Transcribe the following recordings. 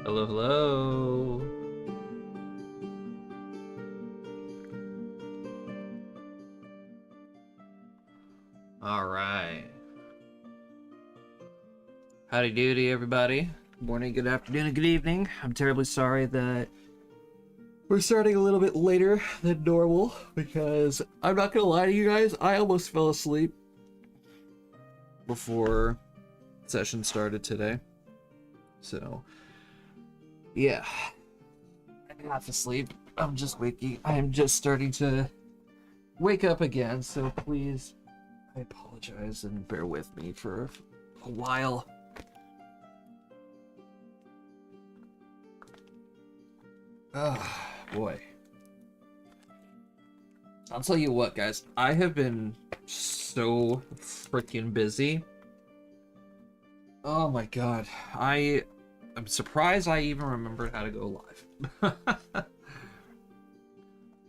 Hello, hello. All right. Howdy doody, everybody. Good morning, good afternoon, and good evening. I'm terribly sorry that we're starting a little bit later than normal because I'm not gonna lie to you guys, I almost fell asleep before session started today. So, yeah. I'm half asleep. I'm just waking. I am just starting to wake up again, so please, I apologize and bear with me for a while. Oh, boy. I'll tell you what, guys. I have been so freaking busy. Oh my god. I'm surprised I even remembered how to go live.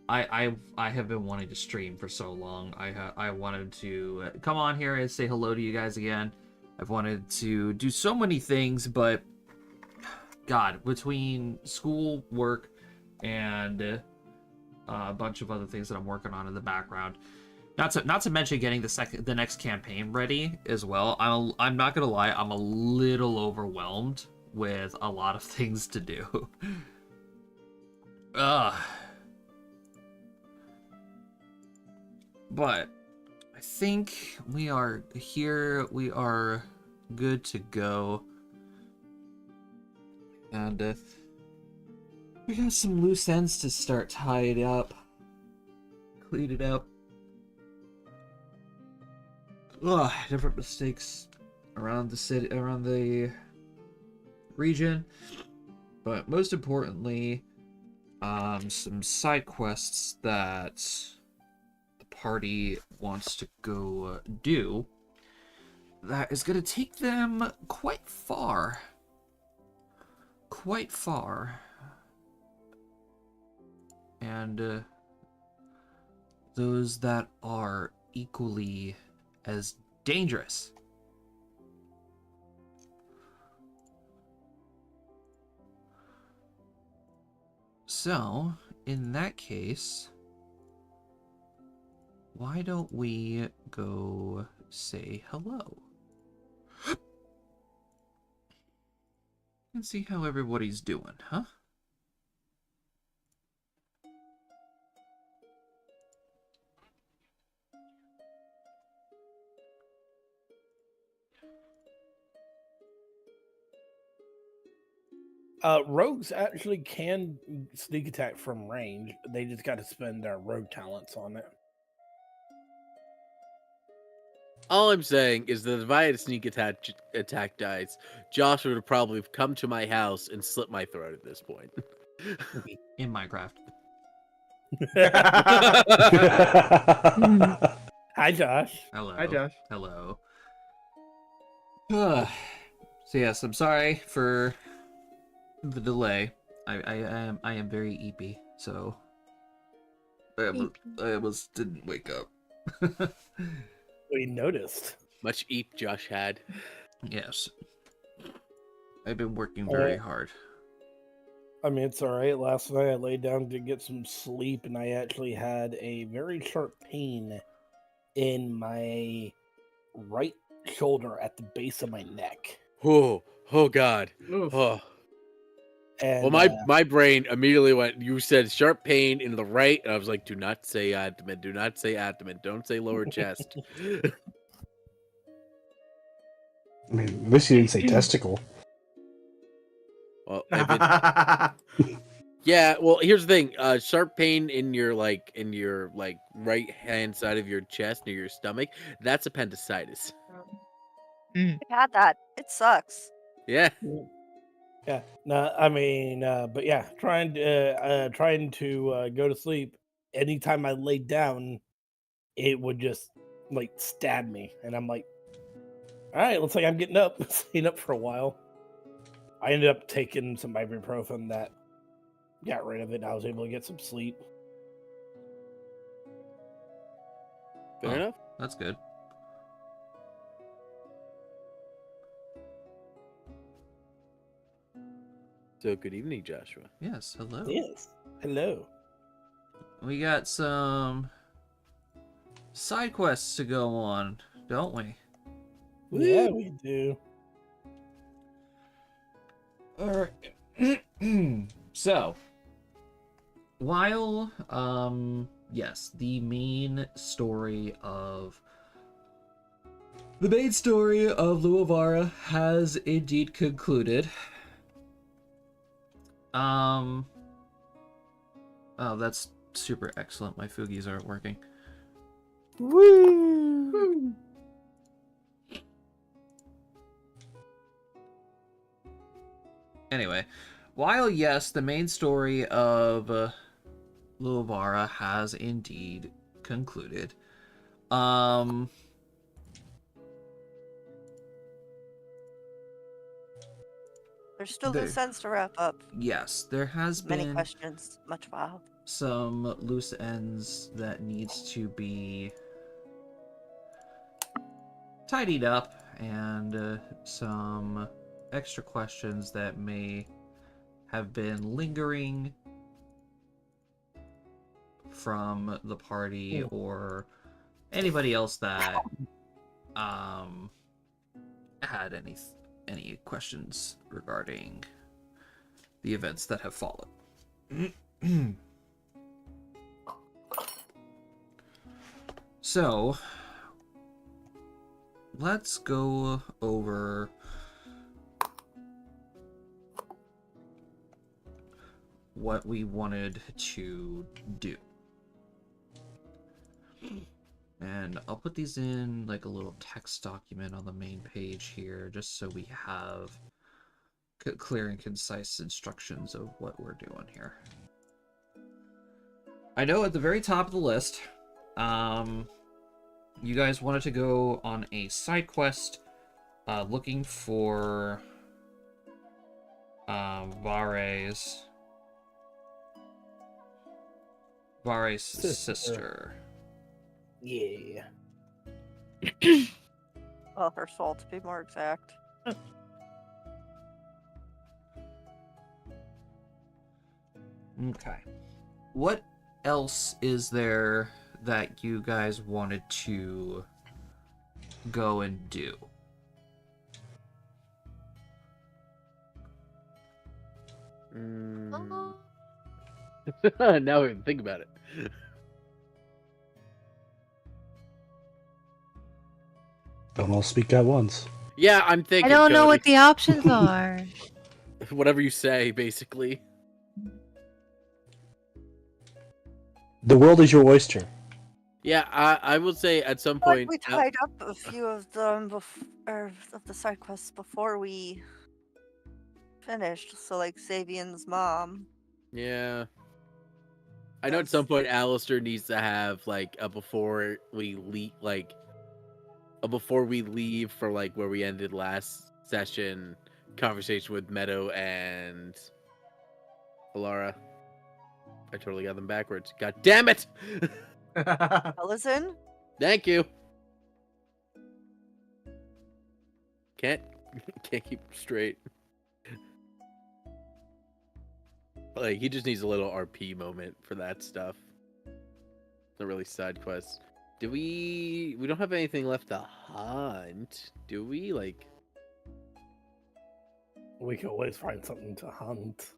I have been wanting to stream for so long. I wanted to come on here and say hello to you guys again. I've wanted to do so many things, but God, between school, work, and a bunch of other things that I'm working on in the background. Not to mention getting the next campaign ready as well. I'm not gonna lie, I'm a little overwhelmed with a lot of things to do. But I think we are here. We are good to go. And we got some loose ends to start tied up. Clean it up. Different mistakes around the city, around the region. But most importantly, some side quests that the party wants to go do. That is going to take them quite far. Quite far. And those that are equally as dangerous. So, in that case, why don't we go say hello? And see how everybody's doing, huh? Rogues actually can sneak attack from range. They just got to spend their rogue talents on it. All I'm saying is that if I had a sneak attack dice, Josh would have probably come to my house and slit my throat at this point. In Minecraft. Hi, Josh. Hello. Hi, Josh. Hello. So yes, I'm sorry for the delay. I am very eepy, so I didn't wake up. We noticed. Much eep Josh had. Yes. I've been working very hard. I mean, it's all right. Last night I laid down to get some sleep, and I actually had a very sharp pain in my right shoulder at the base of my neck. Oh God. Oof. Oh. And Well, my brain immediately went. You said sharp pain in the right, and I was like, "Do not say abdomen. Do not say abdomen. Don't say lower chest." I mean, at least you didn't say testicle. Well, yeah. Well, here's the thing. Sharp pain in your right hand side of your chest near your stomach. That's appendicitis. I've had that. It sucks. Yeah. yeah, no, I mean, but yeah, trying to go to sleep. Anytime I laid down, it would just like stab me, and I'm like, all right, looks like I'm getting up. Staying up for a while. I ended up taking some ibuprofen that got rid of it. I was able to get some sleep. Fair enough. That's good. So good evening, Joshua. Yes, hello. Yes. Hello. We got some side quests to go on, don't we? Yeah, we do. All right. So, while yes, the main story of Luavara has indeed concluded. Oh, that's super excellent. My Fugies aren't working. Woo! Anyway, while yes, the main story of Luavara has indeed concluded. There's still There- loose ends to wrap up. Yes, there has Many been questions, much wild. some loose ends that needs to be tidied up, and some extra questions that may have been lingering from the party or anybody else that had any questions regarding the events that have followed. So, let's go over what we wanted to do. And I'll put these in like a little text document on the main page here, just so we have clear and concise instructions of what we're doing here. I know at the very top of the list, you guys wanted to go on a side quest looking for Vare's sister. Yeah. Well, her soul, to be more exact. Okay. What else is there that you guys wanted to go and do? Now we think about it. Don't all speak at once. Yeah, I'm I thinking. don't know Cody. what the options are. Whatever you say, basically. The world is your oyster. Yeah, I will say at some Like point. we tied up a few of them of the side quests before we finished. So like Sabian's mom. Yeah. I know at some point Alistair needs to have like a before we leave, like a before we leave for like where we ended last session conversation with Meadow and Alara. I totally got them backwards. God damn it! Ellison? Thank you. Can't keep straight. Like he just needs a little RP moment for that stuff. Not really side quests. Do we don't have anything left to hunt, do we? Like We can always find something to hunt.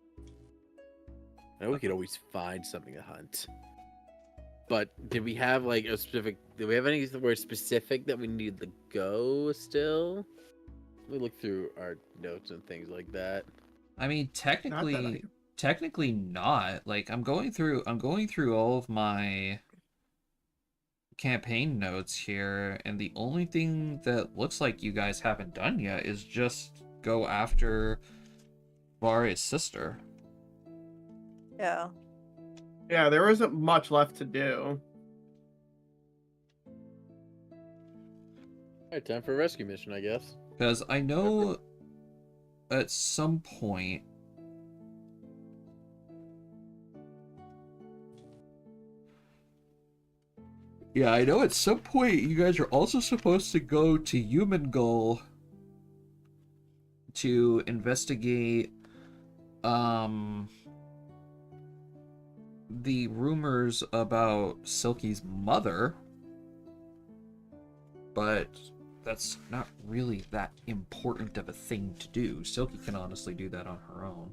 I know we could always find something to hunt. But did we have like a specific do we have anywhere specific that we need to go still? Let me look through our notes and things like that. I mean, Not that I- technically not. Like I'm going through all of my campaign notes here, and the only thing that looks like you guys haven't done yet is just go after Vare's sister. Yeah. Yeah, there isn't much left to do. Alright, time for a rescue mission, I guess. Because I know at some point yeah, I know at some point you guys are also supposed to go to Human Goal to investigate the rumors about Silky's mother, but that's not really that important of a thing to do. Silky can honestly do that on her own.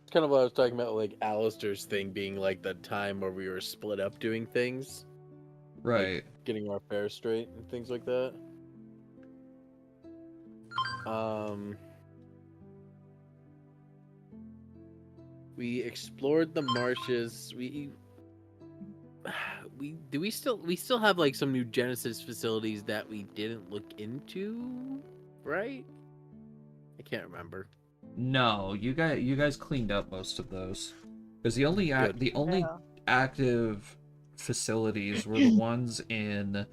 It's kind of what I was talking about, like Alistair's thing being like the time where we were split up doing things, Right. getting our affairs straight and things like that. We explored the marshes. We still have like some new Genesis facilities that we didn't look into, right? I can't remember. No, you guys cleaned up most of those. Because the only Good. Yeah. active facilities were the ones in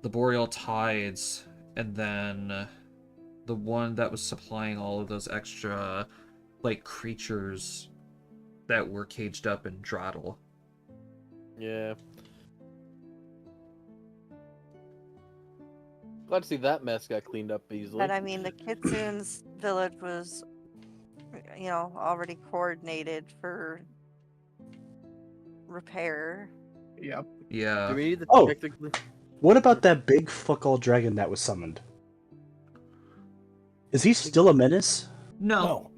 the Boreal Tides, and then the one that was supplying all of those extra like creatures that were caged up in Drattle. Yeah. Glad to see that mess got cleaned up easily. And I mean, the Kitsune's village was, already coordinated for repair. Yep. Yeah. Do we need to Oh. technically? What about that big fuck all dragon that was summoned? Is he still a menace? No.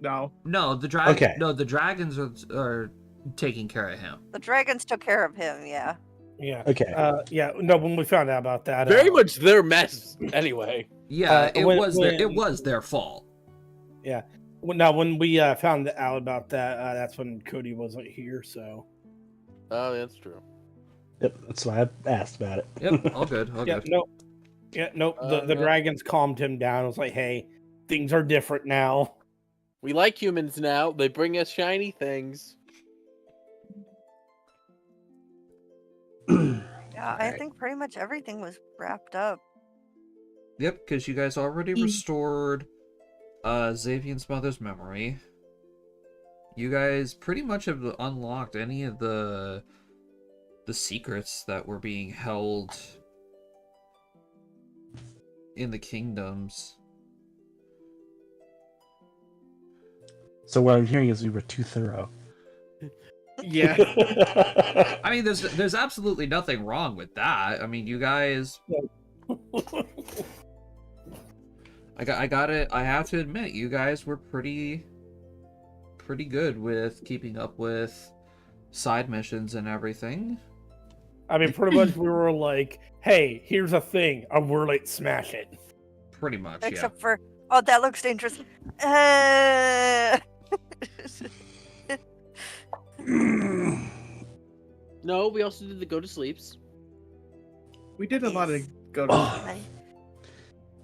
No. The dragon. Okay. No, the dragons are taking care of him. The dragons took care of him, yeah. Yeah. Okay. Yeah. No, when we found out about that, Very much their mess, anyway. Yeah, it when- was their fault. Yeah. Now, when we found out about that, that's when Cody wasn't here. So. Oh, that's true. Yep, that's why I asked about it. Yep, all good, all Yeah. good. No. Yeah. No. The dragons calmed him down. It was like, hey, things are different now. We like humans now. They bring us shiny things. Yeah, I Right. think pretty much everything was wrapped up. Yep, because you guys already restored Xavian's mother's memory. You guys pretty much have unlocked any of the secrets that were being held in the kingdoms. So what I'm hearing is we were too thorough. Yeah. I mean, there's absolutely nothing wrong with that. I mean, you guys, I got it. I have to admit, you guys were pretty good with keeping up with side missions and everything. I mean, pretty much we were like, hey, here's a thing. And we're like, smash it. Pretty much, Except for, oh, that looks dangerous. No, we also did the go to sleeps. We did a lot of go to. Nice.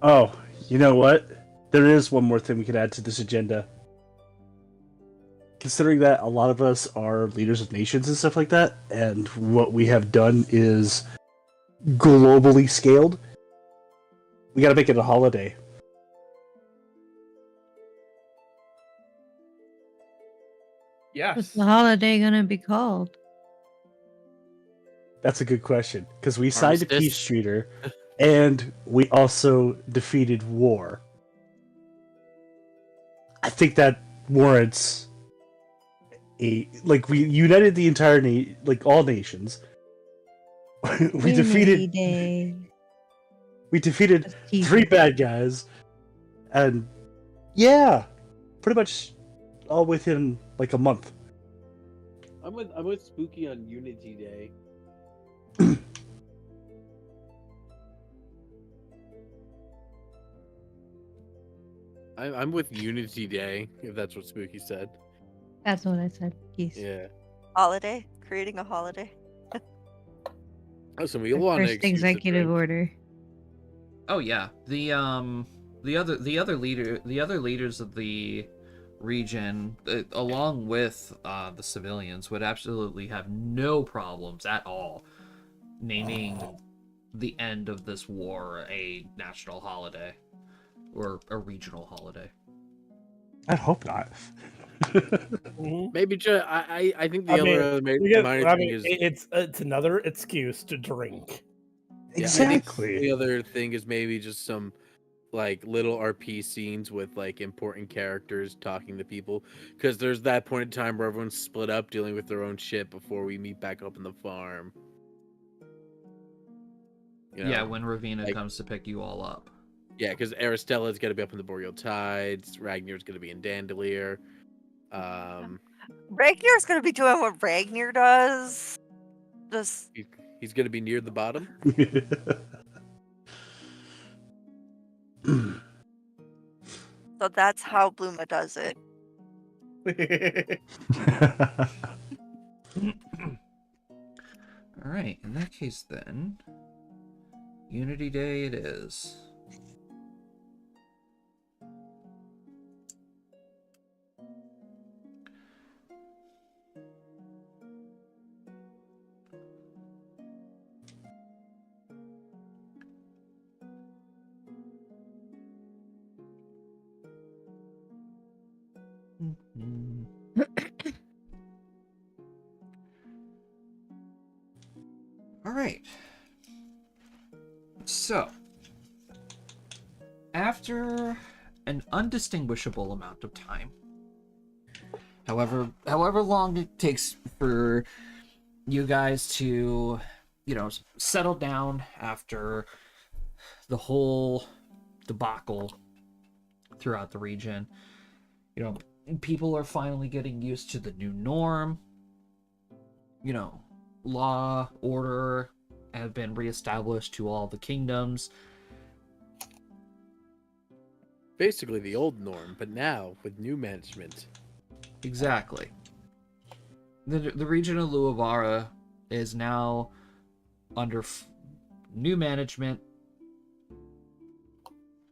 Oh, you know what? There is one more thing we could add to this agenda. Considering that a lot of us are leaders of nations and stuff like that, and what we have done is globally scaled, we gotta make it a holiday. Yes. What's the holiday gonna be called? That's a good question, because we signed a Armistice. peace treaty, and we also defeated war. I think that warrants we united the entire all nations. we defeated Day. we defeated Just tease 3 it. bad guys, and yeah, pretty much all within like a month. I'm with Spooky on Unity Day. I'm with Unity Day, if that's what Spooky said. That's what I said. Geese. Yeah. Holiday? Creating a holiday? Listen, we The want first executive order. Oh yeah, the other leaders of the region, along with the civilians, would absolutely have no problems at all naming the end of this war a national holiday or a regional holiday. I hope not. Maybe just I think the I mean, other minor I thing mean, is it's another excuse to drink. yeah, I think Exactly. the other thing is maybe just some like little RP scenes with like important characters talking to people, because there's that point in time where everyone's split up dealing with their own shit before we meet back up in the farm. You know? Yeah, when Ravina like- comes to pick you all up. Yeah, because Aristella's gonna be up in the Boreal Tides. Ragnar's gonna be in Dandelier. Ragnar's gonna be doing what Ragnar does. Just He's gonna be near the bottom. so that's how Bluma does it. All right, in that case then, Unity Day it is. Mhm. All right. So, after an undistinguishable amount of time, however long it takes for you guys to, settle down after the whole debacle throughout the region, people are finally getting used to the new norm. Law, order have been reestablished to all the kingdoms. Basically the old norm, but now with new management. Exactly. The region of Luavara is now under new management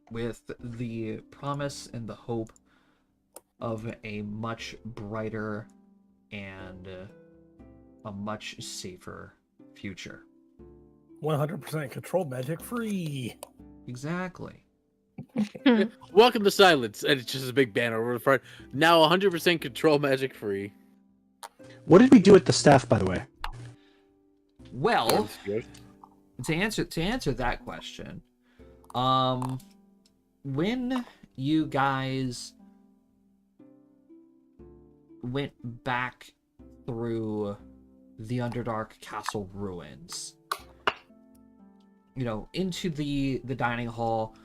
with the promise and the hope of a much brighter and a much safer future. 100% control magic free. Exactly. Welcome to Silence, and it's just a big banner over the front. Now 100% control magic free. What did we do with the staff, by the way? Well, to answer that question, when you guys went back through the Underdark Castle ruins, into the dining hall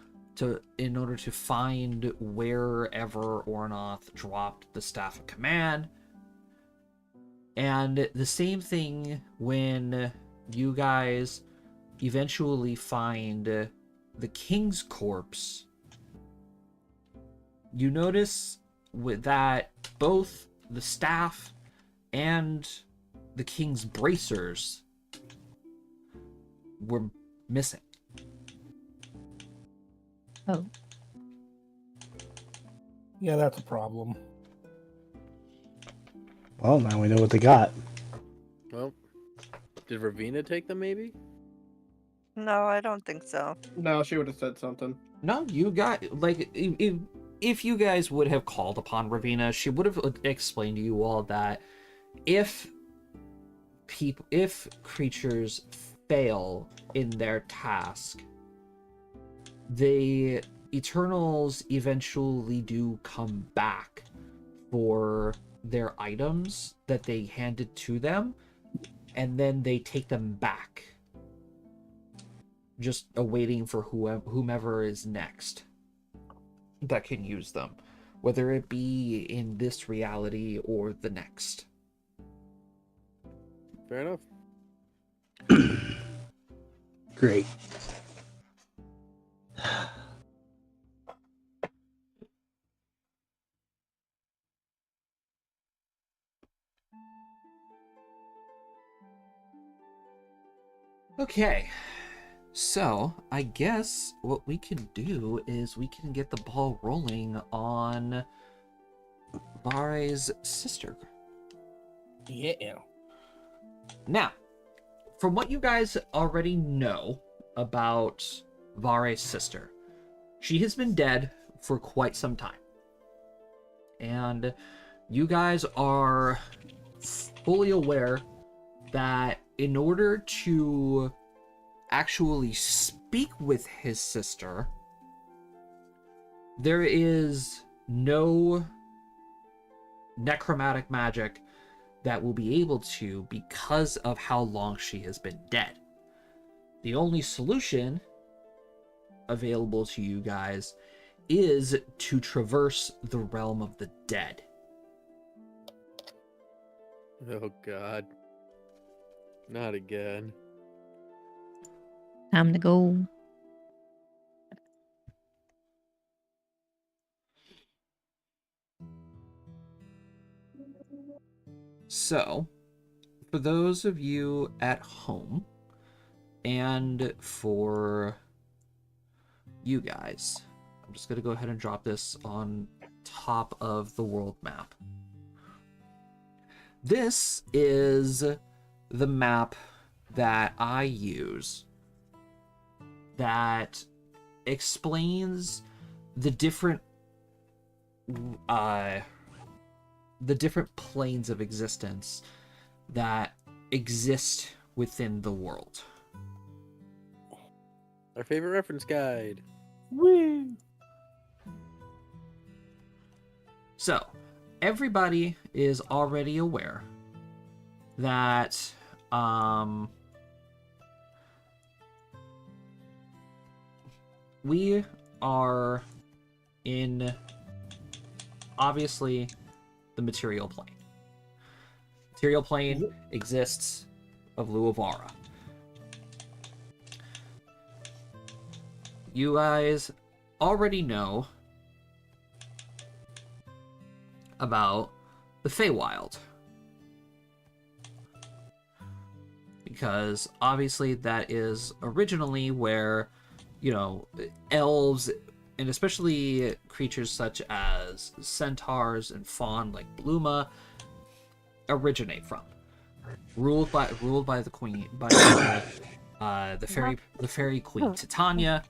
in order to find wherever Ornoth dropped the Staff of Command. And the same thing when you guys eventually find the King's corpse. You notice that both the staff and the King's bracers were missing. Oh, Yeah, that's a problem. Well, now we know what they got. Well, did Ravina take them maybe? No, I don't think so. No, she would have said something. No, you got, if you guys would have called upon Ravina, she would have explained to you all that if creatures fail in their task, the Eternals eventually do come back for their items that they handed to them, and then they take them back, just awaiting for whomever is next that can use them, whether it be in this reality or the next. Fair enough. Great. Okay, so I guess what we can do is we can get the ball rolling on Vare's sister. Yeah. Now, from what you guys already know about Vare's sister, she has been dead for quite some time. And you guys are fully aware that in order to actually speak with his sister, there is no necromantic magic that will be able to, because of how long she has been dead. The only solution available to you guys is to traverse the realm of the dead. Oh God. Not again. Time to go. So, for those of you at home, and for you guys, I'm just going to go ahead and drop this on top of the world map. This is the map that I use that explains the different planes of existence that exist within the world. Our favorite reference guide. Woo! So, everybody is already aware that we are in, obviously, the material plane. Material plane exists of Luavara. You guys already know about the Feywild, because obviously that is originally where, you know, elves, and especially creatures such as centaurs and fawn like Bluma, originate from. Ruled by the queen, by the fairy queen Titania.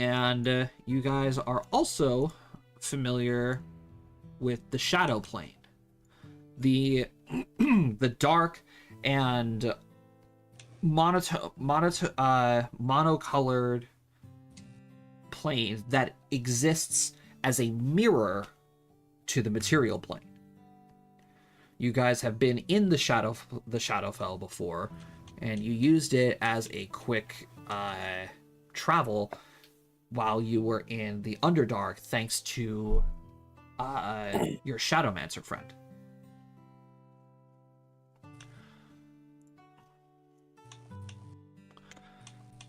And you guys are also familiar with the shadow plane, the the dark and monocolored plane that exists as a mirror to the material plane. You guys have been in the Shadowfell before, and you used it as a quick travel while you were in the Underdark, thanks to your Shadowmancer friend.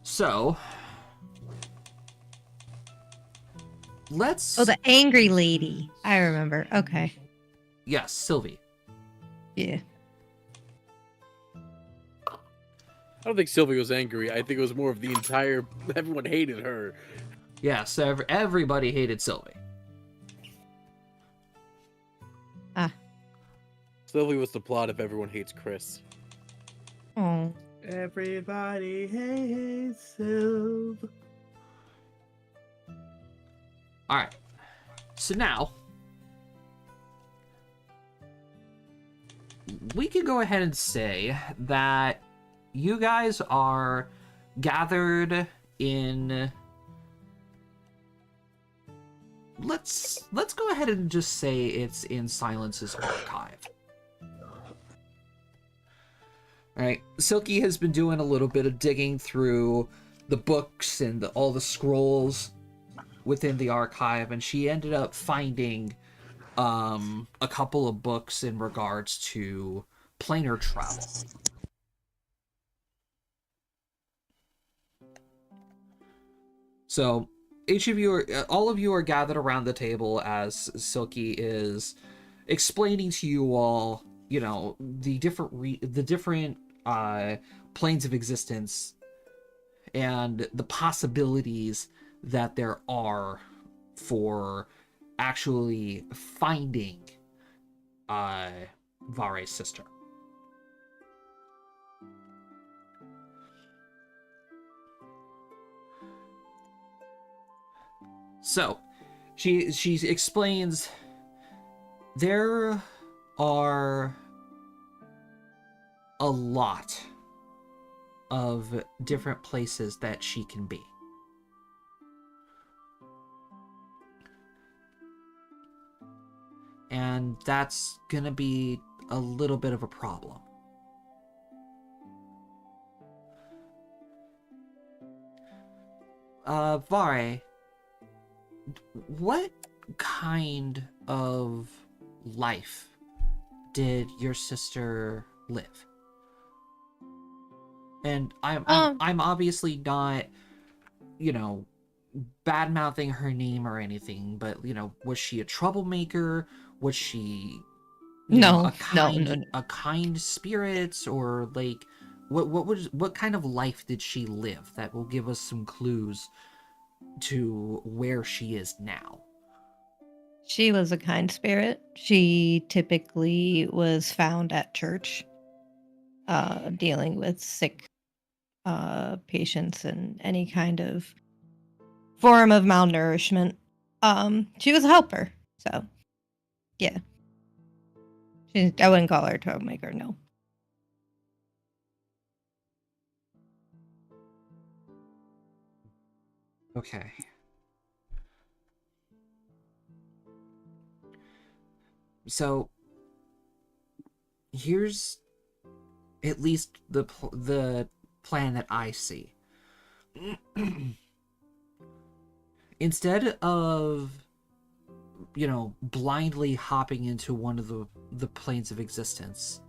So, let's... Oh, the angry lady. I remember. Okay. Yes, Sylvie. Yeah. I don't think Sylvie was angry. I think it was more of the entire... Everyone hated her. Yes, everybody hated Sylvie. Ah. Sylvie was the plot of Everyone Hates Chris. Oh. Everybody hates Sylv. Alright. So now, we can go ahead and say that you guys are gathered in... Let's go ahead and just say it's in Silence's archive. Alright, Silky has been doing a little bit of digging through the books and all the scrolls within the archive, and she ended up finding a couple of books in regards to planar travel. So, all of you are gathered around the table as Silky is explaining to you all, you know, the different planes of existence and the possibilities that there are for actually finding Vare's sister. So, she explains there are a lot of different places that she can be. and that's gonna be a little bit of a problem. Vare, what kind of life did your sister live? And I'm obviously not, you know, bad mouthing her name or anything, but you know, was she a troublemaker? Was she, you know, No, no, no, no. a kind spirit, or like what kind of life did she live that will give us some clues to where she is now? She was a kind spirit. She typically was found at church, dealing with sick patients and any kind of form of malnourishment. She was a helper, so yeah. I wouldn't call her a troublemaker, no. Okay. So here's at least the plan that I see. Instead of, you know, blindly hopping into one of the planes of existence,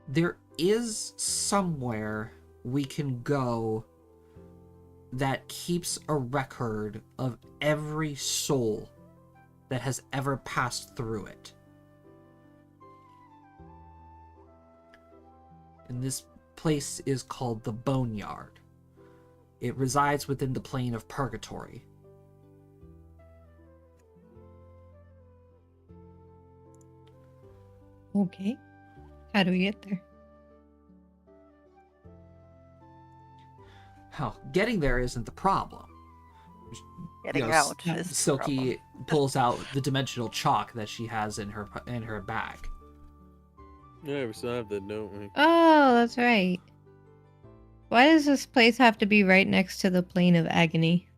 there is somewhere we can go that keeps a record of every soul that has ever passed through it. And this place is called the Boneyard. It resides within the plane of Purgatory. Okay. How do we get there? Hell, getting there isn't the problem. Getting You know, out is the Silky problem. pulls out the dimensional chalk that she has in her bag. Yeah, we still have that, don't we? Oh, that's right. Why does this place have to be right next to the plane of agony?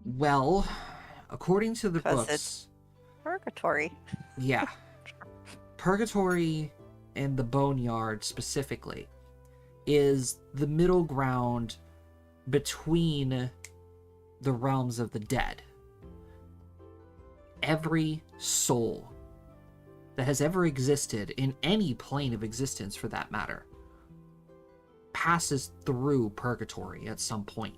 Well, according to the 'Cause books, it's purgatory. yeah, Purgatory and the Boneyard specifically is the middle ground between the realms of the dead. Every soul that has ever existed in any plane of existence, for that matter, passes through Purgatory at some point.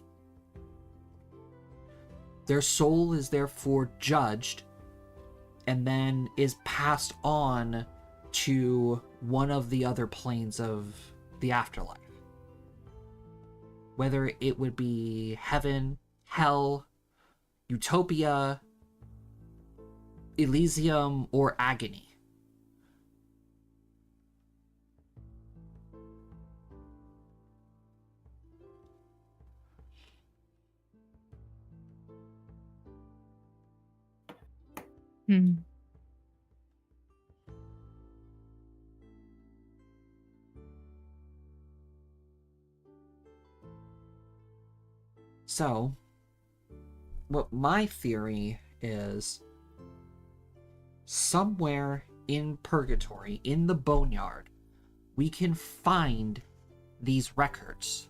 Their soul is therefore judged and then is passed on to one of the other planes of the afterlife. Whether it would be heaven, hell, utopia, Elysium, or agony. Hmm. So, what my theory is, somewhere in Purgatory, in the Boneyard, we can find these records.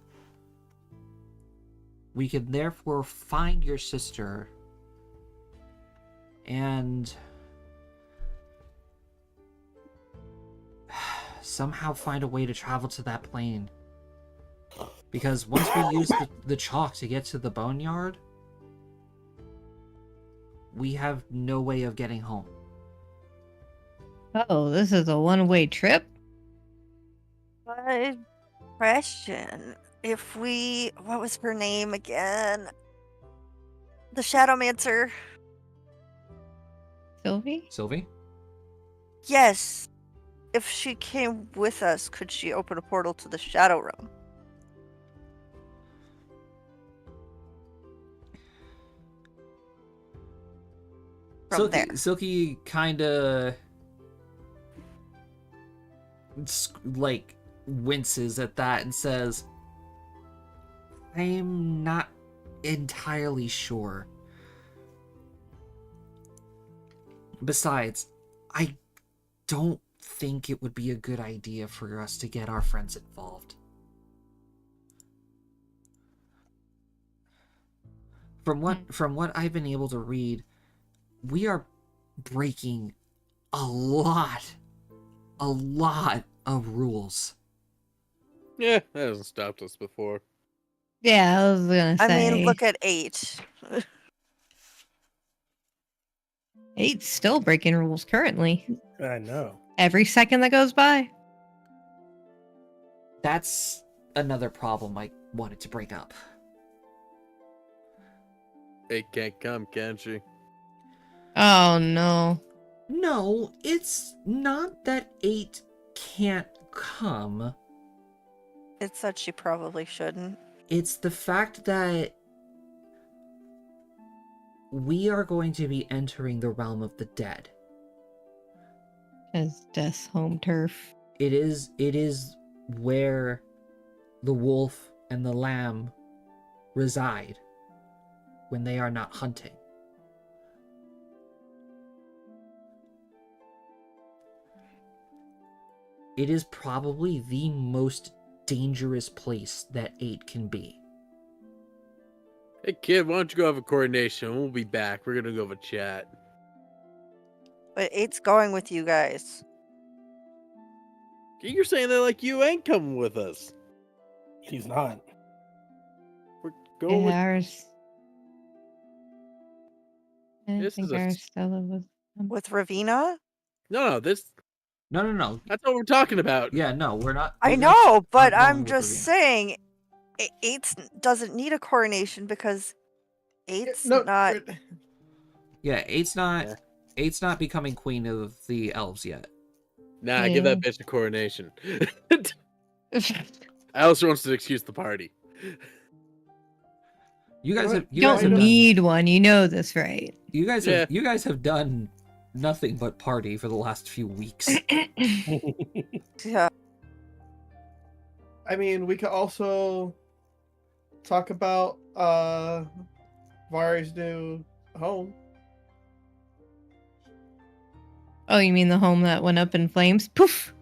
We can therefore find your sister and somehow find a way to travel to that plane. Because once we use the chalk to get to the Boneyard, we have no way of getting home. Oh, this is a one-way trip? Good question. If we... What was her name again? The Shadowmancer. Sylvie? Sylvie? Yes. If she came with us, could she open a portal to the Shadow Realm? From there. Silky kind of like winces at that and says, "I'm not entirely sure. Besides, I don't think it would be a good idea for us to get our friends involved. From what I've been able to read, we are breaking a lot of rules. Yeah, that hasn't stopped us before. Yeah, I was gonna say. I mean, look at 8. 8's still breaking rules currently. I know. Every second that goes by. That's another problem I wanted to bring up. It can't come, can she? Oh no. No, it's not that 8 can't come. It's that she probably shouldn't. It's the fact that we are going to be entering the realm of the dead. As death's home turf. It is where the wolf and the lamb reside when they are not hunting. It is probably the most dangerous place that 8 can be. Hey kid, why don't you go have a coordination? We'll be back. We're gonna go have a chat. But 8's going with you guys. You're saying that like you ain't coming with us. He's not. We're going with Ours. I didn't This think is a ours s- still was. With Ravina? No, this No. that's what we're talking about. Yeah, no, we're not. I we know, but aren't going I'm with just Ravina. saying 8 doesn't need a coronation because 8's No, not. Yeah, eight's not Yeah. eight's not becoming queen of the elves yet. Nah, give that bitch a coronation. Alistair wants to excuse the party. You guys What? have You don't need one. You know this, right? you guys Yeah. have done nothing but party for the last few weeks. Yeah. I mean, we could also talk about Vari's new home. Oh, you mean the home that went up in flames? Poof!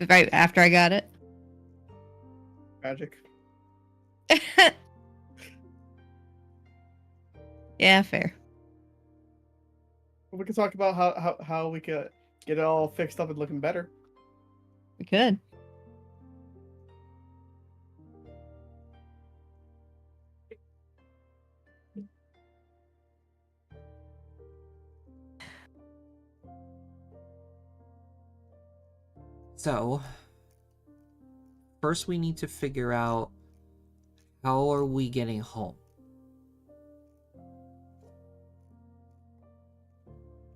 Right after I got it. Magic. Yeah, fair. We could talk about how we could get it all fixed up and looking better. We could. So, first we need to figure out how are we getting home.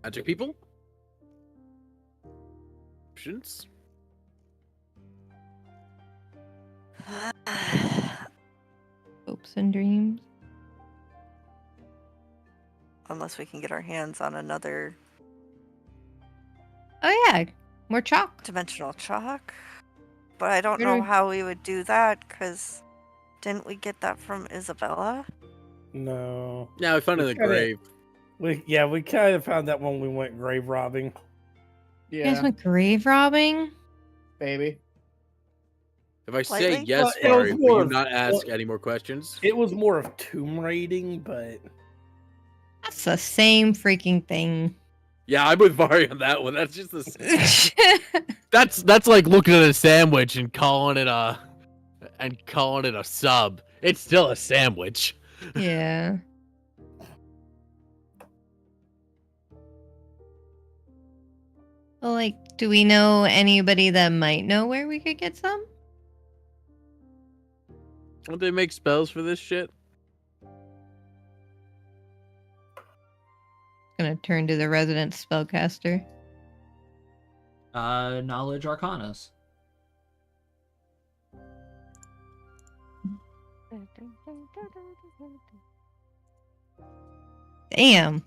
Magic people? Options? Hopes and dreams. Unless we can get our hands on another Oh yeah, more chalk. dimensional chalk. But I don't Where do know we- how we would do that because didn't we get that from Isabella? No. Yeah, we found it in the It's kinda- grave. We kind of found that when we went grave robbing. You guys Yeah, went grave robbing? baby. If I say Slightly? yes, Well, it was Vari, more will you of- not ask any more questions? It was more of tomb raiding, but That's the same freaking thing. Yeah, I'm with Vari on that one. That's just the same. That's like looking at a sandwich and calling it a sub. It's still a sandwich. Yeah. Well, like, do we know anybody that might know where we could get some? Don't they make spells for this shit? Gonna turn to the resident spellcaster. Knowledge Arcanas. Damn.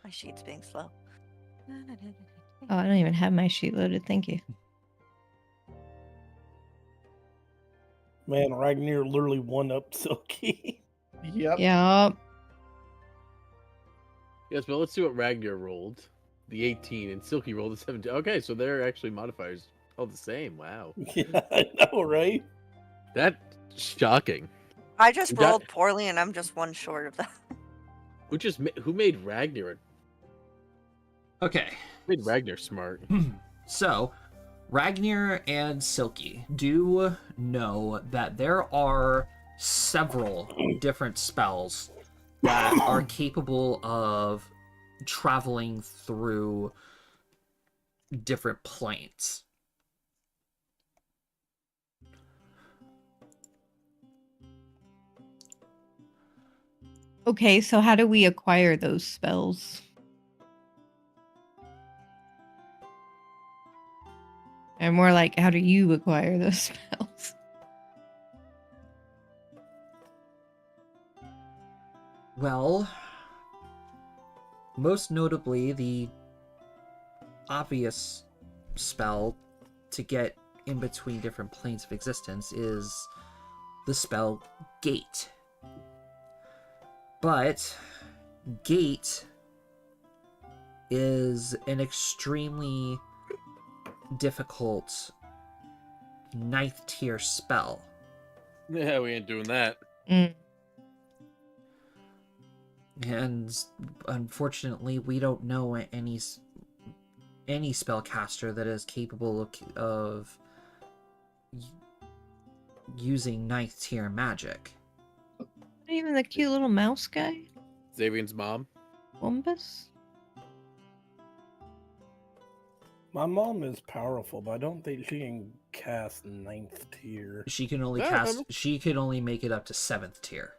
My sheet's being slow. Oh, I don't even have my sheet loaded. Thank you. man, Ragnar literally one up Silky. Yep. Yup. Yes, but let's see what Ragnar rolled. The 18 and Silky rolled the 17. Okay, so they're actually modifiers all the same. Wow. Yeah, I know, right? That's shocking. I just That- rolled poorly, and I'm just one short of that. Who made Ragnar? Okay. Made Ragnar smart. So, Ragnar and Silky do know that there are several different spells that are capable of traveling through different planes. Okay, so how do we acquire those spells? And more like, how do you acquire those spells? Well, most notably, the obvious spell to get in between different planes of existence is the spell Gate. But Gate is an extremely difficult 9th tier spell. Yeah, we ain't doing that. Mm. And unfortunately, we don't know any spellcaster that is capable of using 9th tier magic. Not even the cute little mouse guy? Xavier's mom. Wumbus? My mom is powerful, but I don't think she can cast 9th tier. She can only Yeah, she can only make it up to 7th tier.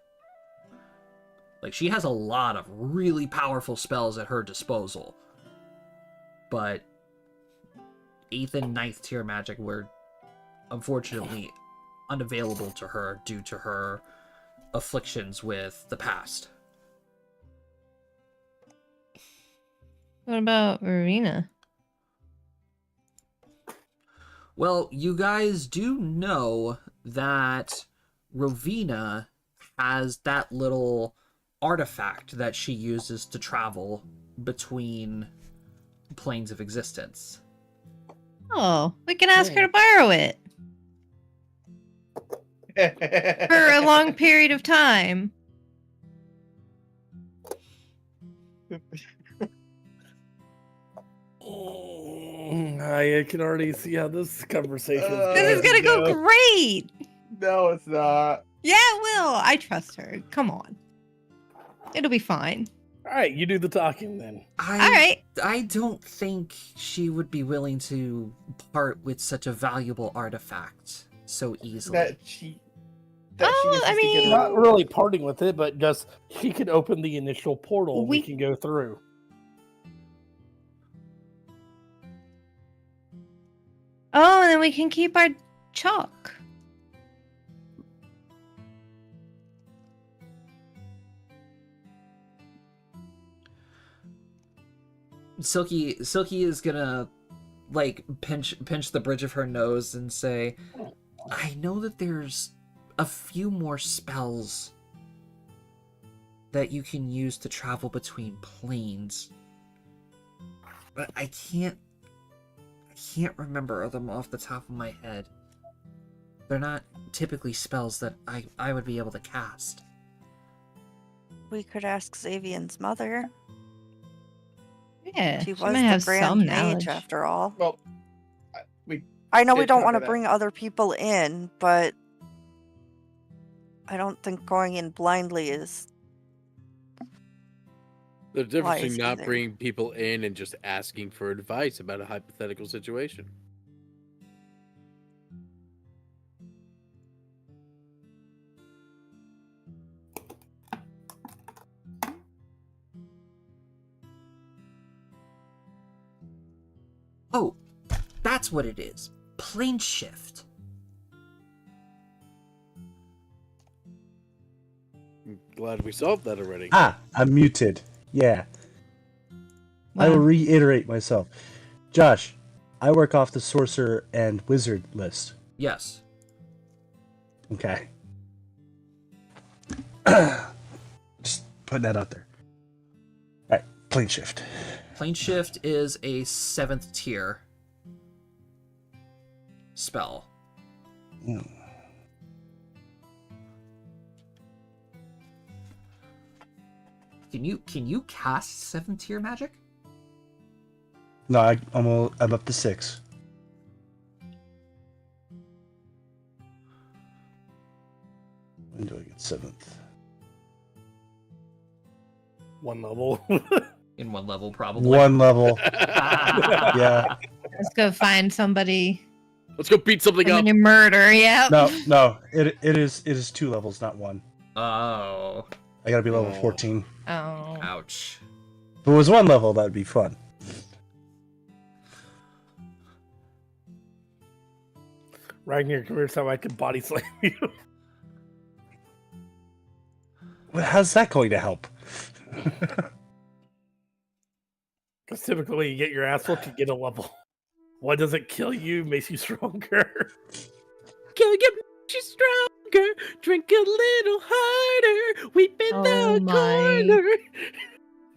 Like, she has a lot of really powerful spells at her disposal. But 8th and 9th tier magic were unfortunately unavailable to her due to her afflictions with the past. What about Rowena? Well, you guys do know that Rovina has that little artifact that she uses to travel between planes of existence. Oh, we can ask her to borrow it for a long period of time. I can already see how this conversation This is gonna go great. No, it's not. Yeah, it will. I trust her. Come on. It'll be fine. All right, you do the talking then. All right. I don't think she would be willing to part with such a valuable artifact so easily. That she. Oh, I mean- Not really parting with it, but just she can open the initial portal and we We- can go through. Oh, and then we can keep our chalk. Silky is gonna like pinch the bridge of her nose and say, I know that there's a few more spells that you can use to travel between planes, but I can't remember them off the top of my head. They're not typically spells that I would be able to cast. We could ask Xavier's mother. Yeah, She she was might the have Grand some Mage knowledge. after all. Well, I know we did don't want to cover that. bring other people in, but I don't think going in blindly is. The difference Wise between not either. bringing people in and just asking for advice about a hypothetical situation. Oh, that's what it is. Plane shift. I'm glad we solved that already. Ah, I'm muted. Yeah. I will Wow. reiterate myself. Josh, I work off the sorcerer and wizard list. Yes. Okay. Just putting that out there. Alright. Plane shift. Plane shift is a 7th tier spell. Mm. Can you cast 7th tier magic? No, I'm up to 6. When do I get 7th? One level. In 1 level, probably. 1 level. yeah. Yeah. Let's go find somebody. Let's go beat something I'm up. gonna murder. Yeah. No. It is 2 levels, not 1. Oh. I gotta be level Oh. 14. Oh. Ouch. If it was 1 level, that'd be fun. Ragnar, come here so I can body slam you. Well, how's that going to help? Because typically you get your ass whooped, you get a level. What doesn't kill you makes you stronger. Can get you stronger? Drink a little harder. Weep in Oh the my. corner.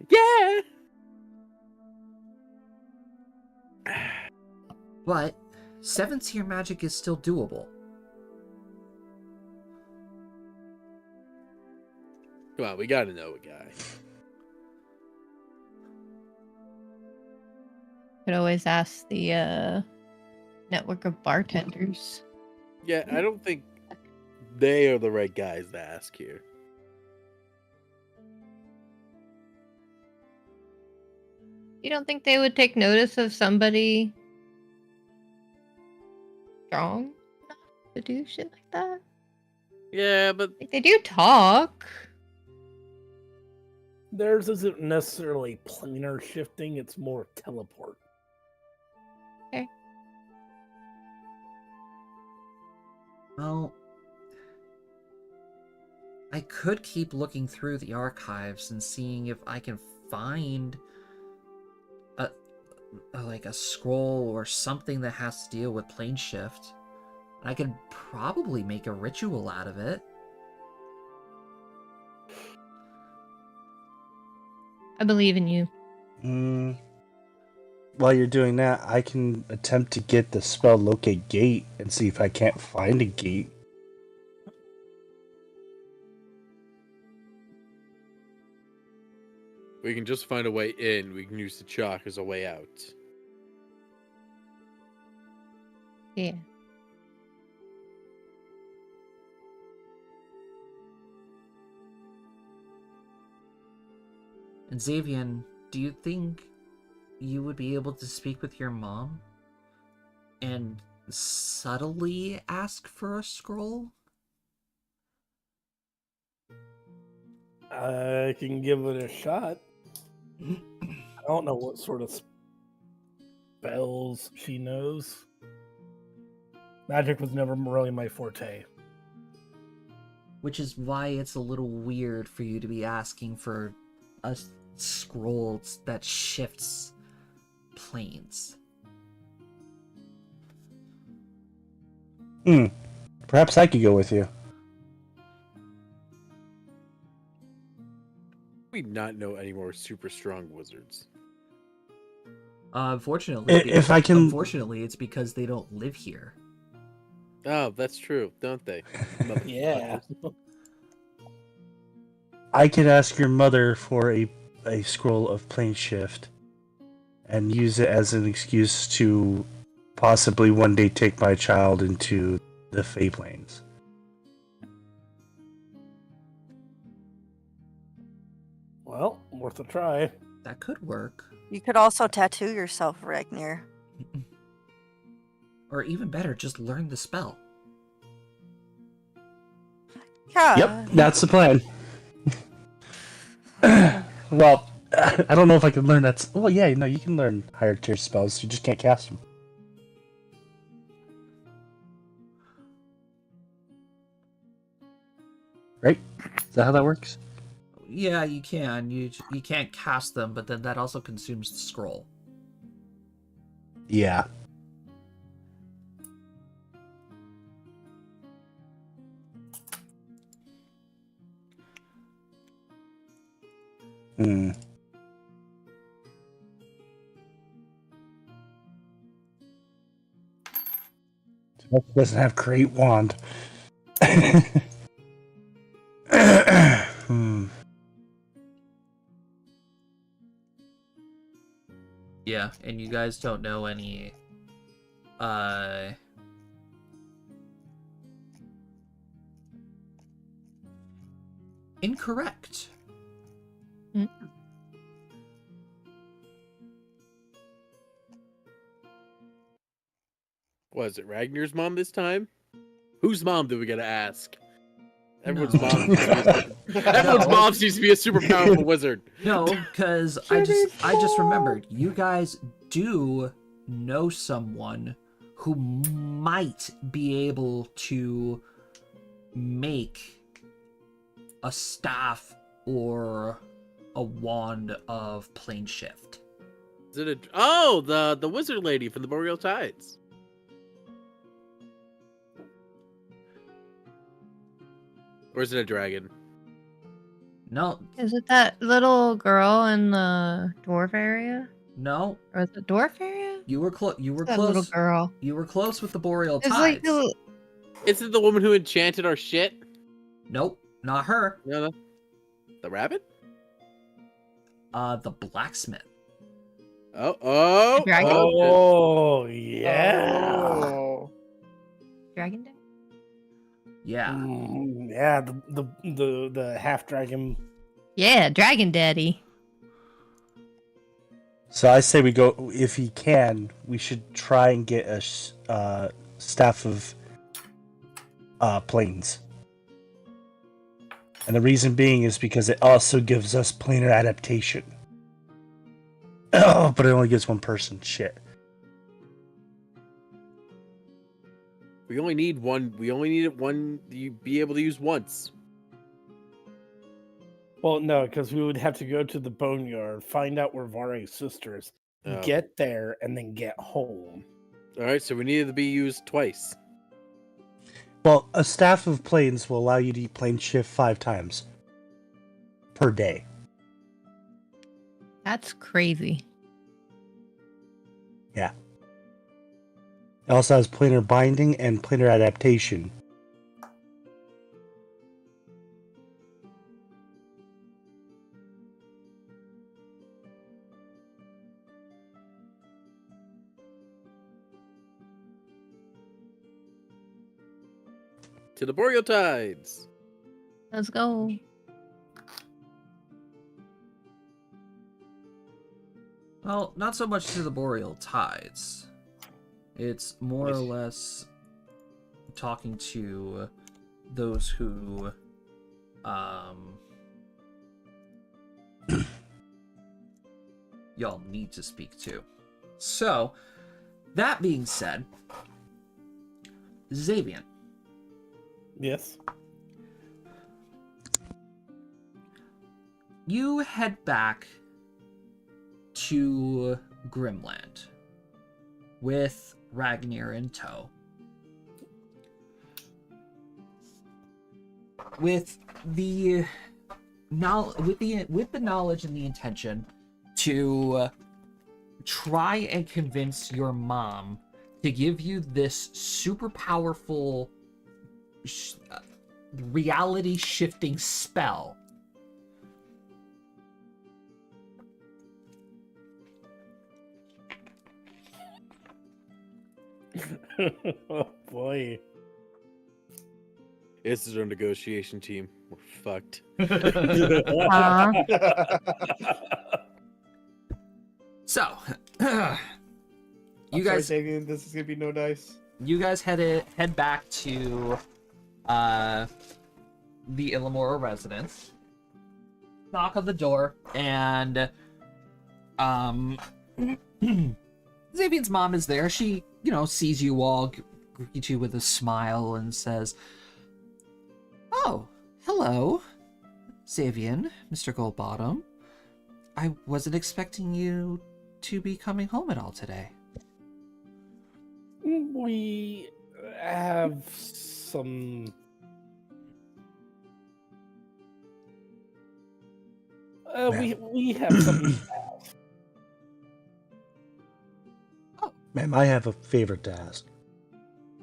Yeah. But 7th tier magic is still doable. Come on, we gotta know a guy. Could always ask the network of bartenders. Yeah, I don't think they are the right guys to ask here. You don't think they would take notice of somebody strong enough to do shit like that? Yeah, but Like, they do talk. Theirs isn't necessarily planar shifting, it's more teleport. Well, I could keep looking through the archives and seeing if I can find a scroll or something that has to deal with plane shift. I could probably make a ritual out of it. I believe in you. While you're doing that, I can attempt to get the spell locate gate and see if I can't find a gate. we can just find a way in. We can use the chalk as a way out. Yeah. And Xavian, do you think you would be able to speak with your mom and subtly ask for a scroll? I can give it a shot. I don't know what sort of spells she knows. Magic was never really my forte. Which is why it's a little weird for you to be asking for a scroll that shifts planes. Perhaps I could go with you. We not know any more super strong wizards. Unfortunately, If I can- unfortunately, it's because they don't live here. Oh, that's true, don't they? Yeah. I could ask your mother for a scroll of plane shift and use it as an excuse to possibly one day take my child into the Fey Planes. Well, worth a try. That could work. You could also tattoo yourself, Ragnar. Or even better, just learn the spell. Yeah. Yep, that's the plan. Well, I don't know if I can learn that. Well, yeah, no, you can learn higher tier spells. You just can't cast them. Right? Is that how that works? Yeah, you can. You can't cast them, but then that also consumes the scroll. Yeah. Hmm. Smoke doesn't have great wand. Yeah, and you guys don't know any incorrect. Was it Ragnar's mom this time? Whose mom do we gotta ask? Everyone's No. mom seems to be everyone's mom seems to be a super powerful wizard. No, because I just remembered you guys do know someone who might be able to make a staff or a wand of plane shift. Is it the wizard lady from the Boreal Tides? Or is it a dragon? No, Is it that little girl in the dwarf area? no, Or is it dwarf area? you were close. You were That little close. girl. You were close with the Boreal It's like Tides. the Is it the woman who enchanted our shit? Nope, not her. No. The rabbit? The blacksmith. Oh. dragon? Oh yeah. Oh. dragon day. Yeah. Yeah, the half dragon. Yeah, dragon daddy. So I say we go. If he can, we should try and get a staff of planes. And the reason being is because it also gives us planar adaptation. Oh, but it only gives one person. Shit. We only need one. We only need it one. You be able to use once. Well, no, because we would have to go to the boneyard, find out where Vare's sister is, Oh. get there, and then get home. All right, so we needed to be used twice. Well, a staff of planes will allow you to eat plane shift 5 times per day. That's crazy. Yeah. It also has planar binding and planar adaptation. To the Boreal Tides. Let's go. Well, not so much to the Boreal Tides. It's more or less talking to those who y'all need to speak to. So, that being said, Xavian, Yes. you head back to Grimland with Ragnar in tow. With the knowledge and the intention to try and convince your mom to give you this super powerful reality shifting spell. Oh boy. This is our negotiation team. We're fucked. So, I'm you sorry, guys, Damien, this is gonna be no dice. you guys head back to the Illamora residence. Knock on the door, and Xavian's mom is there. She, sees you all, greets you with a smile, and says, "Oh, hello, Xavian, Mr. Goldbottom. I wasn't expecting you to be coming home at all today." We have some. We have some. Ma'am, I have a favor to ask.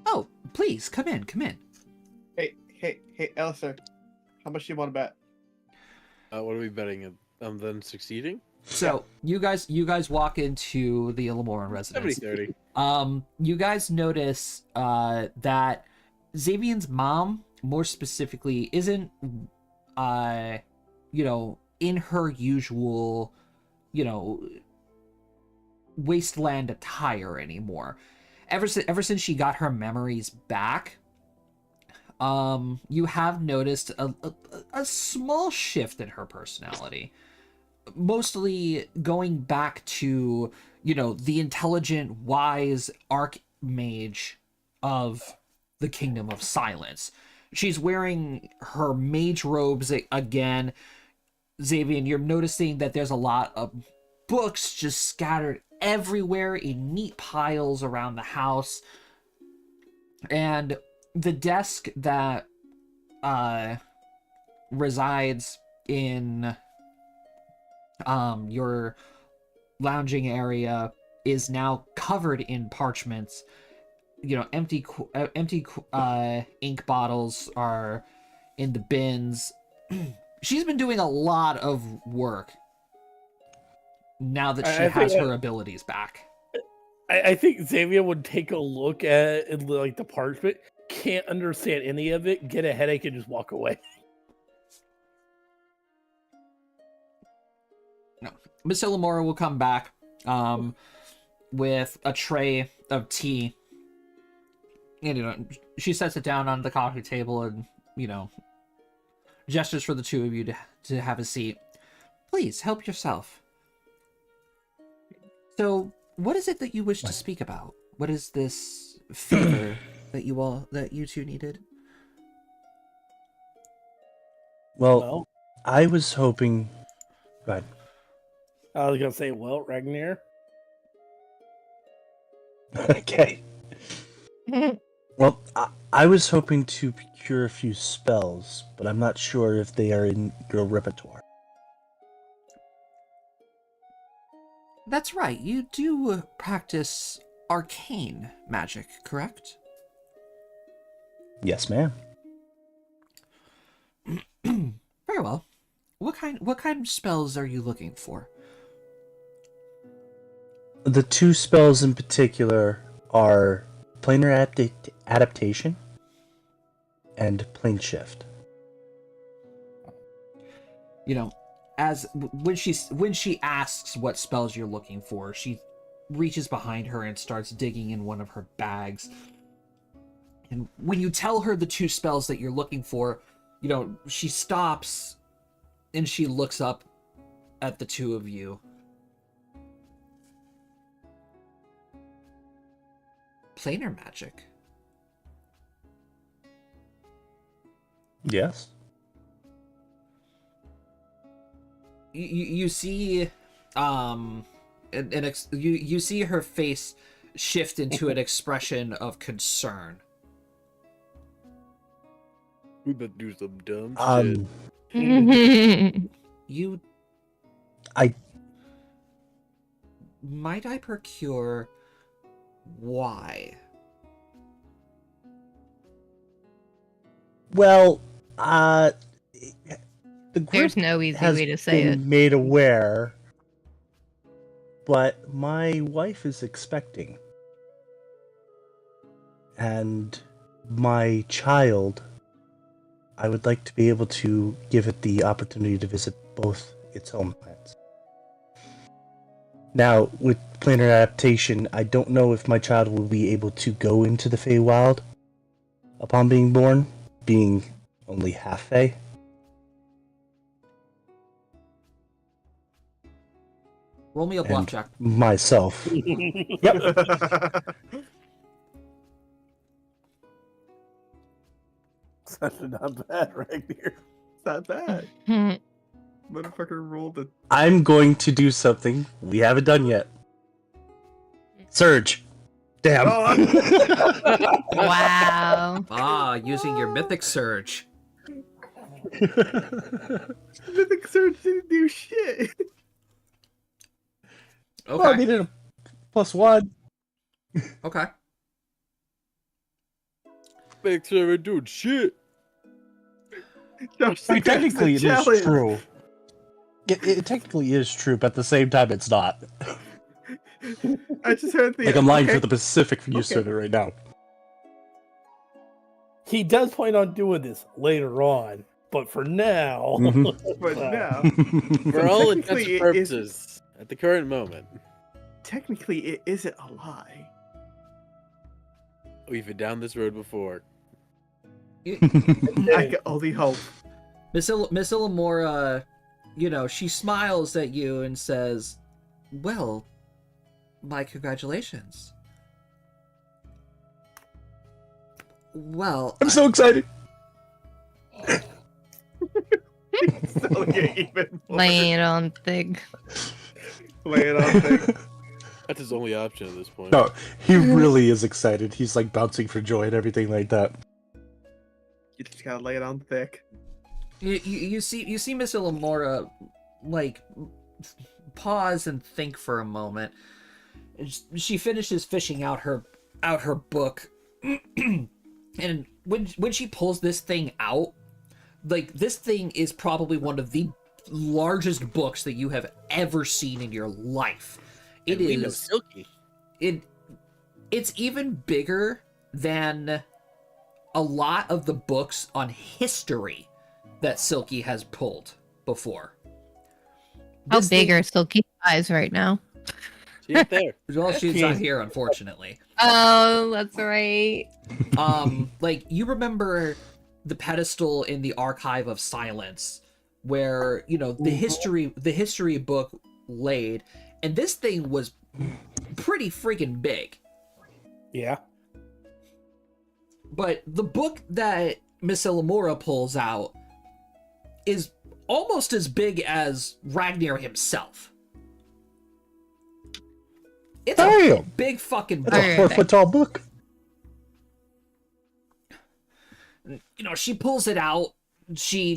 Oh, Please come in. Come in. Hey, Alistair. How much do you want to bet? What are we betting on them succeeding? So you guys walk into the Ilamoran residence. 70-30. You guys notice that Xavier's mom, more specifically, isn't in her usual, wasteland attire anymore. Ever since she got her memories back, you have noticed a small shift in her personality. Mostly going back to, the intelligent, wise archmage of the Kingdom of Silence. She's wearing her mage robes again. Xavier, you're noticing that there's a lot of books just scattered everywhere in neat piles around the house. And the desk that resides in your lounging area is now covered in parchments. Empty ink bottles are in the bins. She's been doing a lot of work now that she has her abilities back. I think Xavier would take a look at it, like the parchment, can't understand any of it, get a headache, and just walk away. No, Miss Ilamora will come back with a tray of tea. And, she sets it down on the coffee table and, gestures for the two of you to have a seat. Please, help yourself. So, what is it that you wish to speak about? What is this favor that you two needed? Well, I was hoping... Go ahead. I was going to say, Ragnar. Okay. Well, I was hoping to procure a few spells, but I'm not sure if they are in your repertoire. That's right. You do practice arcane magic, correct? Yes, ma'am. Very well. What kind of spells are you looking for? The two spells in particular are planar adaptation and plane shift. As when she asks what spells you're looking for, she reaches behind her and starts digging in one of her bags. And when you tell her the two spells that you're looking for, she stops and she looks up at the two of you. Planar magic. Yes. You see, you see her face shift into an expression of concern. We better do some dumb shit. I might I procure why? Well, the group There's no easy has way to say been it. made aware, but my wife is expecting, and my child, I would like to be able to give it the opportunity to visit both its homelands. Now, with planar adaptation, I don't know if my child will be able to go into the Feywild upon being born, being only half Fey. Roll me a bluff check. Myself. Yep. That's not bad, right here. It's not bad. Motherfucker rolled a... I'm going to do something we haven't done yet. Surge. Damn. Wow. Using your mythic surge. Mythic Surge didn't do shit. Okay. Well, I needed a +1. Okay. makes her doing shit. Josh, I mean, that's technically, the it is challenge. true. It technically is true, but at the same time, it's not. I just heard the Like, I'm lying okay. for the Pacific use Okay. of it right now. He does plan on doing this later on, but for now, Mhm. But uh, no, For all intents technically, and purposes, at the current moment, technically it isn't a lie. we've been down this road before. I can only hope. Miss Illamora, she smiles at you and says, "Well, my congratulations." Well, I'm so excited. So get even more. Laying it on thick. Lay it on thick. That's his only option at this point. No, he really is excited. He's like bouncing for joy and everything like that. You just gotta lay it on thick. you see Miss Illamora like pause and think for a moment. She finishes fishing out her book, and when she pulls this thing out, like, this thing is probably one of the largest books that you have ever seen in your life. It And we know is Silky. it's even bigger than a lot of the books on history that Silky has pulled before. How This big thing- are Silky's eyes right now? She ain't there. Well, she's not here, unfortunately. Oh, that's right. Like, you remember the pedestal in the Archive of Silence, where, the history book laid, and this thing was pretty freaking big. yeah. But the book that Miss Illamora pulls out is almost as big as Ragnar himself. It's a Damn! big fucking That's book. a 4-foot tall book. She pulls it out, she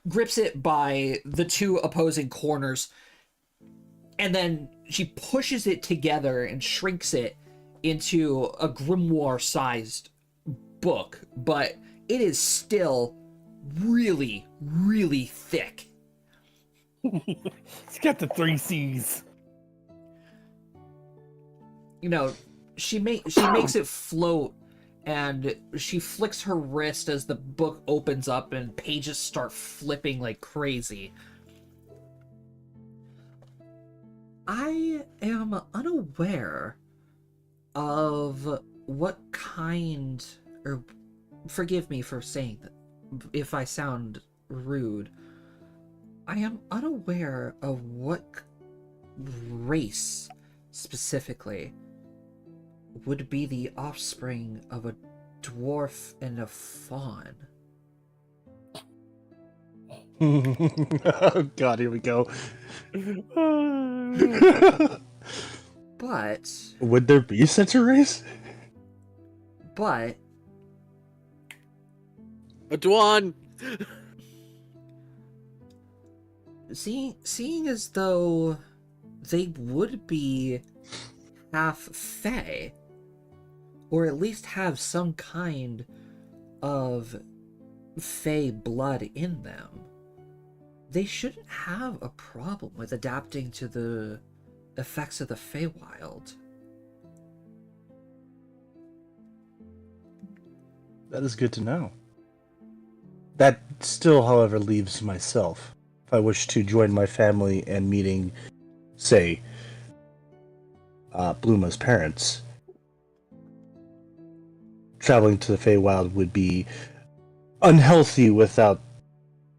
grips it by the two opposing corners, and then she pushes it together and shrinks it into a grimoire-sized book, but it is still really, really thick. It's got the 3 C's. She makes it float, and she flicks her wrist as the book opens up and pages start flipping like crazy. I am unaware of what kind, or forgive me for saying that if I sound rude, I am unaware of what race specifically would be the offspring of a dwarf and a faun. Oh god, here we go. But Would there be such a race? a Adwan! seeing as though they would be half fae, or at least have some kind of fae blood in them, they shouldn't have a problem with adapting to the effects of the Feywild. That is good to know. That still, however, leaves myself. If I wish to join my family and meeting, say, Blooma's parents, traveling to the Feywild would be unhealthy without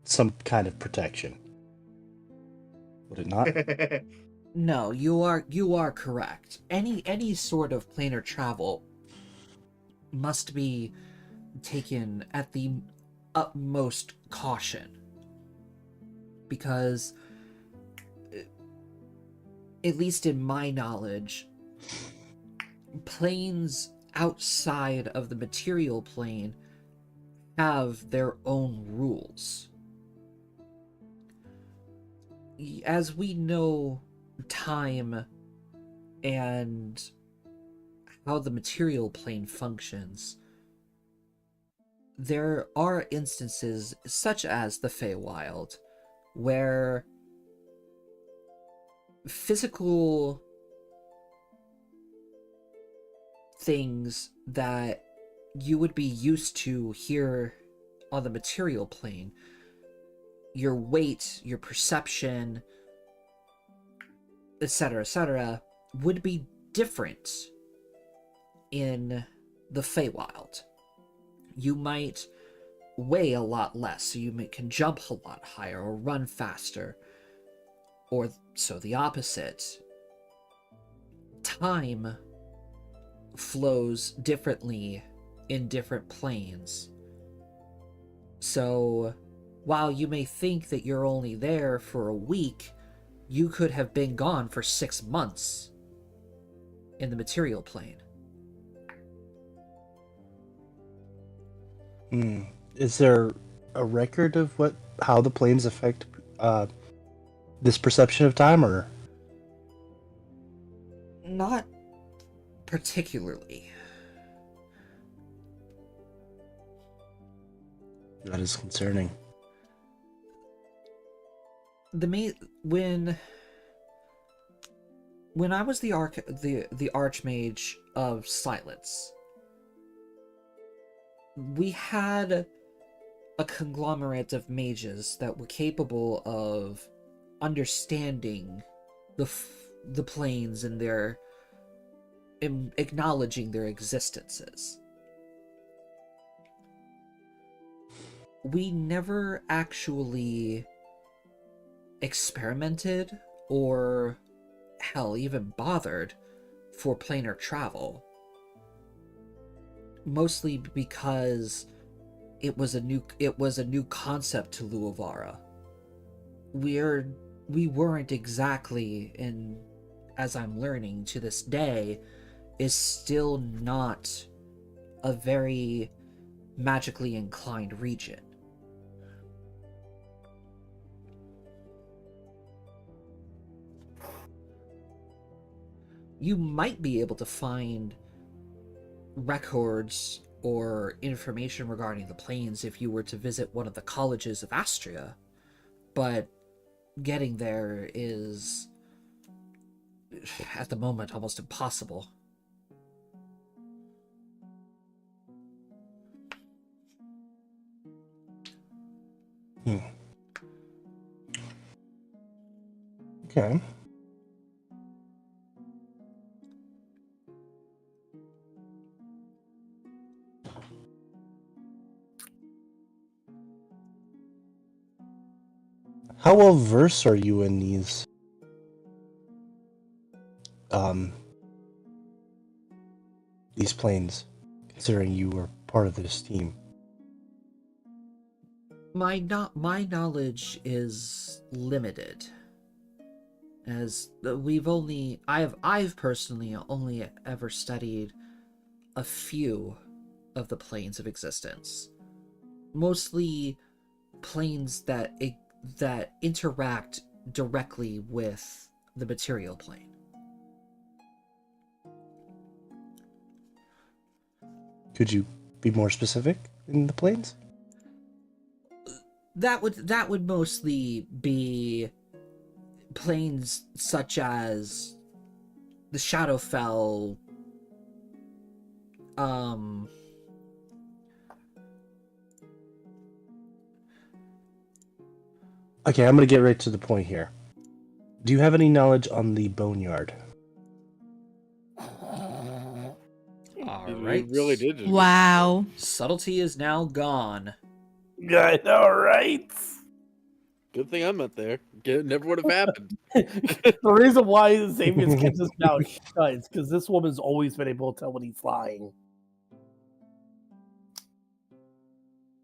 some kind of protection. Would it not? No, you are correct. Any sort of planar travel must be taken at the utmost caution, because at least in my knowledge, planes outside of the material plane have their own rules. As we know time and how the material plane functions, there are instances, such as the Feywild, where physical things that you would be used to here on the material plane, your weight, your perception, etc., would be different in the Feywild. You might weigh a lot less, so can jump a lot higher or run faster, or so the opposite. Time flows differently in different planes. So while you may think that you're only there for a week, you could have been gone for 6 months in the material plane. Is there a record of how the planes affect this perception of time, or? Not particularly. That is concerning. When I was the Archmage of Silence, we had a conglomerate of mages that were capable of understanding the planes and acknowledging their existences. We never actually experimented or, hell, even bothered for planar travel. Mostly because it was a new concept to Luavara. We weren't exactly, and as I'm learning to this day, is still not a very magically inclined region. You might be able to find records or information regarding the planes if you were to visit one of the colleges of Astria, but getting there is, at the moment, almost impossible. Okay. How well versed are you in these planes, considering you were part of this team? My knowledge is limited, as I've personally only ever studied a few of the planes of existence, mostly planes that interact directly with the material plane. Could you be more specific in the planes? That would mostly be planes such as the Shadowfell, Okay, I'm gonna get right to the point here. Do you have any knowledge on the Boneyard? all We right. really did. Just Wow. Subtlety is now gone. I know, right? Good thing I'm not there. It never would have happened. The reason why Xavier's kept his mouth shut is because this woman's always been able to tell when he's lying.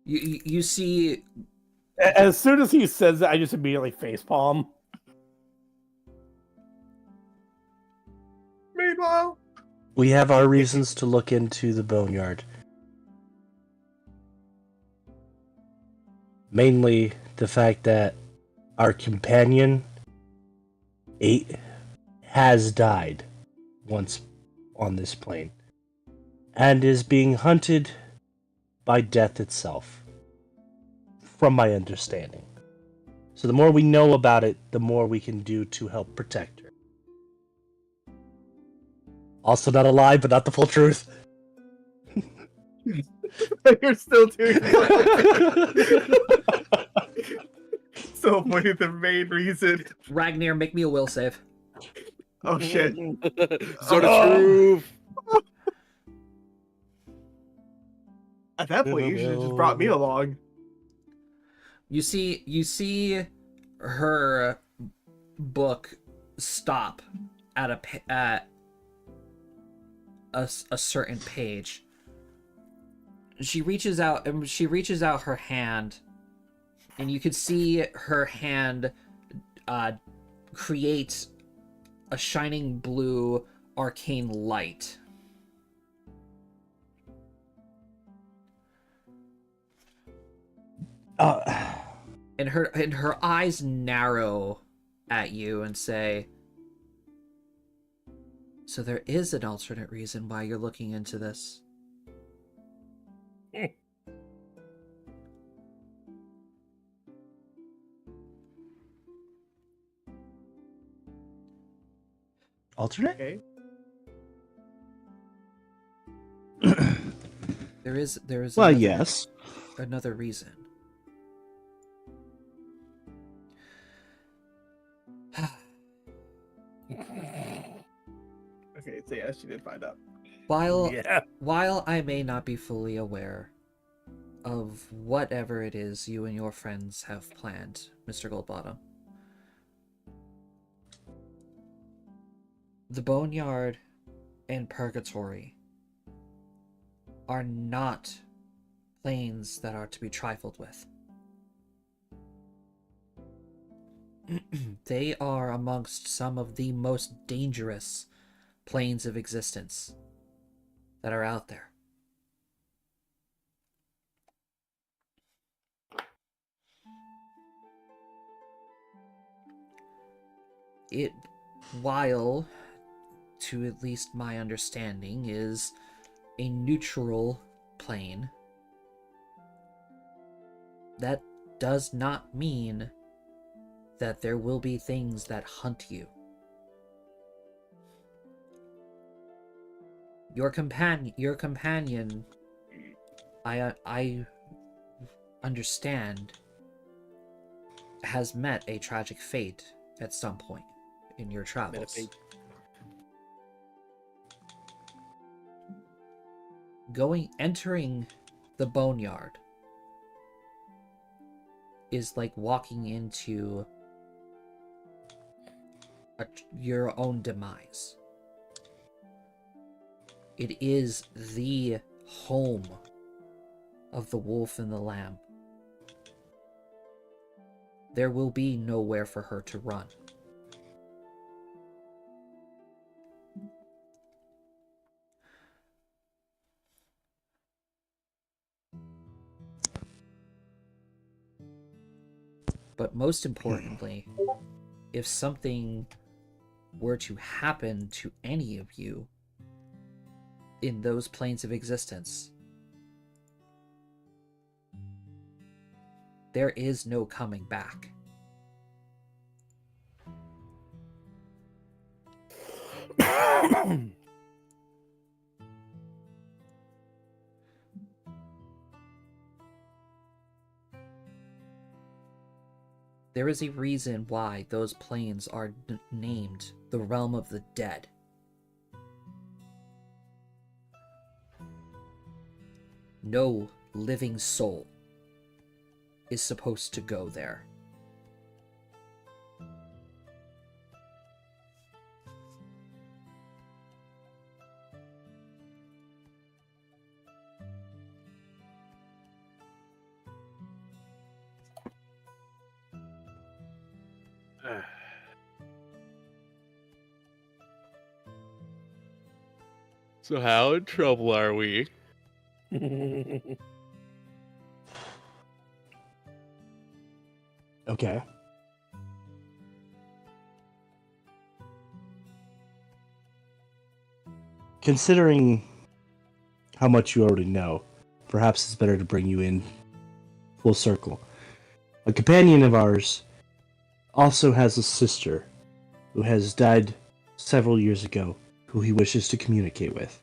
You see, As soon as he says it, I just immediately facepalm. Meanwhile, We have our reasons to look into the Boneyard. Mainly the fact that our companion, 8, has died once on this plane and is being hunted by death itself, from my understanding. So the more we know about it, the more we can do to help protect her. Also not a lie, but not the full truth. You're still doing still avoiding the main reason. Ragnar, make me a will save. Oh shit. Zone of truth. At that point, you should have just brought me along. You see her book stop at a certain page. She reaches out her hand, and you could see her hand create a shining blue arcane light. And her eyes narrow at you and say, "So there is an alternate reason why you're looking into this." Alternate? Okay. There is Well, another, yes. another reason. Okay, so yeah, she did find out. While I may not be fully aware of whatever it is you and your friends have planned, Mr. Goldbottom, the Boneyard and Purgatory are not planes that are to be trifled with. They are amongst some of the most dangerous planes of existence that are out there. It, while, to at least my understanding, is a neutral plane, that does not mean that there will be things that hunt you. Your companion, I understand, has met a tragic fate at some point in your travels. Entering the Boneyard is like walking into your own demise. It is the home of the wolf and the lamb. There will be nowhere for her to run. But most importantly, if something were to happen to any of you in those planes of existence, there is no coming back. There is a reason why those planes are named the Realm of the Dead. No living soul is supposed to go there. So how in trouble are we? Okay. Considering how much you already know, perhaps it's better to bring you in full circle. A companion of ours also has a sister who has died several years ago, who he wishes to communicate with.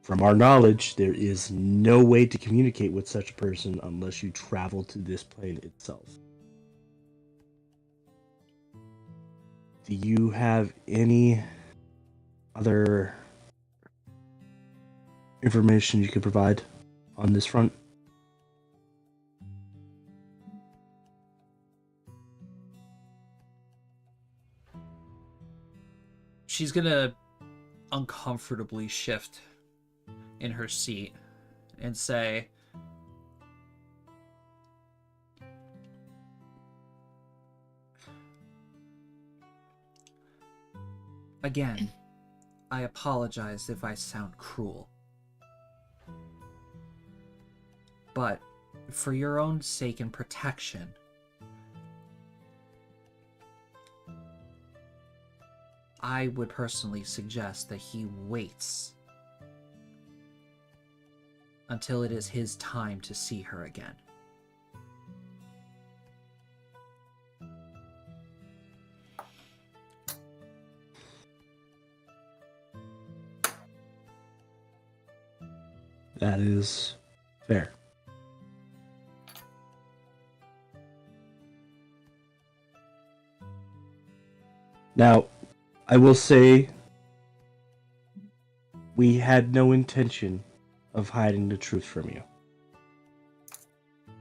From our knowledge, there is no way to communicate with such a person unless you travel to this plane itself. Do you have any other information you could provide on this front? She's gonna uncomfortably shift in her seat and say, again, I apologize if I sound cruel. But for your own sake and protection, I would personally suggest that he waits until it is his time to see her again. That is fair. Now, I will say we had no intention of hiding the truth from you.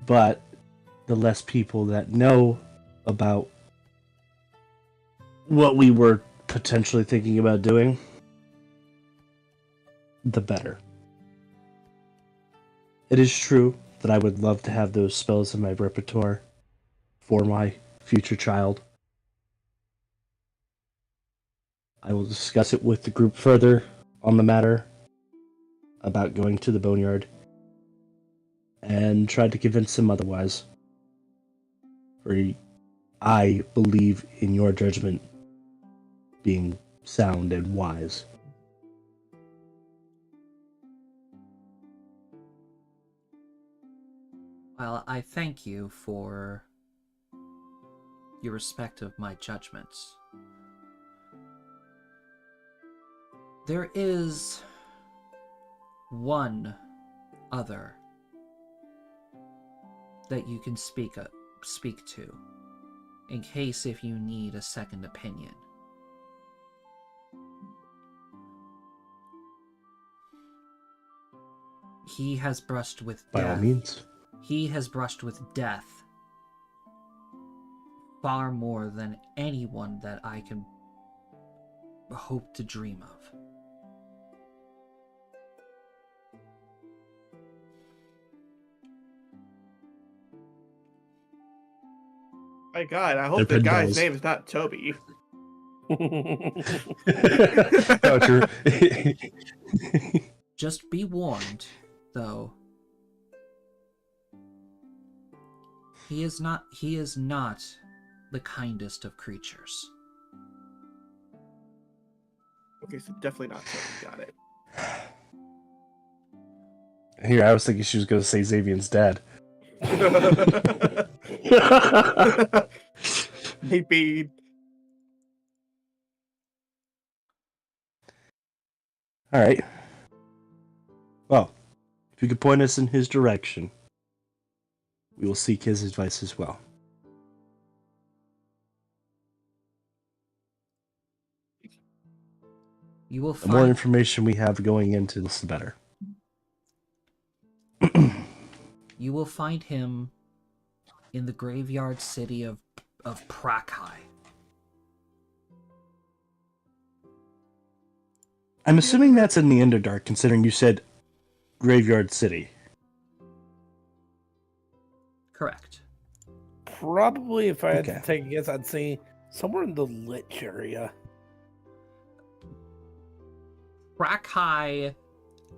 But the less people that know about what we were potentially thinking about doing, the better. It is true that I would love to have those spells in my repertoire for my future child. I will discuss it with the group further on the matter about going to the boneyard and try to convince them otherwise. For I believe in your judgment being sound and wise. Well, I thank you for your respect of my judgments. There is one other that you can speak to, in case if you need a second opinion. He has brushed with death. By all means. He has brushed with death far more than anyone that I can hope to dream of. My God, I hope They're the pen guy's pals. name is not Toby. Oh, true. Just be warned, though. He is not the kindest of creatures. Okay, so definitely not Toby. Got it. Here, I was thinking she was going to say Xavier's dad. Hey, Bean. All right. Well, if you could point us in his direction, we will seek his advice as well. You will The more find information we have going into this, the better. you will find him in the graveyard city of Prakai. I'm assuming that's in the Underdark, considering you said Graveyard City. Correct. Probably, if I had Okay. to take a guess, I'd say somewhere in the Lich area. Prakai,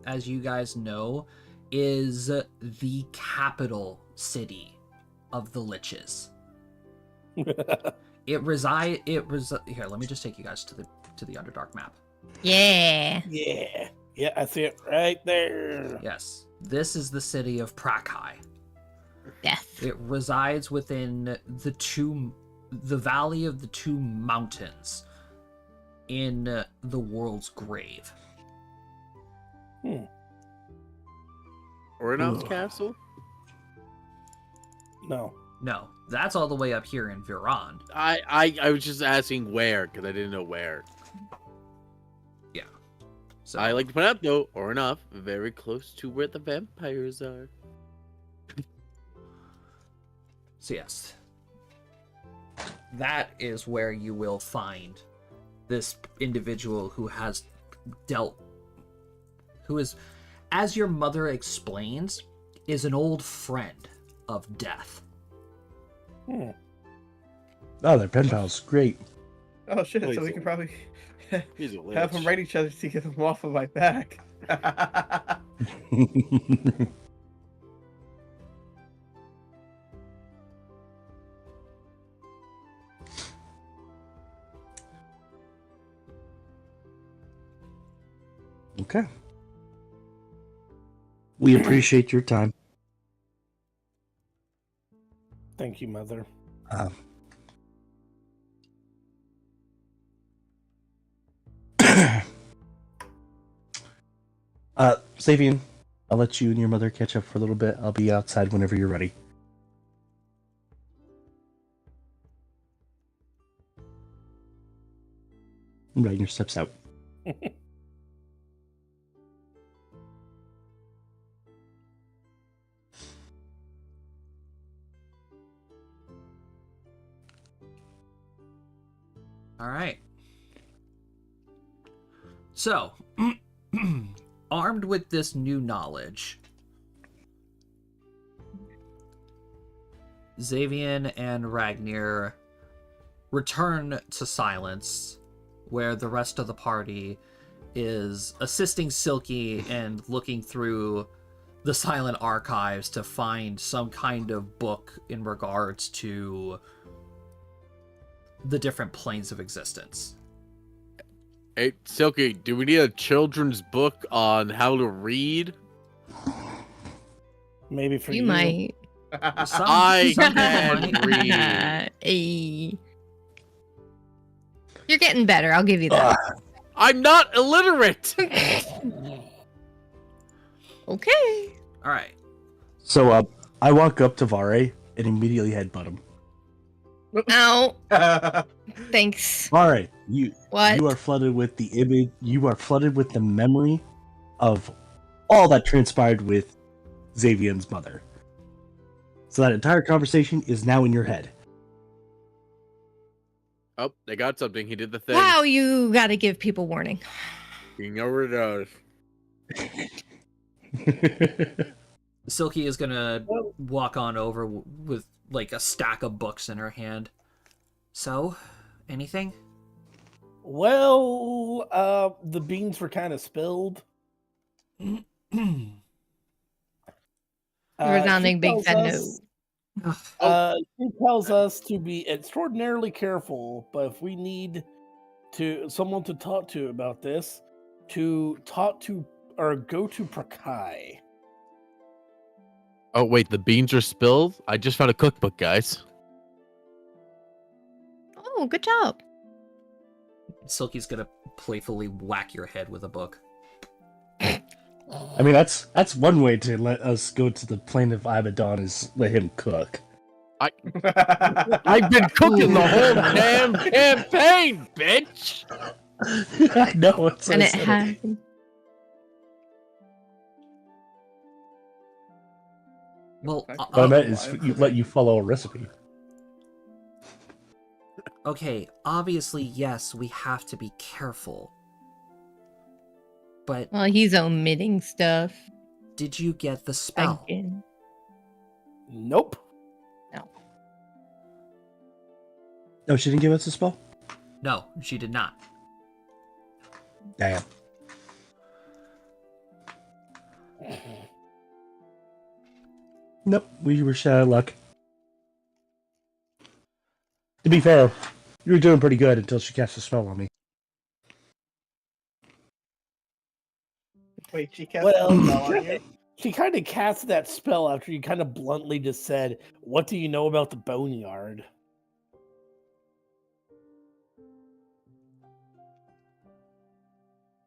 as you guys know, is the capital city of the Liches. Here, let me just take you guys to the Underdark map. Yeah. Yeah. Yeah, I see it right there. Yes, this is the city of Prakai. Death. It resides within the valley of the two mountains in the world's grave. Ornov's Ooh. castle? No. No, that's all the way up here in Viran. I was just asking where, because I didn't know where. Yeah. So I like to point out, though, Ornov, very close to where the vampires are. So yes, that is where you will find this individual who is, as your mother explains, is an old friend of death. Hmm. Oh, their pen pal's great. Oh shit! Wait, so we so- can probably He's a lich. have them write each other to get them off of my back. Okay. We appreciate your time. Thank you, Mother. Um, Savian, I'll let you and your mother catch up for a little bit. I'll be outside whenever you're ready. I'm riding your steps out. All right. So, armed with this new knowledge, Xavian and Ragnir return to Silence, where the rest of the party is assisting Silky and looking through the Silent Archives to find some kind of book in regards to the different planes of existence. Hey, Silky, do we need a children's book on how to read? Maybe for you. You might. I some people can might. read. Eh. You're getting better. I'll give you that. I'm not illiterate! Okay. All right. So, I walk up to Vare and immediately headbutt him. Ow. Thanks. Vare, you What? are flooded with the image. You are flooded with the memory of all that transpired with Xavian's mother. So that entire conversation is now in your head. Oh, they got something. He did the thing. Wow, you got to give people warning. You never knows. Silky is gonna walk on over with like a stack of books in her hand. So, anything? Well, the beans were kind of spilled. Resounding She big tells fat us- no. She tells us to be extraordinarily careful, but if we need someone to talk to about this, to talk to or go to Prakai. Oh, wait, the beans are spilled? I just found a cookbook, guys. Oh, good job. Silky's gonna playfully whack your head with a book. I mean, that's one way to let us go to the plane of Abaddon is let him cook. I've been cooking the whole damn campaign, bitch! I know it's And it happened. Well, What I meant is let you follow a recipe. okay, obviously, yes, we have to be careful. But Well, he's omitting stuff. did you get the spell? Again. Nope. No, she didn't give us a spell? No, she did not. Damn. Nope, we were shit out of luck. To be fair, you were doing pretty good until she cast a spell on me. Wait, she cast Well, a spell on you? she kind of cast that spell after you kind of bluntly just said, "What do you know about the boneyard?"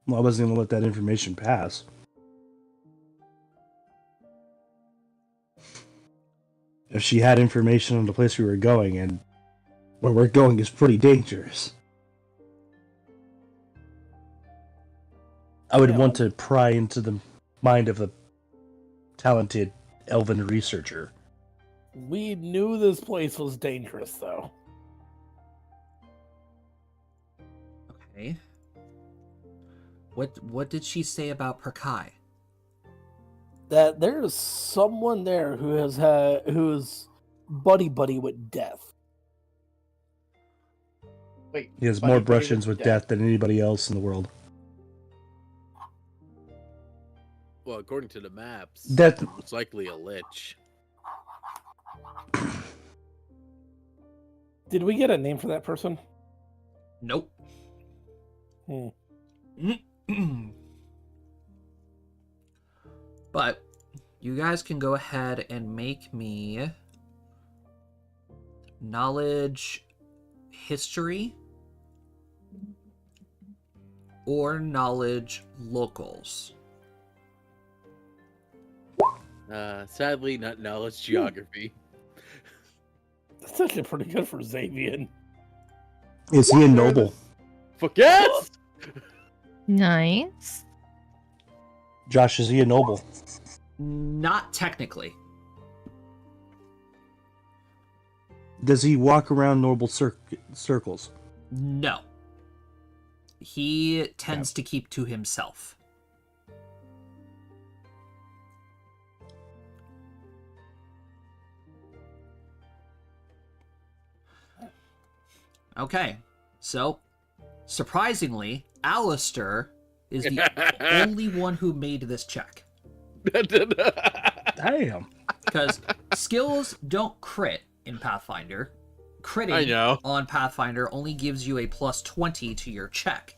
Well, I wasn't going to let that information pass. If she had information on the place we were going, and where we're going is pretty dangerous, I would Yeah, want to pry into the mind of a talented elven researcher. We knew this place was dangerous, though. Okay. What did she say about Perkai? That there's someone there who's buddy with death. Wait, He has buddy, more buddy brush-ins with death than anybody else in the world. Well, according to the maps, That it's likely a lich. Did we get a name for that person? Nope. Hmm. But you guys can go ahead and make me knowledge history or knowledge locals. Sadly, not knowledge geography. That's actually pretty good for Xavier. is he a noble? Fuck yes! Nice. Josh, is he a noble? Not technically. Does he walk around noble circles? No. He tends to keep to himself. Okay, so surprisingly, Alistair is the only one who made this check. Damn. Because skills don't crit in Pathfinder. I Critting know. on Pathfinder only gives you a plus 20 to your check.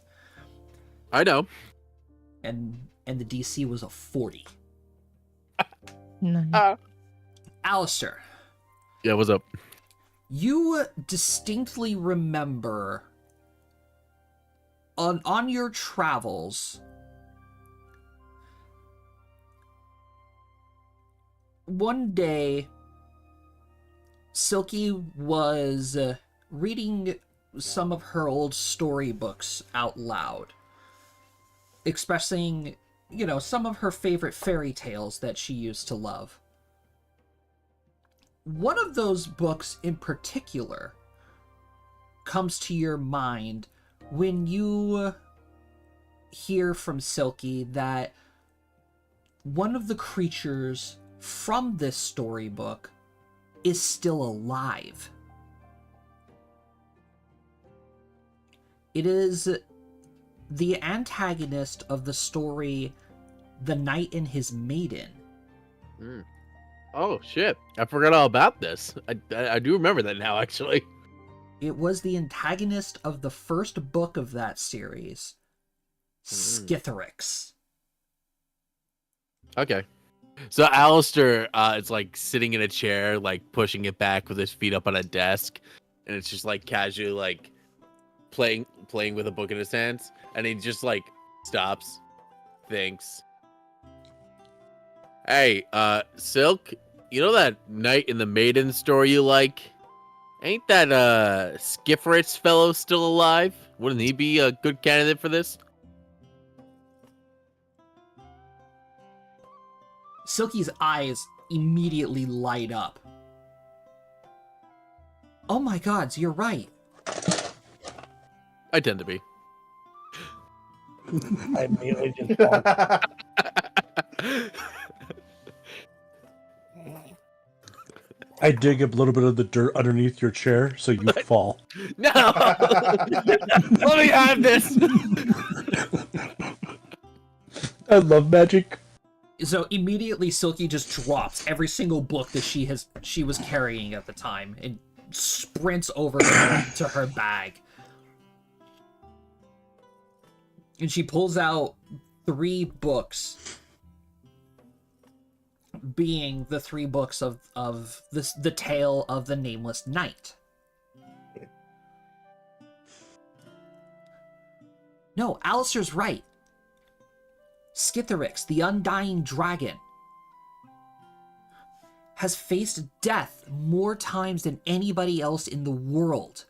I know. And the DC was a 40. Nice. Alistair, Yeah, what's up? you distinctly remember on your travels one day Silky was reading some of her old storybooks out loud, expressing, some of her favorite fairy tales that she used to love. One of those books in particular comes to your mind when you hear from Silky that one of the creatures from this storybook is still alive. It is the antagonist of the story The Knight and His Maiden. Oh shit! I forgot all about this. I do remember that now, actually. It was the antagonist of the first book of that series, Skitherix. Okay. So Alistair is like sitting in a chair, like pushing it back with his feet up on a desk, and it's just like casually like playing with a book in his hands, and he just like stops, thinks. Hey, Silk, you know that Knight in the Maiden story you like? Ain't that Skifritz fellow still alive? Wouldn't he be a good candidate for this? Silky's eyes immediately light up. Oh my god, you're right. I tend to be. I immediately just fall. I dig a little bit of the dirt underneath your chair so you fall. No! Let me have this! I love magic. So immediately Silky just drops every single book that she was carrying at the time and sprints over to her bag. And she pulls out 3 books being the 3 books of this, the tale of the Nameless Knight. No, Alistair's right. Skitherix, the undying dragon, has faced death more times than anybody else in the world.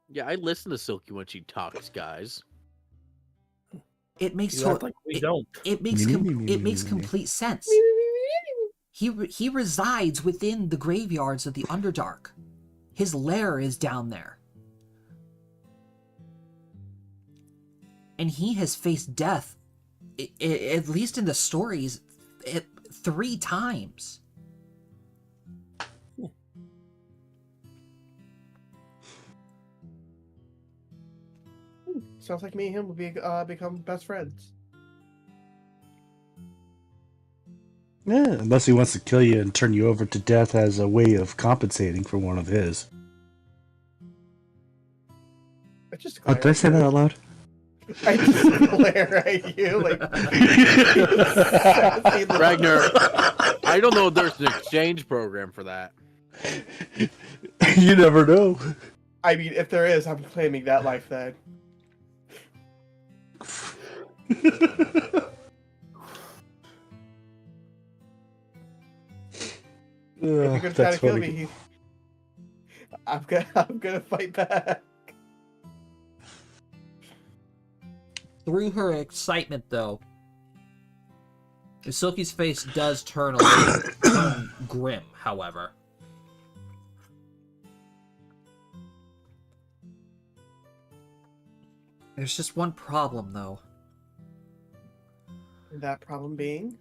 Yeah, I listen to Silky when she talks, guys. It makes You act like we don't. it makes complete sense. He resides within the graveyards of the Underdark. His lair is down there. And he has faced death, at least in the stories, 3 times. Sounds like me and him will be become best friends. Yeah, unless he wants to kill you and turn you over to death as a way of compensating for one of his. I just Oh, did I say that out loud? I just glare at you like Ragnar, I don't know if there's an exchange program for that. You never know. I mean, if there is, I'm claiming that life then. If you're gonna try That's to kill funny. me, I'm gonna fight back. Through her excitement, though, Silky's face does turn a little turn grim, however. There's just one problem, though. That problem being?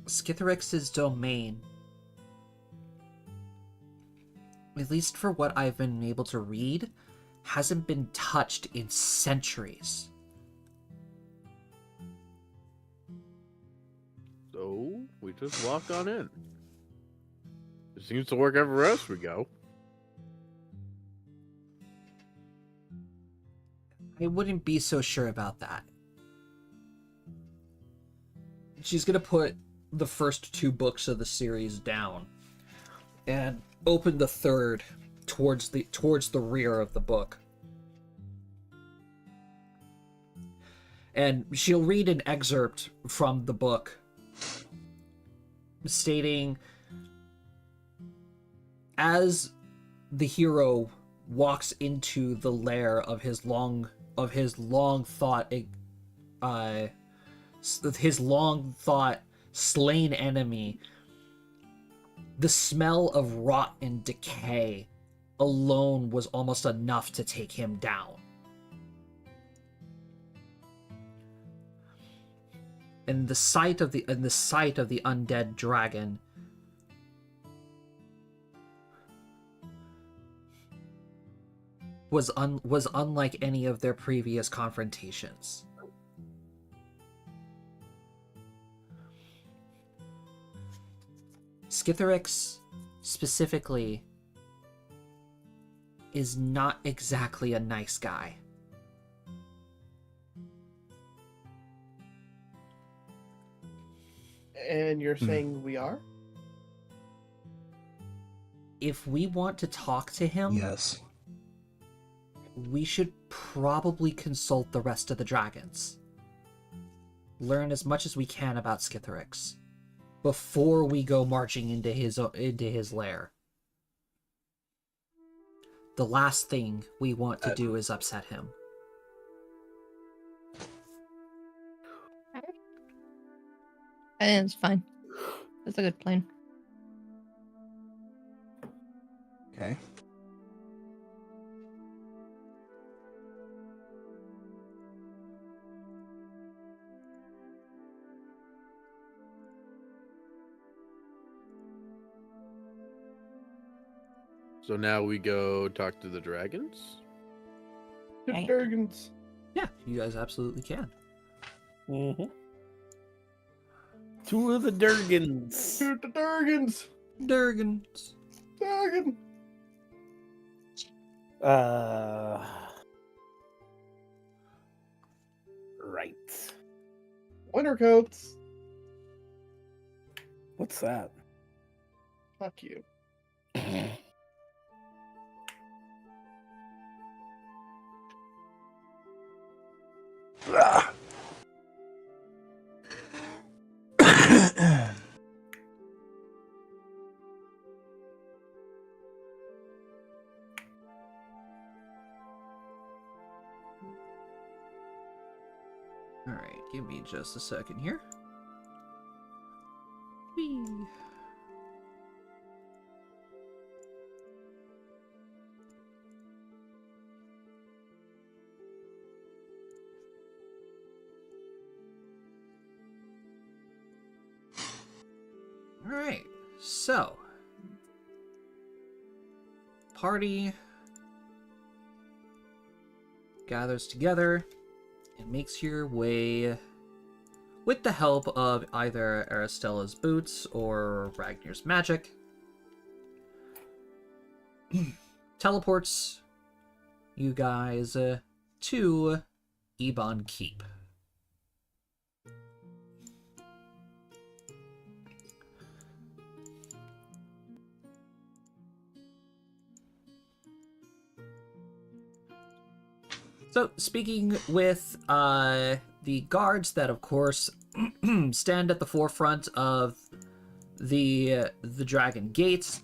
Skitherix's domain, at least for what I've been able to read, hasn't been touched in centuries. So we just walk on in. It seems to work everywhere else we go. I wouldn't be so sure about that. She's gonna put the first 2 books of the series down and open the third towards the rear of the book. And she'll read an excerpt from the book stating, as the hero walks into the lair of his long thought slain enemy, the smell of rot and decay alone was almost enough to take him down. And the sight of the undead dragon was unlike any of their previous confrontations. Skitherix, specifically, is not exactly a nice guy. And you're saying we are? If we want to talk to him, Yes. we should probably consult the rest of the dragons. Learn as much as we can about Skitherix before we go marching into his lair. The last thing we want to do is upset him. I think it's fine. That's a good plan. Okay. So now we go talk to the dragons. The Right. Durgans. Yeah, you guys absolutely can. Mm-hmm. 2 of the Durgans. Shoot the Durgans. Durgans. Durgan. Right. Winter coats. What's that? Fuck you. Ah. All right, give me just a second here. Whee. All right, so party gathers together and makes your way with the help of either Aristella's boots or Ragnar's magic. Teleports you guys to Ebon Keep. So, speaking with the guards that, of course, stand at the forefront of the Dragon Gates,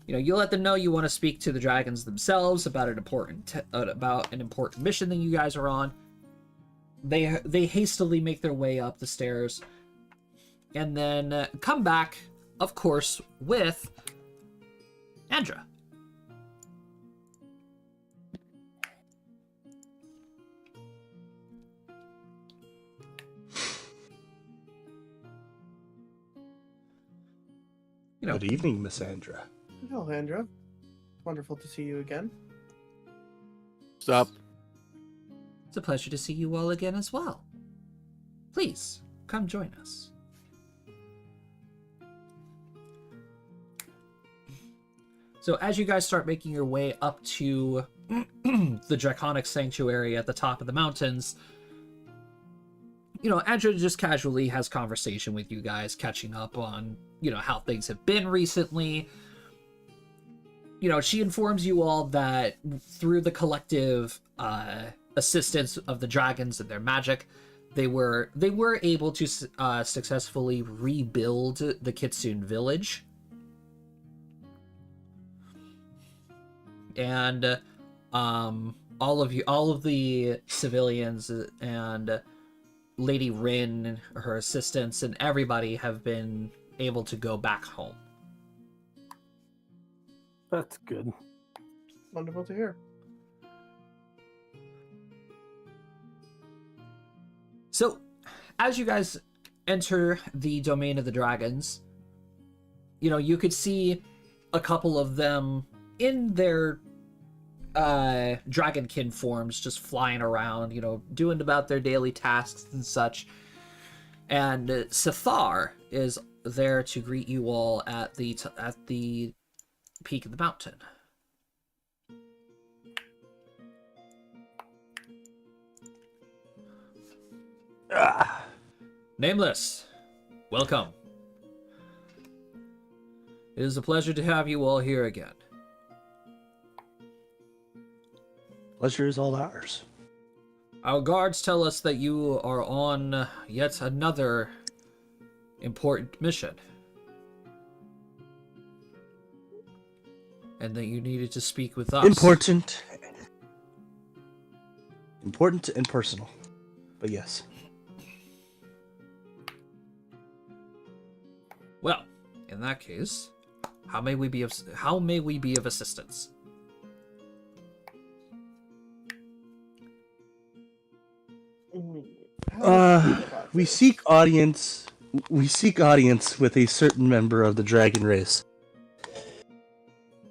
you let them know you want to speak to the dragons themselves about an important mission that you guys are on. They hastily make their way up the stairs, and then come back, of course, with Andra. Good evening, Miss Andra. Hello, Andra. Wonderful to see you again. Sup? It's a pleasure to see you all again as well. Please, come join us. So as you guys start making your way up to the Draconic Sanctuary at the top of the mountains, Andra just casually has conversation with you guys, catching up on, how things have been recently. She informs you all that through the collective assistance of the dragons and their magic, they were able to successfully rebuild the Kitsune village. And all of the civilians and Lady Rin, her assistants, and everybody have been able to go back home. That's good. Wonderful to hear. So, as you guys enter the domain of the dragons, you could see a couple of them in their dragonkin forms just flying around, doing about their daily tasks and such. And Sethar is there to greet you all at the peak of the mountain. Nameless, welcome. It is a pleasure to have you all here again. Pleasure is all ours. Our guards tell us that you are on yet another important mission. And that you needed to speak with us. Important and personal. But yes. Well, in that case, how may we be of assistance? We seek audience with a certain member of the dragon race.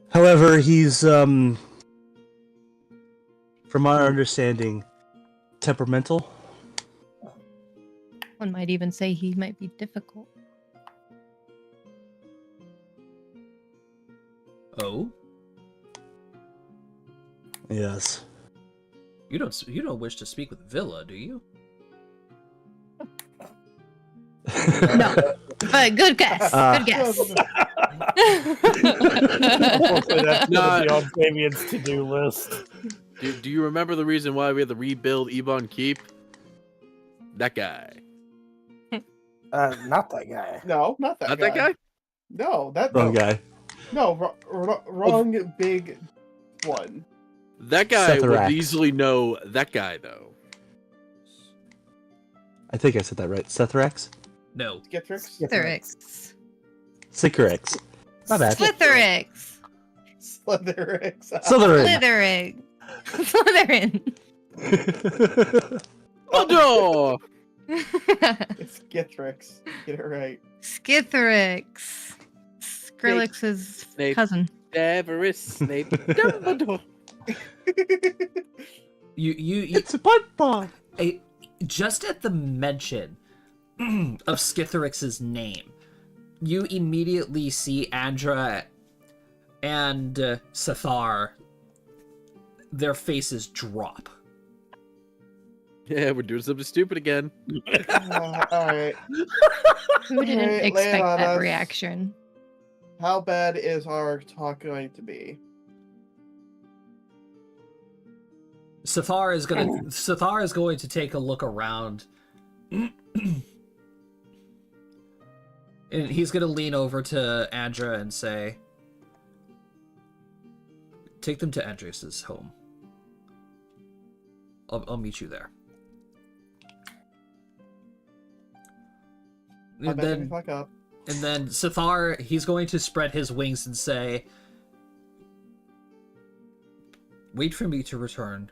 However, he's from our understanding, temperamental. One might even say he might be difficult. Oh, Yes. you don't wish to speak with Villa, do you? No. But good guess. Good guess. Unfortunately, that's Nah. gonna be on Fabian's to-do list. Do you remember the reason why we had to rebuild Ebon Keep? That guy. Not that guy. No, not that Not guy. that guy? No, that Wrong no. guy. No, wrong big one. That guy would Setharax. easily know that guy, though. I think I said that right. Setharax? No. Skittrix? Slitherix. Sycorax. My bad. Slitherix. Slitherix. Slytherin. Slytherin. Slytherin. Oh no! It's Skittrix. Get it right. Skitherix. Skrillex's Snape. cousin. Severus Snape. Dumbledore. You It's a butt bomb. just at the mention of Skitherix's name, you immediately see Andra and Sathar, their faces drop. Yeah, we're doing something stupid again. Alright. Who didn't Alright, lay it expect on that us. reaction? How bad is our talk going to be? Sathar is going to take a look around. And he's going to lean over to Andra and say, "Take them to Andreas's home. I'll meet you there." I And bet we then, fuck up. and then Sathar, he's going to spread his wings and say, "Wait for me to return.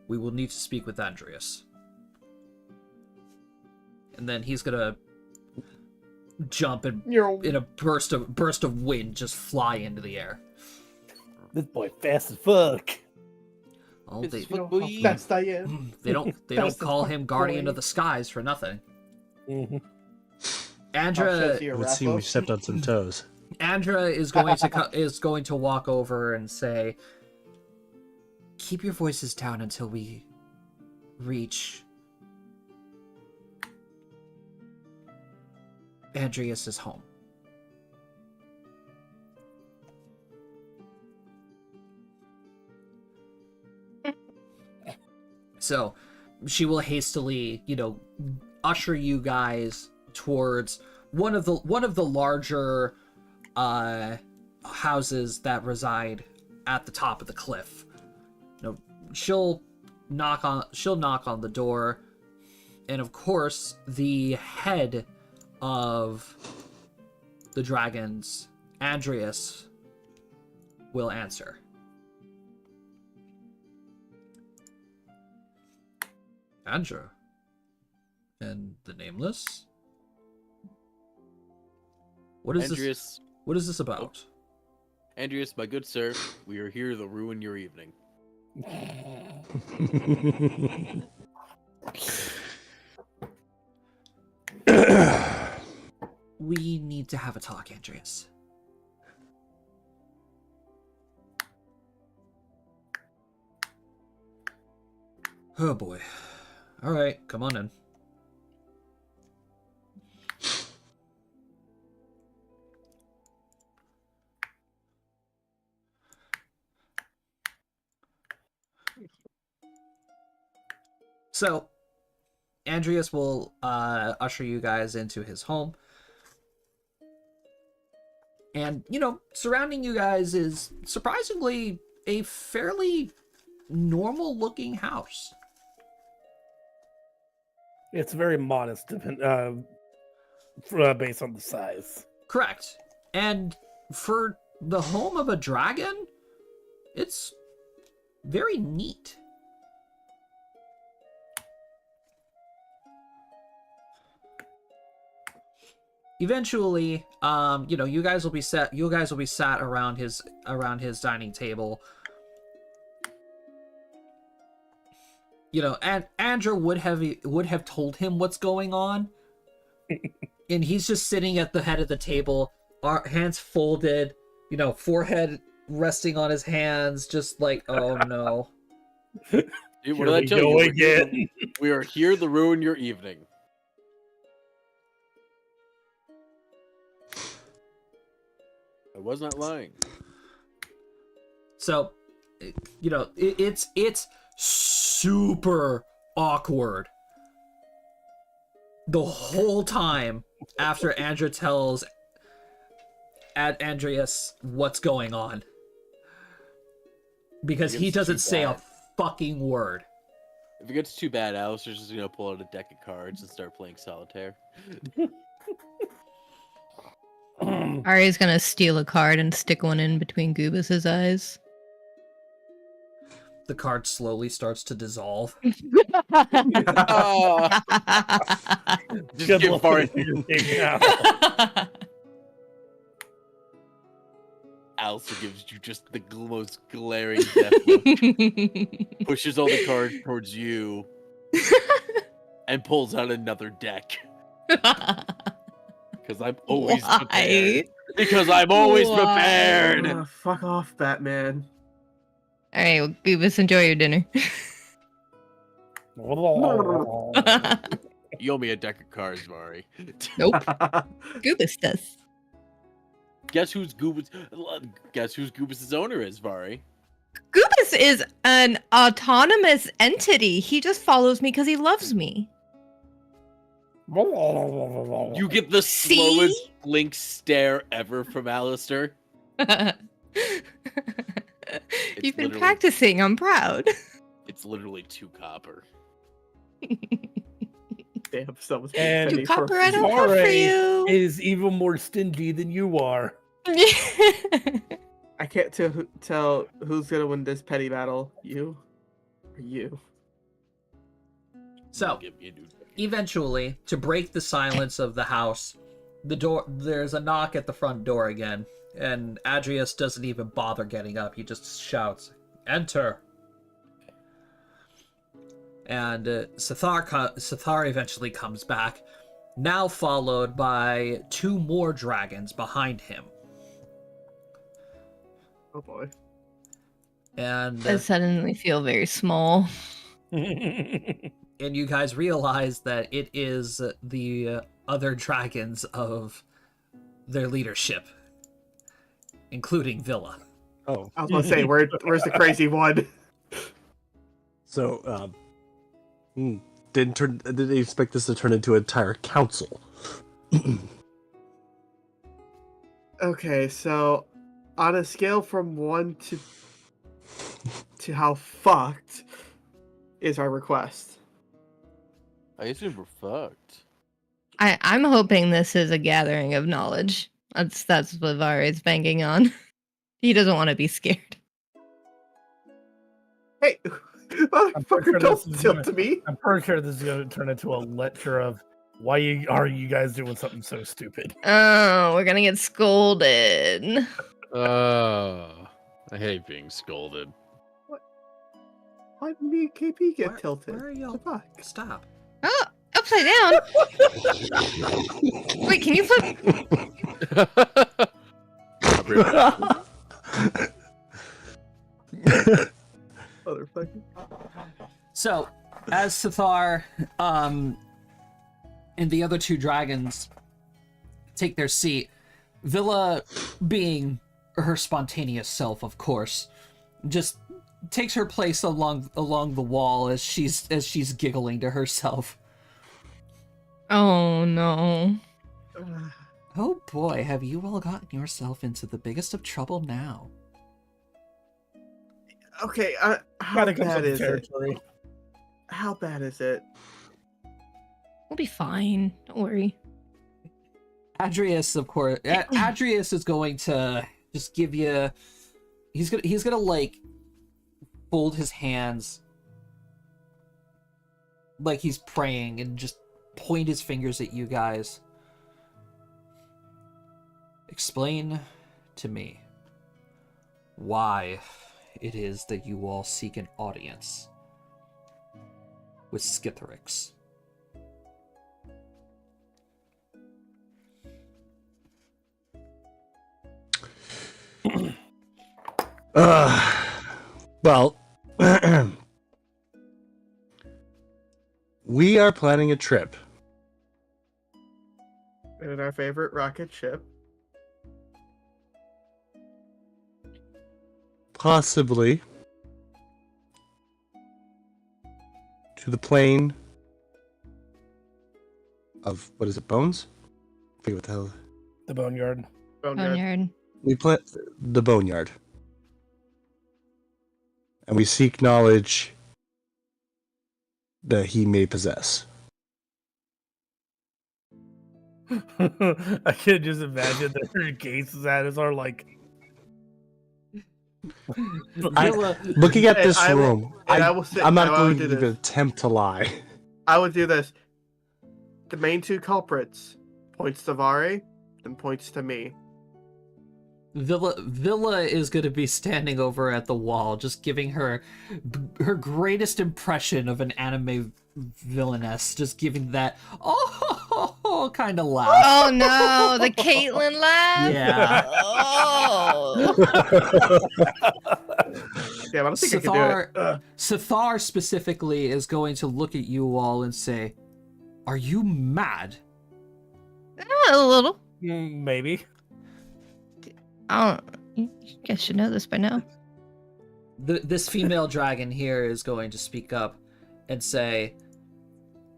We will need to speak with Andreas." And then he's gonna jump and in a burst of wind just fly into the air. This boy fast as fuck. Oh, It's they, You know Fuck how boy. fast I am. they don't Fast as call fuck, him Guardian boy. of the Skies for nothing. Mhm. Andra It would seem we stepped on some toes. Andra is going to is going to walk over and say, "Keep your voices down until we reach Andreas's home." So she will hastily, usher you guys towards one of the larger houses that reside at the top of the cliff. She'll knock on the door, and of course the head of the dragons, Andreas, will answer. Andra and the Nameless? What is Andreas, this? What is this about? Andreas, my good sir, we are here to ruin your evening. We need to have a talk, Andreas. Oh boy. All right, come on in. So, Andreas will usher you guys into his home. And, surrounding you guys is surprisingly a fairly normal-looking house. It's very modest, based on the size. Correct. And for the home of a dragon, it's very neat. Eventually, you guys will be sat around his dining table. And Andrew would have told him what's going on. And he's just sitting at the head of the table, hands folded, forehead resting on his hands, just like, oh no. Dude, what did I tell you? We are here to ruin your evening. I was not lying. So, it's super awkward the whole time after Andrea tells Andreas what's going on, because he doesn't say a fucking word. If it gets too bad, Alistair's just gonna pull out a deck of cards and start playing solitaire. Ari's gonna steal a card and stick one in between Goobus's eyes. The card slowly starts to dissolve. Just give Bart. Alistair gives you just the most glaring death look, pushes all the cards towards you, and pulls out another deck. Because I'm always prepared. Because I'm always prepared. Fuck off, Batman. All right, well, Goobus, enjoy your dinner. You owe me a deck of cards, Mari. Nope. Goobus does. Guess who's Goobus's owner is, Vari? Goobus is an autonomous entity. He just follows me because he loves me. You get the slowest blink stare ever from Alistair. You've been practicing. I'm proud. It's literally 2 copper. Damn, someone's And 2 copper I don't have for you. Is even more stingy than you are. I can't tell who's gonna win this petty battle. You or you? So, eventually, to break the silence of the house, there's a knock at the front door again, and Adrius doesn't even bother getting up. He just shouts, "Enter!" And Sithar eventually comes back, now followed by 2 more dragons behind him. Oh boy. And I suddenly feel very small. and you guys realize that it is the other dragons of their leadership, including Villa. Oh, I was gonna say, where's the crazy one? so didn't they expect this to turn into an entire council? Okay, so on a scale from 1 to how fucked is our request? I assume we're fucked. I'm hoping this is a gathering of knowledge. That's what Vari's banking on. He doesn't want to be scared. Hey, motherfucker, don't tilt to me. I'm pretty sure this is going to turn into a lecture of why are you guys doing something so stupid? Oh, we're gonna get scolded. I hate being scolded. Why did me and KP get tilted? Where are y'all? What the fuck? Stop. Oh, upside down. Wait, can you flip? Motherfucker. So, as Sithar and the other 2 dragons take their seat, Villa, being her spontaneous self, of course, just takes her place along the wall as she's giggling to herself. Oh no. Oh boy, have you all gotten yourself into the biggest of trouble now? Okay, how Gotta come bad some is it? territory. How bad is it? We'll be fine. Don't worry. Adrius, of course. Adrius is going to just give you. He's gonna like fold his hands like he's praying and just point his fingers at you guys. Explain to me why it is that you all seek an audience with Skitherix. Well, we are planning a trip. And our favorite rocket ship. Possibly to the plane of, what is it, Bones? I forget what the hell. The boneyard. Boneyard. We plan the Boneyard. And we seek knowledge that he may possess. I can just imagine that her cases at us are like. Villa, Looking at And this I will- room, and I will say- I'm not I will going do to even this. attempt to lie. I would do this. The main two culprits points to Vari, then points to me. Villa is going to be standing over at the wall, just giving her greatest impression of an anime villainess, just giving that kind of laugh. Oh no, the Caitlyn laugh. Yeah. Oh. Yeah, I don't think I can do it. Sithar specifically is going to look at you all and say, "Are you mad?" A little. Maybe. You guys should know this by now. This female dragon here is going to speak up and say,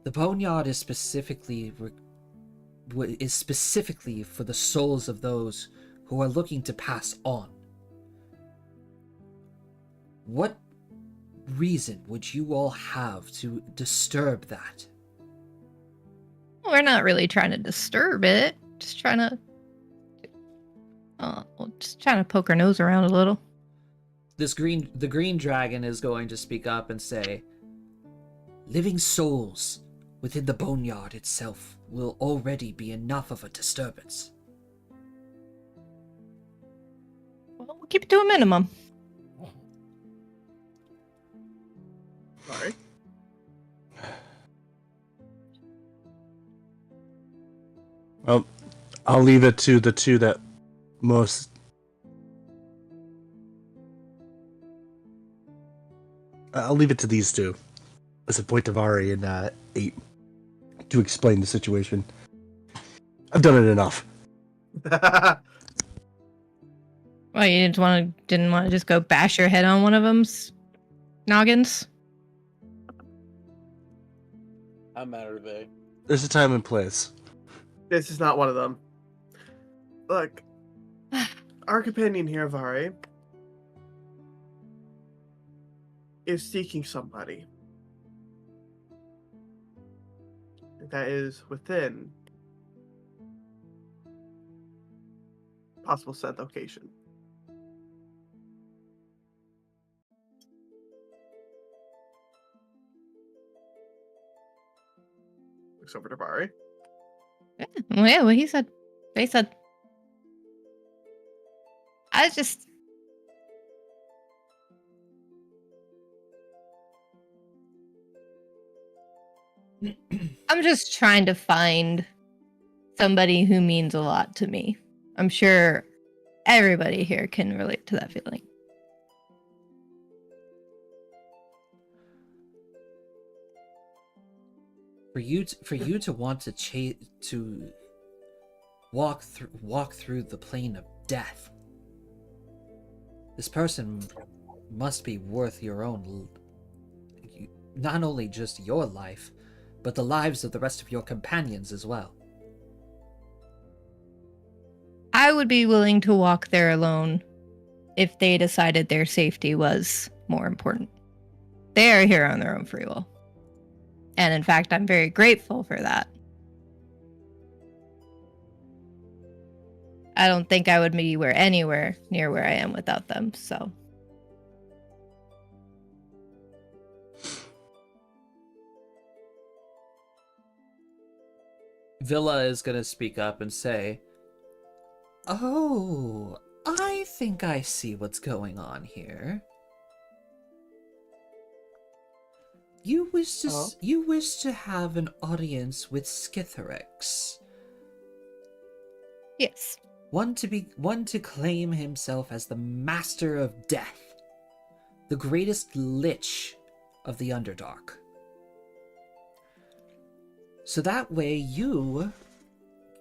"The Boneyard is specifically for the souls of those who are looking to pass on. What reason would you all have to disturb that?" We're not really trying to disturb it. Just trying to poke our nose around a little. The green dragon is going to speak up and say, "Living souls within the Boneyard itself will already be enough of a disturbance." Well, we'll keep it to a minimum. Sorry. Well, I'll leave it to the two that most. I'll leave it to these two, as a point of Ari and 8, to explain the situation. I've done it enough. Well, you didn't want to just go bash your head on one of them's noggins? I'm out of there. There's a time and place. This is not one of them. Look, our companion here, Vari, is seeking somebody that is within possible set location. Looks over to Vari. Well, yeah, what he said. They said. I just. I'm just trying to find somebody who means a lot to me. I'm sure everybody here can relate to that feeling. For you to want to walk through the plane of death, this person must be worth your own, not only just your life, but the lives of the rest of your companions as well. I would be willing to walk there alone if they decided their safety was more important. They are here on their own free will. And in fact, I'm very grateful for that. I don't think I would be anywhere near where I am without them, so. Villa is going to speak up and say, "Oh, I think I see what's going on here. You wish to have an audience with Skitherix. Yes. One to claim himself as the master of death, the greatest lich of the Underdark. So that way you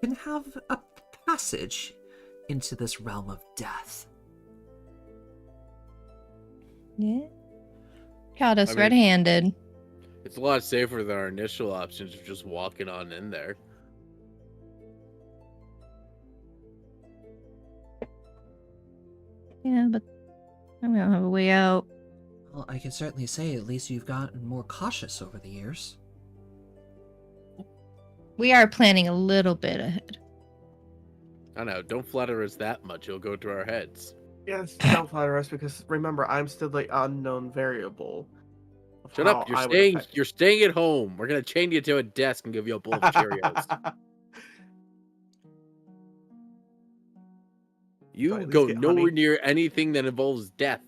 can have a passage into this realm of death. Yeah. Caught us I mean- red-handed. It's a lot safer than our initial options of just walking on in there. Yeah, but we don't have a way out. Well, I can certainly say at least you've gotten more cautious over the years. We are planning a little bit ahead. I know, don't flatter us that much, it'll go to our heads. Yes, don't flatter us because remember, I'm still the unknown variable. Of Shut how up, I would affect- you're staying at home. We're gonna chain you to a desk and give you a bowl of Cheerios. Do I You at go least get nowhere honey? near anything that involves death.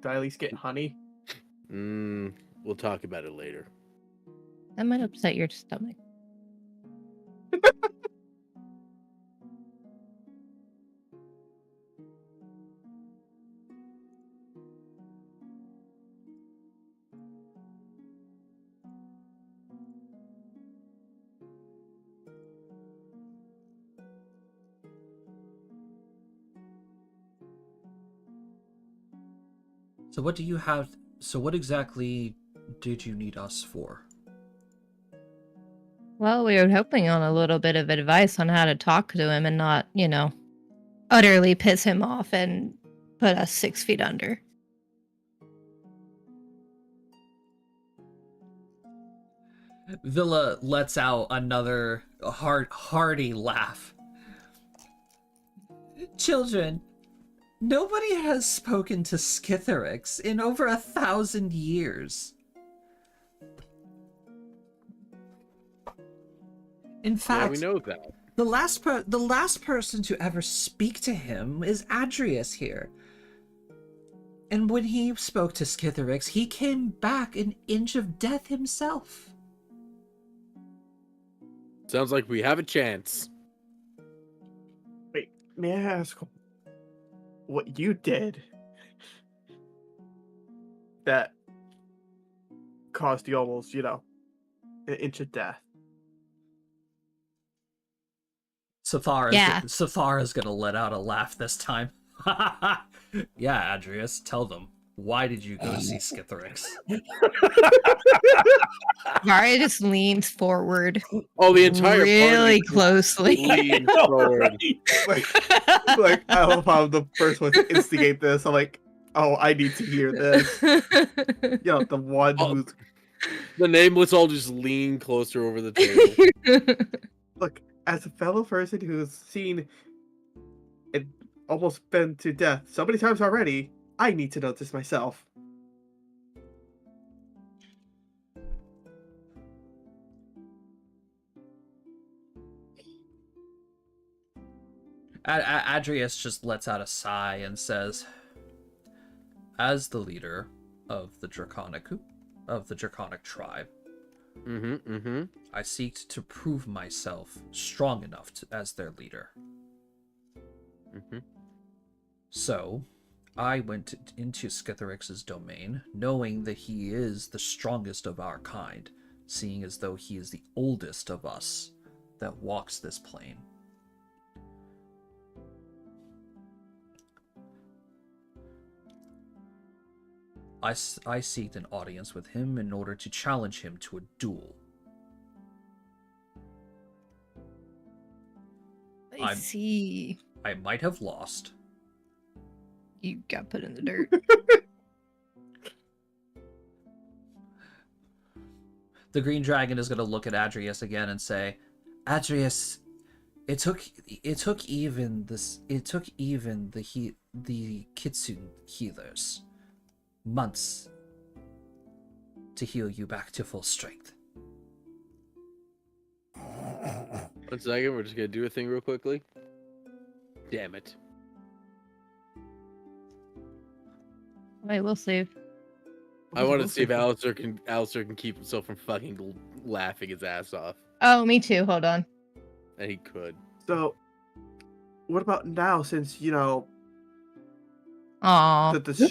Do I at least get honey? We'll talk about it later. That might upset your stomach. So what do you have? So what exactly did you need us for? Well, we were hoping on a little bit of advice on how to talk to him and not, utterly piss him off and put us 6 feet under. Villa lets out another hearty laugh. Children, nobody has spoken to Skitherix in over 1,000 years. In Yeah, fact, we know that. the last person to ever speak to him is Adrius here. And when he spoke to Skitherix, he came back an inch of death himself. Sounds like we have a chance. Wait, may I ask what you did that caused you almost, an inch of death? Sathara's gonna let out a laugh this time. Yeah, Adrius, tell them. Why did you go see Skitherix? Mari just leans forward Oh, the entire really party closely. leaned forward. Like, I love how the first one to instigate this. I'm like, oh, I need to hear this. The one Oh. who's The nameless all just lean closer over the table. look, as a fellow person who's seen and almost been to death so many times already, I need to know this myself. Adrius just lets out a sigh and says, as the leader of the Draconic tribe, I seek to prove myself strong enough as their leader. So, I went into Skitherix's domain, knowing that he is the strongest of our kind, seeing as though he is the oldest of us that walks this plane. I seeked an audience with him in order to challenge him to a duel. I see. I might have lost. You got put in the dirt. The Green Dragon is going to look at Adrius again and say, Adrius, it took even the Kitsune healers months to heal you back to full strength. 1 second, we're just gonna do a thing real quickly. Damn it. Wait, we'll save. I want to see if Alistair can keep himself from fucking laughing his ass off. Oh, me too. Hold on. And he could. So, what about now? Since Aw.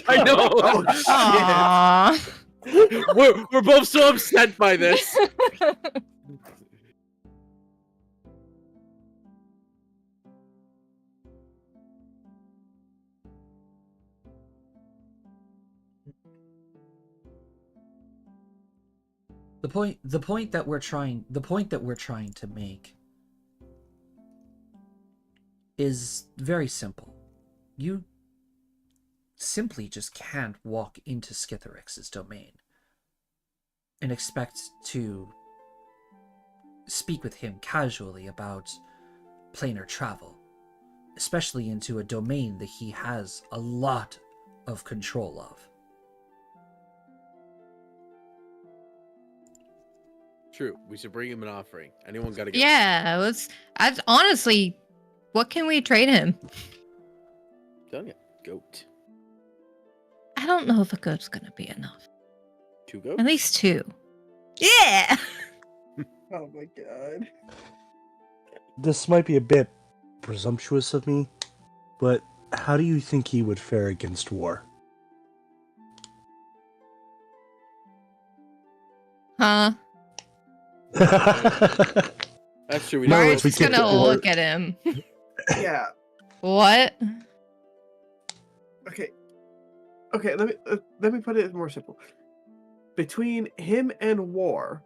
I know. Oh shit! Aw. We're both so upset by this. The point that we're trying to make is very simple. You simply just can't walk into Skitherix's domain and expect to speak with him casually about planar travel, especially into a domain that he has a lot of control of. True. We should bring him an offering. Anyone got to go? Yeah, honestly, what can we trade him? Telling you, goat. I don't know if a goat's gonna be enough. 2 goats. At least 2. Yeah. Oh my god. This might be a bit presumptuous of me, but how do you think he would fare against war? Huh? That's true. We No, don't if Mark's we just get gonna to war- look at him. Yeah. What? Okay. Okay. Let me put it more simple. Between him and war,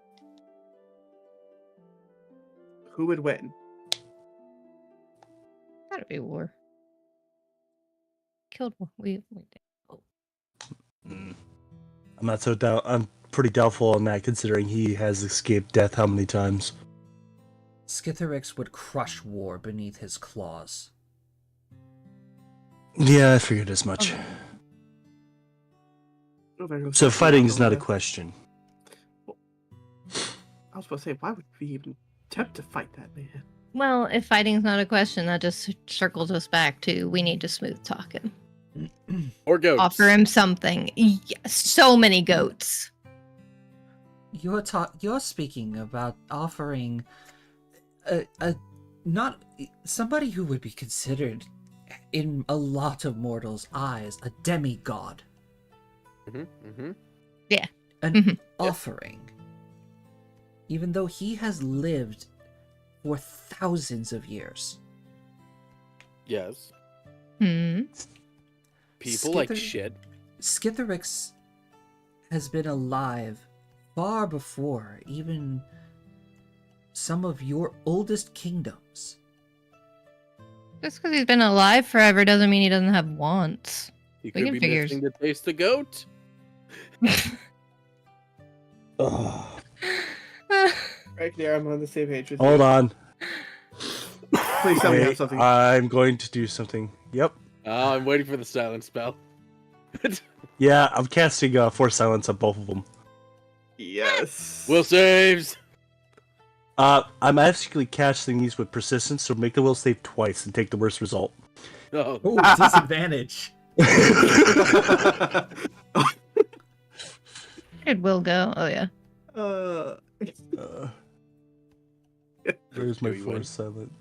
who would win? Gotta be war. Killed one. We did. I'm not so I'm pretty doubtful on that, considering he has escaped death how many times? Skitherix would crush war beneath his claws. Yeah, I figured as much. Oh, there goes So something fighting's else not a over question. there. I was supposed to say, why would we even attempt to fight that man? Well, if fighting's not a question, that just circles us back to we need to smooth talk him. Or goats. Offer him something. So many goats. You're speaking about offering not somebody who would be considered in a lot of mortals' eyes a demigod. Yeah. An Mhm. offering. Even though he has lived for thousands of years. Yes. Hmm. People like shit. Skitherix has been alive far before even some of your oldest kingdoms. Just because he's been alive forever doesn't mean he doesn't have wants. He We could can be figure- missing the taste of goat. Ugh. Right there, I'm on the same page with Hold you. on. Please tell me you have Wait, something. I'm going to do something. Yep. Oh, I'm waiting for the silent spell. Yeah, I'm casting Force Silence on both of them. Yes. Will saves. I'm actually casting these with persistence, so make the will save twice and take the worst result. Oh, Oh, disadvantage. Where'd Will go? Oh, yeah. Where's my Do we win? Force Silence?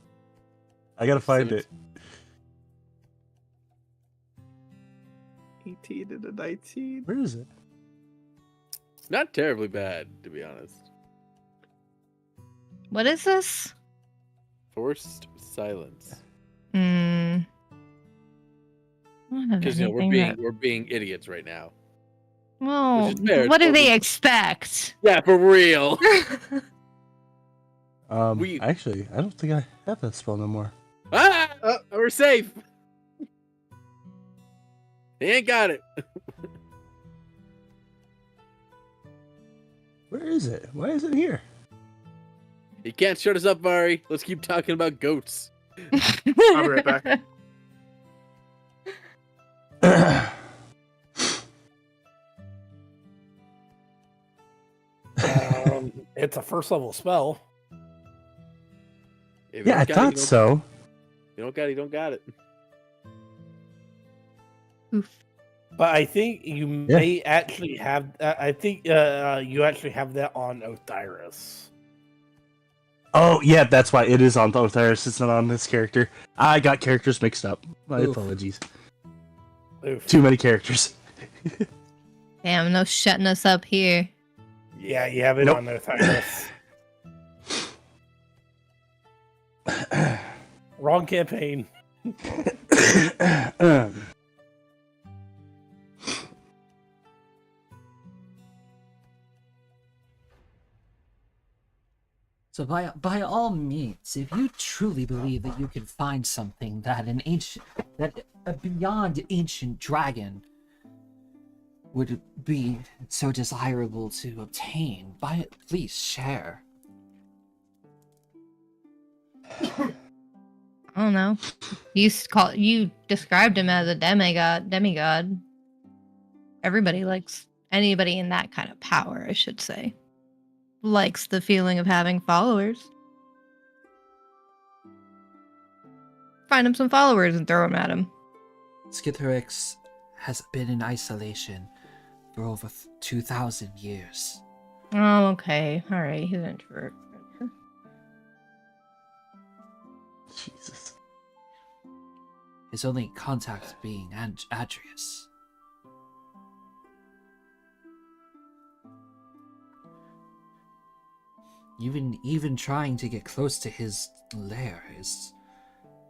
I gotta find it. 18 and a 19. Where is it? not terribly bad, to be honest. What is this? Forced silence. Hmm. Because we're being idiots right now. Well, which is fair, what do totally. they expect? Yeah, for real. Actually, I don't think I have that spell no more. We're safe. He ain't got it. Where is it? Why is it here? He can't shut us up, Vari. Let's keep talking about goats. I'll be right back. It's a first level spell. If you Yeah, I don't got it, thought you don't- so. You don't got it, you don't got it. But I think you may actually have. I think you actually have that on Othyris. Oh, yeah, that's why it is on Lotharis. It's not on this character. I got characters mixed up. My Oof. apologies. Oof. Too many characters. Damn, no shutting us up here. Yeah, you have it Nope. on there, Tyrus. Wrong campaign. So by all means, if you truly believe that you can find something that a beyond ancient dragon would be so desirable to obtain, please share. I don't know. You described him as a demigod. Everybody likes anybody in that kind of power, I should say. Likes the feeling of having followers. Find him some followers and throw them at him. Skitherix has been in isolation for over 2,000 years. Oh, okay. Alright, he's an introvert. Jesus. His only contact being Adrius. Even trying to get close to his lair is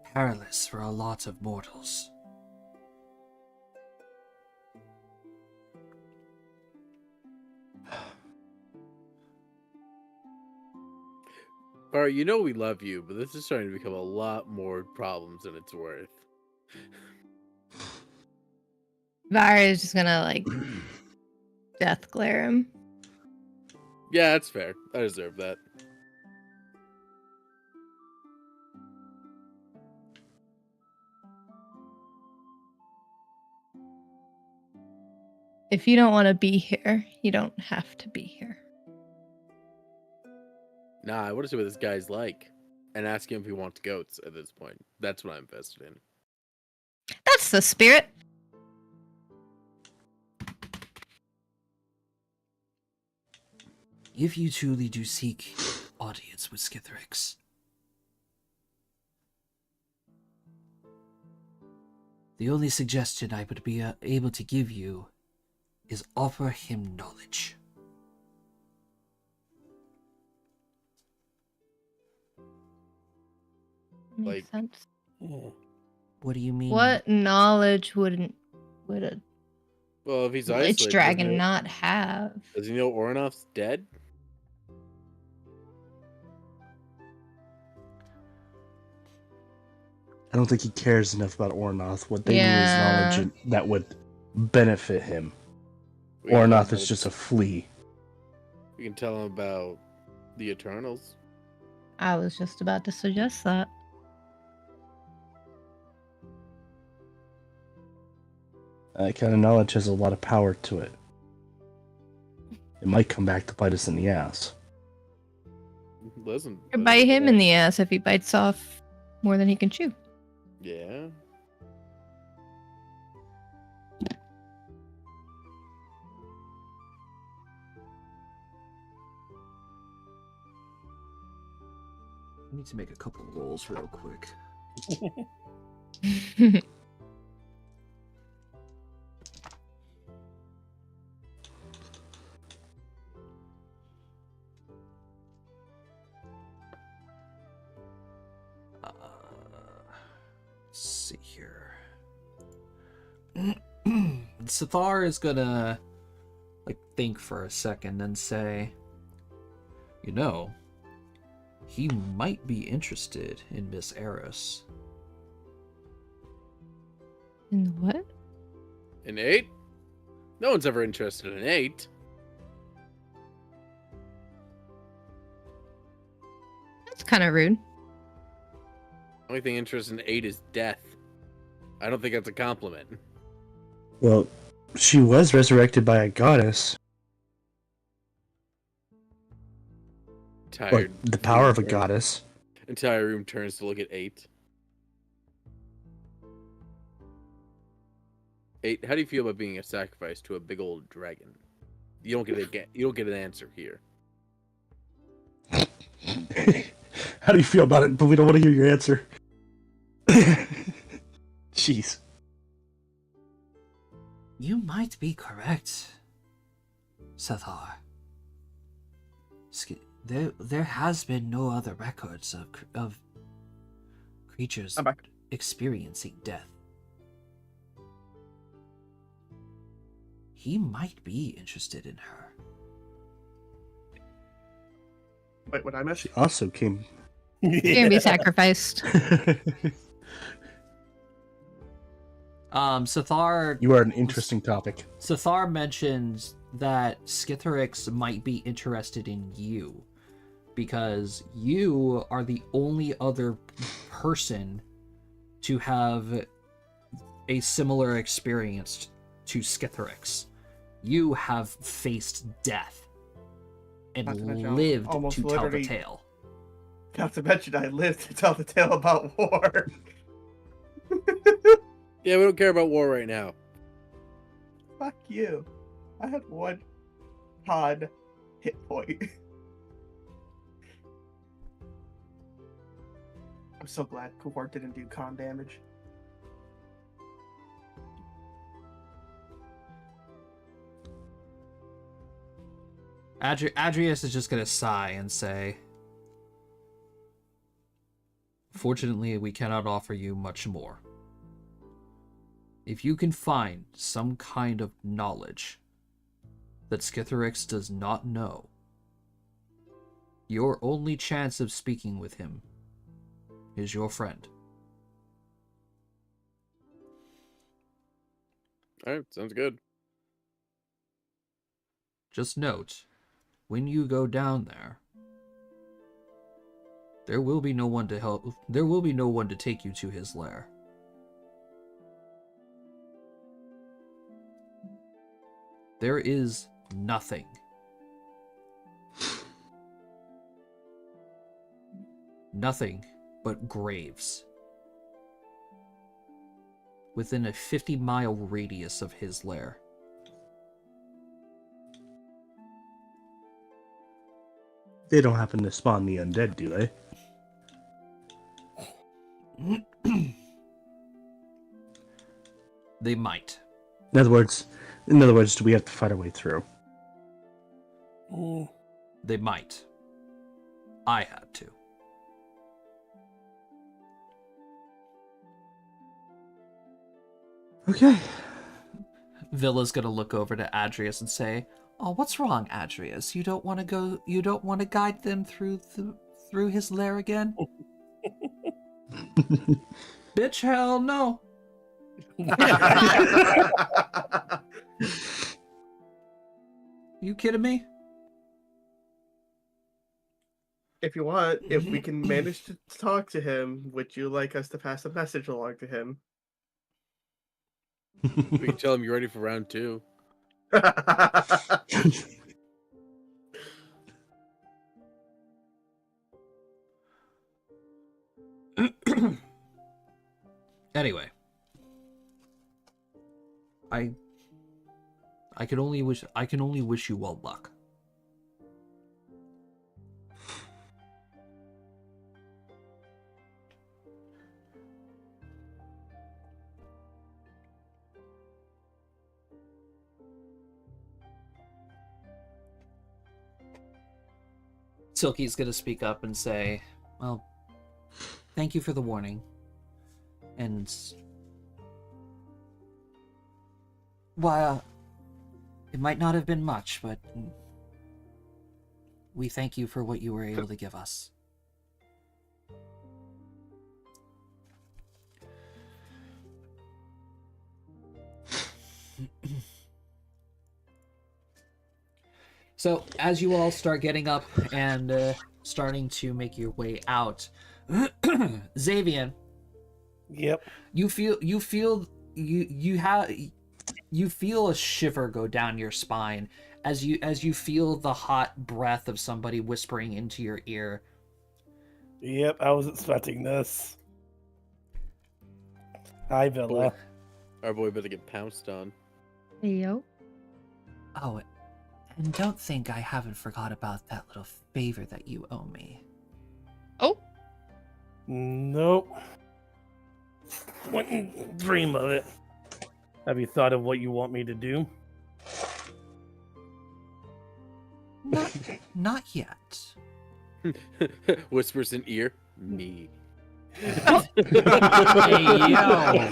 perilous for a lot of mortals. Bar, you know we love you, but this is starting to become a lot more problems than it's worth. Vara is just gonna, like, death glare him. Yeah, that's fair. I deserve that. If you don't want to be here, you don't have to be here. Nah, I want to see what this guy's like. And ask him if he wants goats at this point. That's what I'm invested in. That's the spirit. If you truly do seek audience with Skitherix, the only suggestion I would be able to give you is offer him knowledge. Makes Like- sense. Yeah. What do you mean? What knowledge would a Well, if he's lich isolated, dragon not have? does he know Ornoff's dead? I don't think he cares enough about Ornoth. What they need is Yeah. knowledge that would benefit him. We can tell Ornoth him is just a flea. We can tell him about the Eternals. I was just about to suggest that. That kind of knowledge has a lot of power to it. It might come back to bite us in the ass. Listen. Or bite him in the ass if he bites off more than he can chew. Yeah. I need to make a couple rolls real quick. Let's see here. Sathar is gonna think for a second and say, you know, he might be interested in Miss Eris. In what? An 8? No one's ever interested in 8. That's kind of rude. Only thing interested in 8 is death. I don't think that's a compliment. Well, she was resurrected by a goddess. Tired. Like, the power of a goddess. Entire room turns to look at 8. 8, how do you feel about being a sacrifice to a big old dragon? You don't get an answer here. How do you feel about it? But we don't want to hear your answer. Jeez. You might be correct, Sethar. There has been no other records of creatures I'm back. experiencing death. He might be interested in her. Wait, what I missed? She also came. You're gonna be sacrificed. Sethar. You are an interesting topic. Sethar mentions that Skitherix might be interested in you because you are the only other person to have a similar experience to Skitherix. You have faced death and Not to mention, lived almost to tell the literally- tale. Not to mention, I lived to tell the tale about war. Yeah, we don't care about war right now. Fuck you. I had one con hit point. I'm so glad Cohort didn't do con damage. Adrius is just gonna sigh and say, "Fortunately, we cannot offer you much more. If you can find some kind of knowledge that Skitherix does not know, your only chance of speaking with him is your friend." Alright, sounds good. Just note, when you go down there will be no one to help. There will be no one to take you to his lair. There is nothing. Nothing but graves within a 50-mile radius of his lair. They don't happen to spawn the undead, do they? They might. In other words, do we have to fight our way through? Mm. They might. I had to. Okay. Villa's gonna look over to Adrius and say, "Oh, what's wrong, Adrius? You don't want to go? You don't want to guide them through his lair again?" Bitch, hell no. You kidding me? If you want, if we can manage to talk to him, would you like us to pass a message along to him? We can tell him you're ready for round 2. Anyway, I can only wish you well luck. Silky's gonna speak up and say, "Well, thank you for the warning. And well, it might not have been much, but we thank you for what you were able to give us." So, as you all start getting up and starting to make your way out, Xavier, Yep. you feel a shiver go down your spine as you feel the hot breath of somebody whispering into your ear. Yep, I was expecting this. Hi, Villa. Our boy better get pounced on. Yo. Oh, and don't think I haven't forgot about that little favor that you owe me. Oh, Nope. Wouldn't dream of it. Have you thought of what you want me to do? Not yet. Whispers in ear. Me. Hey, yo.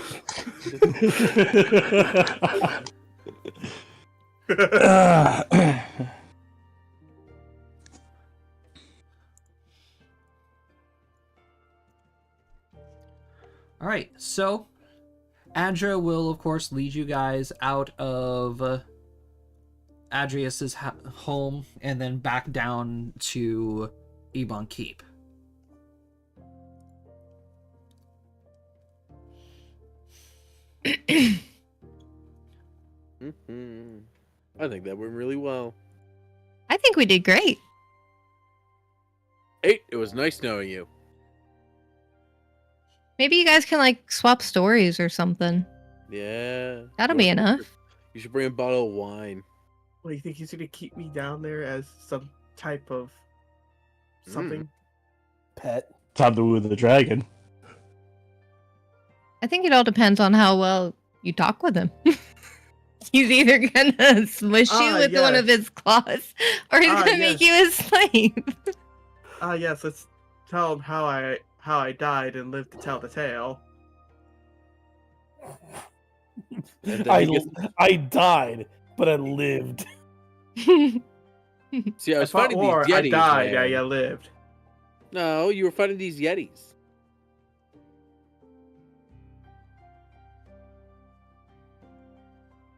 All right, so Andra will, of course, lead you guys out of Adrius's home and then back down to Ebon Keep. I think that went really well. I think we did great. Hey, it was nice knowing you. Maybe you guys can like swap stories or something. Yeah. That'll be enough. You should bring a bottle of wine. Well, you think he's gonna keep me down there as some type of something? Pet. Time to woo the dragon. I think it all depends on how well you talk with him. He's either gonna smush you with one of his claws, or he's gonna make you his slave. Yes. Let's tell him how I died and lived to tell the tale. I died, but I lived. See, I was fought fighting war, these Yetis. I died. man. I lived. No, you were fighting these Yetis.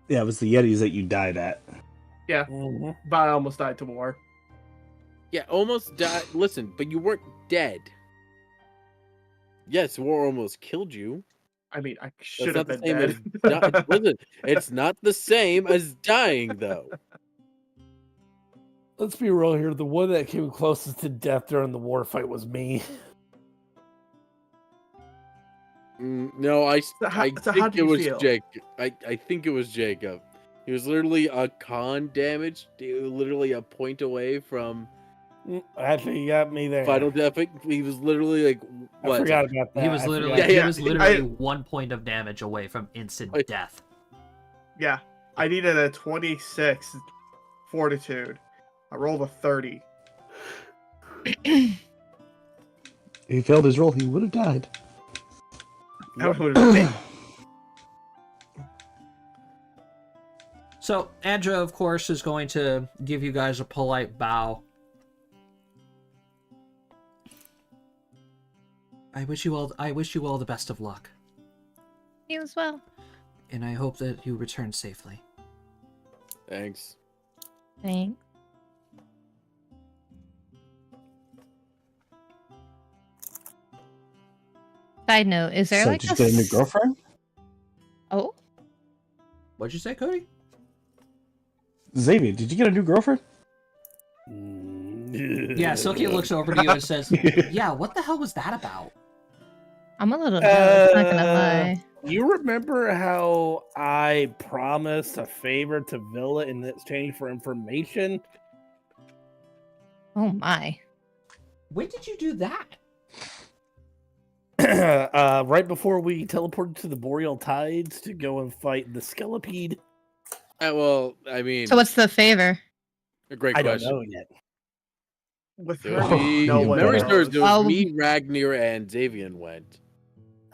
Yeah, it was the Yetis that you died at. Yeah, but I almost died to war. Yeah, almost died. Listen, but you weren't dead. Yes, war almost killed you. I mean, I That's should not have the been same dead. as listen, it's not the same as dying, though. Let's be real here. The one that came closest to death during the war fight was me. No, I So how think do it you was feel? Jacob. I think it was Jacob. He was literally a con damage. He was literally a point away from Actually, you got me there. final death. He was literally like I what? forgot about that. He was I literally forgot. he Yeah, was literally 1 point of damage away from instant death. Yeah, I needed a 26 fortitude. I rolled a 30. If he failed his roll, he would have died. I would have been. So Andra, of course, is going to give you guys a polite bow. I wish you all the best of luck, You as well. and I hope that you return safely. Thanks. Thanks. Side note, is there So, like did you get a new girlfriend? Oh, What'd you say, Cody? Xavier, did you get a new girlfriend? Yeah, Silky looks over to you and says, "Yeah, what the hell was that about?" I'm a little jealous, not gonna lie. You remember how I promised a favor to Villa in exchange for information? Oh my. When did you do that? Right before we teleported to the Boreal Tides to go and fight the Skelipede. Well, I mean, So what's the favor? a great I don't question. know yet. With It her, was me, no one memory knows. serves, it was Well- me, Ragnar, and Xavier went.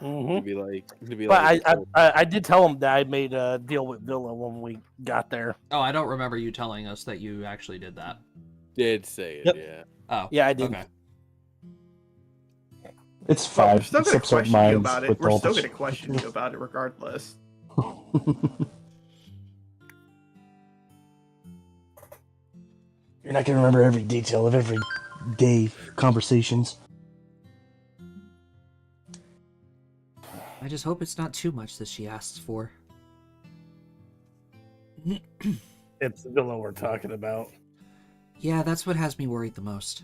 Mhm. To be like, But I did tell him that I made a deal with Villa when we got there. Oh, I don't remember you telling us that you actually did that. did say it, Yep. yeah. Oh, Yeah, I did. Okay. It's Well, fine. we're still gonna Except some question you minds about it. with We're all still the gonna question you about it regardless. You're not gonna remember every detail of every day conversations. I just hope it's not too much that she asks for. It's Villa we're talking about. Yeah, that's what has me worried the most.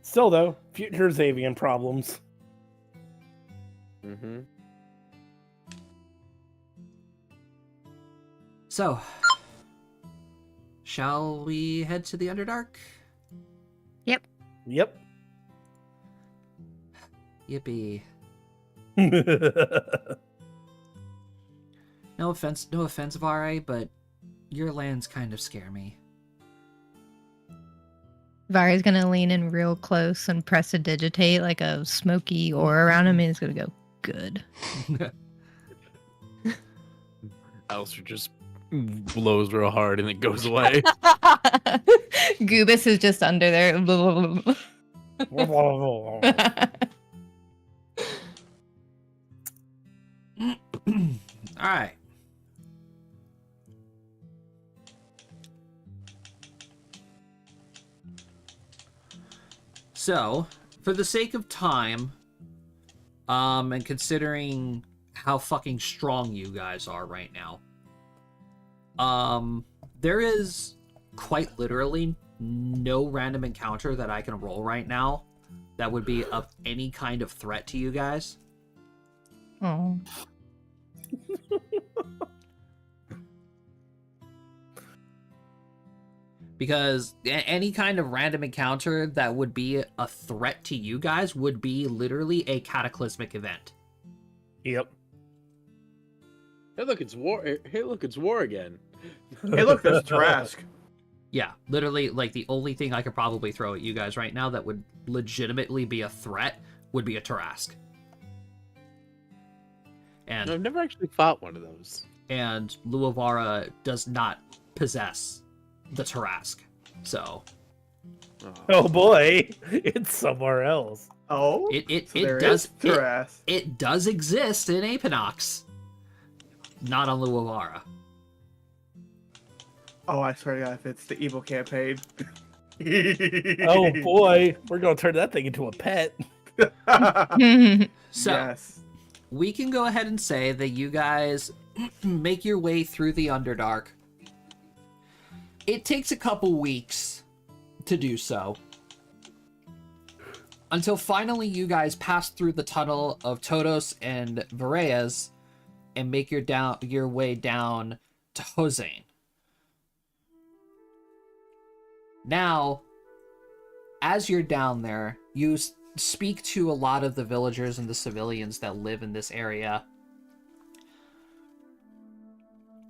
Still, though, future Xavier problems. Mm-hmm. So, shall we head to the Underdark? Yep. Yippee. No offense, Vare, but your lands kind of scare me. Vari's gonna lean in real close and press a digitate like a smoky aura around him, and he's gonna go, good. Alistair just blows real hard and it goes away. Goobus is just under there. Alright. So, for the sake of time, and considering how fucking strong you guys are right now, there is quite literally no random encounter that I can roll right now that would be of any kind of threat to you guys. Oh. Because any kind of random encounter that would be a threat to you guys would be literally a cataclysmic event. Yep. Hey, look, it's war. Hey, look, it's war again. Hey, look, there's Trask. Yeah, literally, like, the only thing I could probably throw at you guys right now that would legitimately be a threat would be a Tarask. And I've never actually fought one of those. And Luavara does not possess the Tarask. So Oh boy, it's somewhere else. Oh, it so there does is Trask. it does exist in Apinox. Not on Luavara. Oh, I swear to God, if it's the evil campaign. Oh boy, we're gonna turn that thing into a pet. So Yes. we can go ahead and say that you guys make your way through the Underdark. It takes a couple weeks to do so. Until finally you guys pass through the tunnel of Todos and Vareas and make your way down to Hosane. Now, as you're down there, you speak to a lot of the villagers and the civilians that live in this area.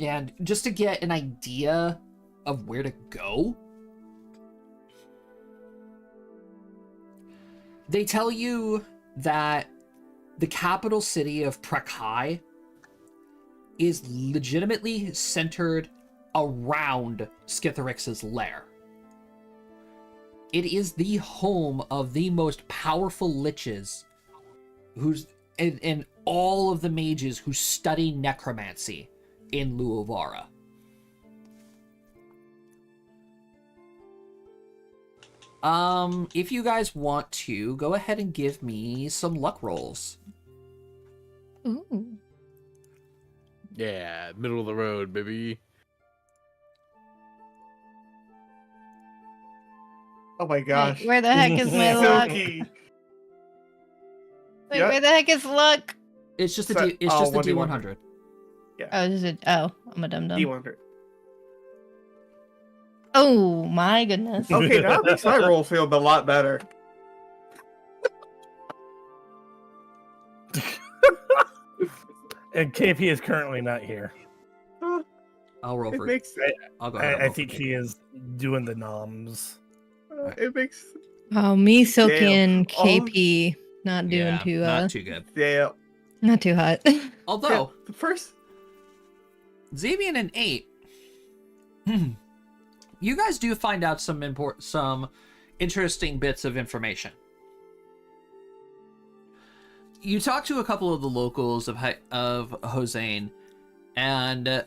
And just to get an idea of where to go, they tell you that the capital city of Prakai is legitimately centered around Skitharix's lair. It is the home of the most powerful liches and all of the mages who study necromancy in Luavara. If you guys want to, go ahead and give me some luck rolls. Ooh. Yeah, middle of the road, baby. Oh my gosh. Wait, where the heck is my luck? Silky. Wait, Yeah. where the heck is luck? It's just a So- D, it's oh, just a 1D100. D100. Oh, is it? Oh, I'm a dum dum. D100. Oh my goodness. Okay, now it makes my roll feel a lot better. And KP is currently not here. I'll roll It for makes I'll go ahead. And I roll think for he is doing the noms. it makes Oh, me, Silky, Damn. and KP not doing yeah, too not too good. yeah. not too hot. Although The first Xavian and 8, you guys do find out some interesting bits of information. You talk to a couple of the locals of Hosane, and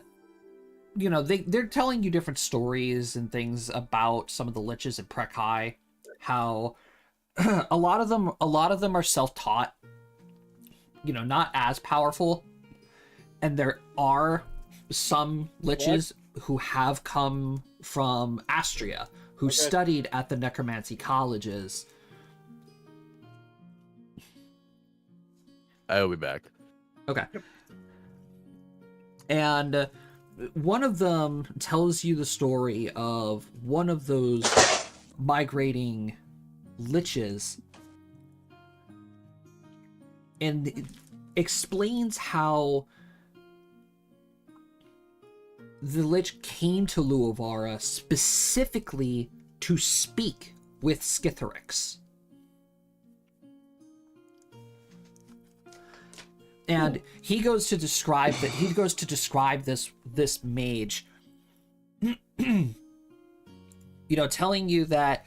you know they're telling you different stories and things about some of the liches in Prakai. How a lot of them are self-taught. You know, not as powerful, and there are some liches who have come from Astria, who studied at the necromancy colleges. I'll be back. Okay. And one of them tells you the story of one of those migrating liches, and explains how the lich came to Luavara specifically to speak with Skitherix. And he goes to describe this mage, telling you that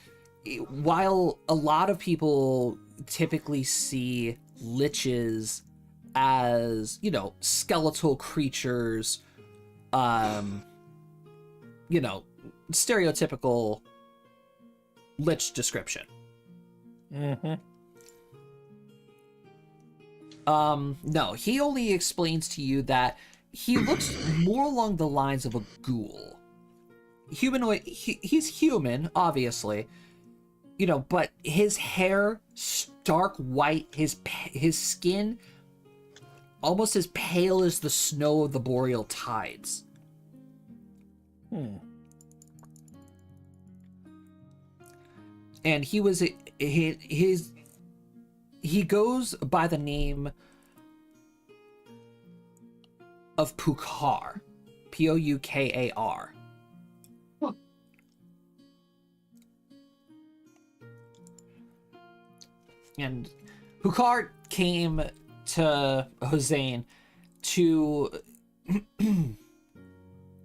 while a lot of people typically see liches as, skeletal creatures, stereotypical lich description. Mm-hmm. No, he only explains to you that he looks more along the lines of a ghoul. Humanoid, he's human, obviously, but his hair, stark white, his skin, almost as pale as the snow of the boreal tides. And he goes by the name of Pukar, Poukar. Huh. And Pukar came to Hossein to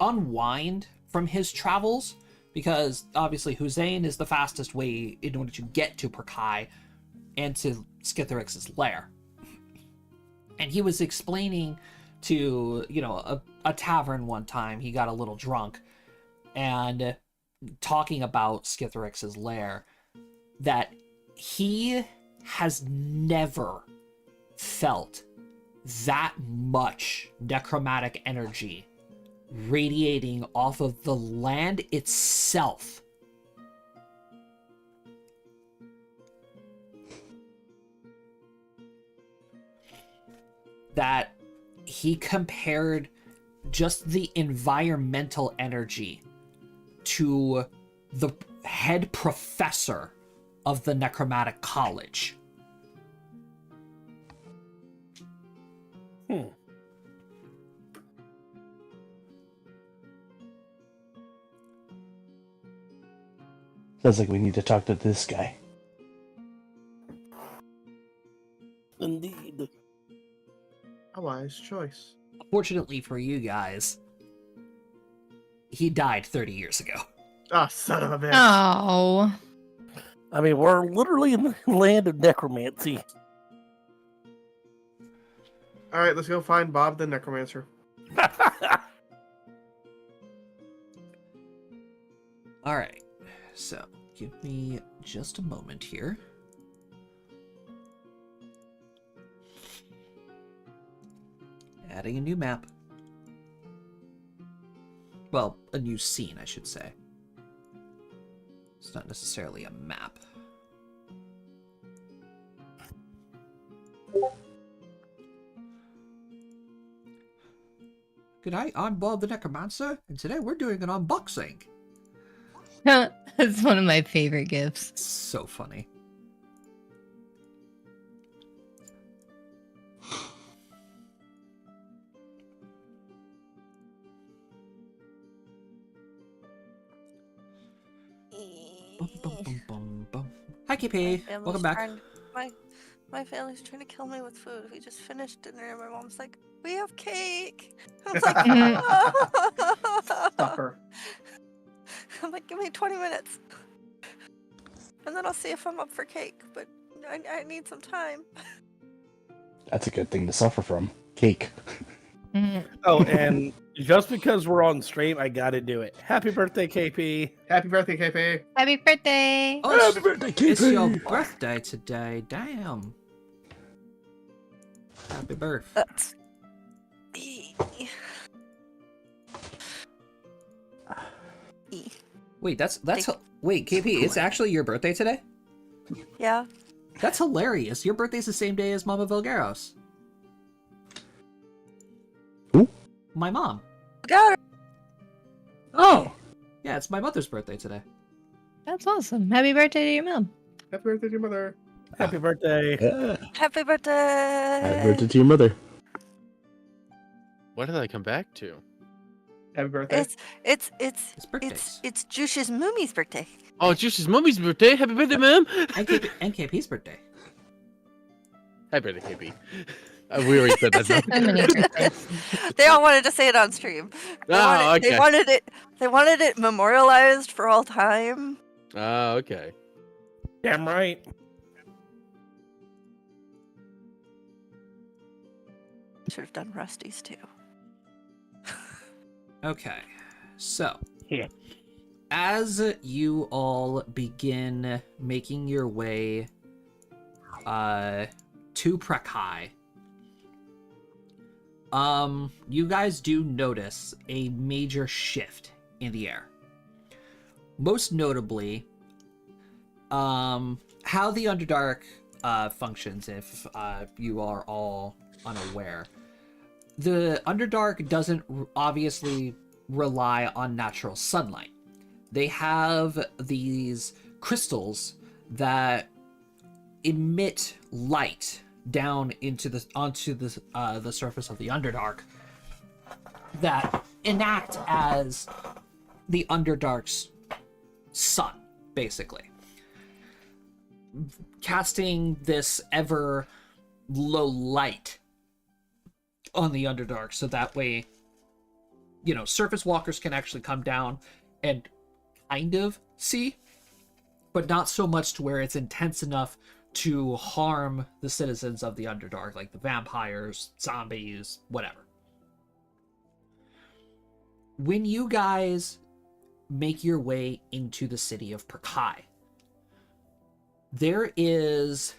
unwind from his travels, because obviously Hossein is the fastest way in order to get to Perkai and to Skitherix's lair. And he was explaining to, a tavern one time, he got a little drunk, and talking about Skitherix's lair, that he has never felt that much necromantic energy radiating off of the land itself. That he compared just the environmental energy to the head professor of the necromantic college. Sounds like we need to talk to this guy. Indeed. A wise choice. Fortunately for you guys, he died 30 years ago. Ah, son of a bitch. Oh. I mean, we're literally in the land of necromancy. All right, let's go find Bob the Necromancer. All right, so give me just a moment here. Adding a new map. Well, a new scene, I should say. It's not necessarily a map. G'day, I'm Bob the Necromancer, and today we're doing an unboxing. That's one of my favorite gifts. So funny. Bum, bum, bum, bum, bum. Hi, KP. Welcome back. My family's trying to kill me with food. We just finished dinner and my mom's like, we have cake. I was like, Supper. I'm like, give me 20 minutes. And then I'll see if I'm up for cake. But I need some time. That's a good thing to suffer from. Cake. Oh, and just because we're on stream, I gotta do it. Happy birthday, KP. Happy birthday, KP. Happy birthday! Oh, Happy birthday, KP! it's your birthday today. Damn. Happy birth. That's... Wait, wait, KP, it's actually your birthday today? Yeah. That's hilarious. Your birthday's the same day as Mama Vilgaros. Who? My mom. Got her. Oh, Yeah, it's my mother's birthday today. That's awesome. Happy birthday to your mom. Happy birthday to your mother. Happy birthday. yeah. Happy birthday! Happy birthday to your mother. What did I come back to? Happy birthday. It's birthdays. It's Jush's Moomy's birthday. Oh, it's Juice's mummy's birthday. Happy birthday, ma'am. And KP's birthday. Happy birthday, KP. We already said that. So many birthdays. They all wanted to say it on stream. They Okay. They wanted it memorialized for all time. Oh, okay. Damn right. Should have done Rusty's too. Okay, so Yeah. as you all begin making your way to Prakai, you guys do notice a major shift in the air. Most notably, how the Underdark functions, if you are all unaware. The Underdark doesn't obviously rely on natural sunlight. They have these crystals that emit light down onto the surface of the Underdark that enact as the Underdark's sun, basically, casting this ever low light on the Underdark, so that way, surface walkers can actually come down and kind of see, but not so much to where it's intense enough to harm the citizens of the Underdark, like the vampires, zombies, whatever. When you guys make your way into the city of Prakai, there is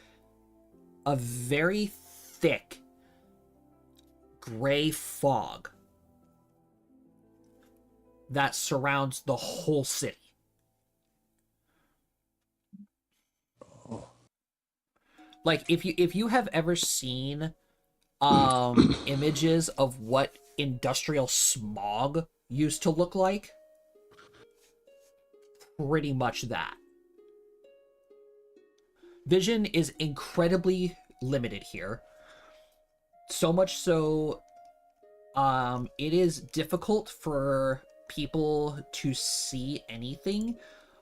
a very thick gray fog that surrounds the whole city. Like if you have ever seen images of what industrial smog used to look like, pretty much that. Vision is incredibly limited here. So much so, it is difficult for people to see anything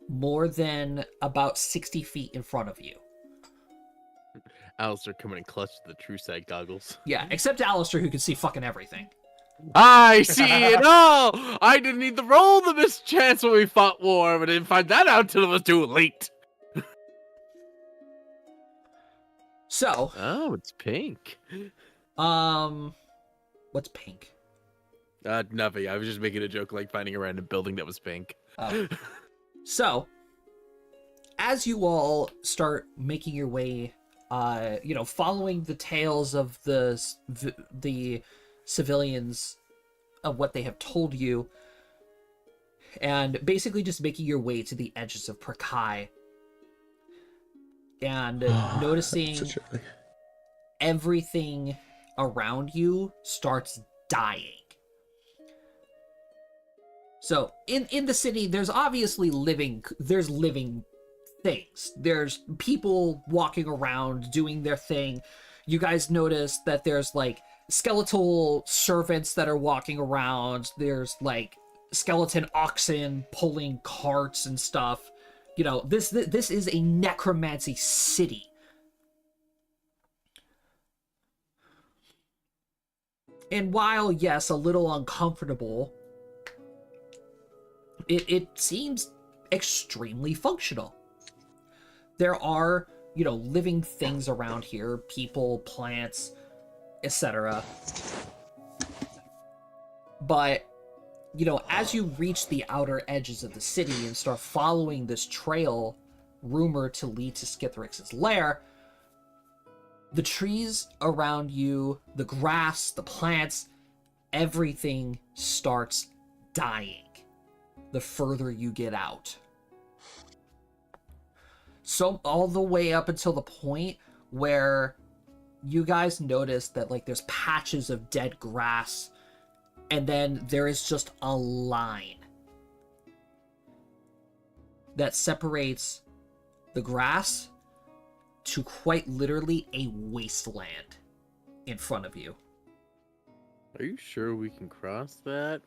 more than about 60 feet in front of you. Alistair coming in clutch to the true sight goggles. Yeah, except Alistair, who can see fucking everything. I see it all! I didn't need to roll the mischance when we fought war, but I didn't find that out till it was too late. So, Oh, it's pink. what's pink? Nothing. I was just making a joke, like finding a random building that was pink. Oh. So, as you all start making your way, following the tales of the civilians of what they have told you, and basically just making your way to the edges of Prakai, and noticing everything around you starts dying. So in the city, there's obviously living things. There's people walking around doing their thing. You guys notice that there's like skeletal servants that are walking around. There's like skeleton oxen pulling carts and stuff. This is a necromancy city. And while, yes, a little uncomfortable, it seems extremely functional. There are, living things around here, people, plants, etc. But, as you reach the outer edges of the city and start following this trail rumored to lead to Skithrix's lair, the trees around you, the grass, the plants, everything starts dying the further you get out. So all the way up until the point where you guys notice that like there's patches of dead grass, and then there is just a line that separates the grass to quite literally a wasteland in front of you. Are you sure we can cross that?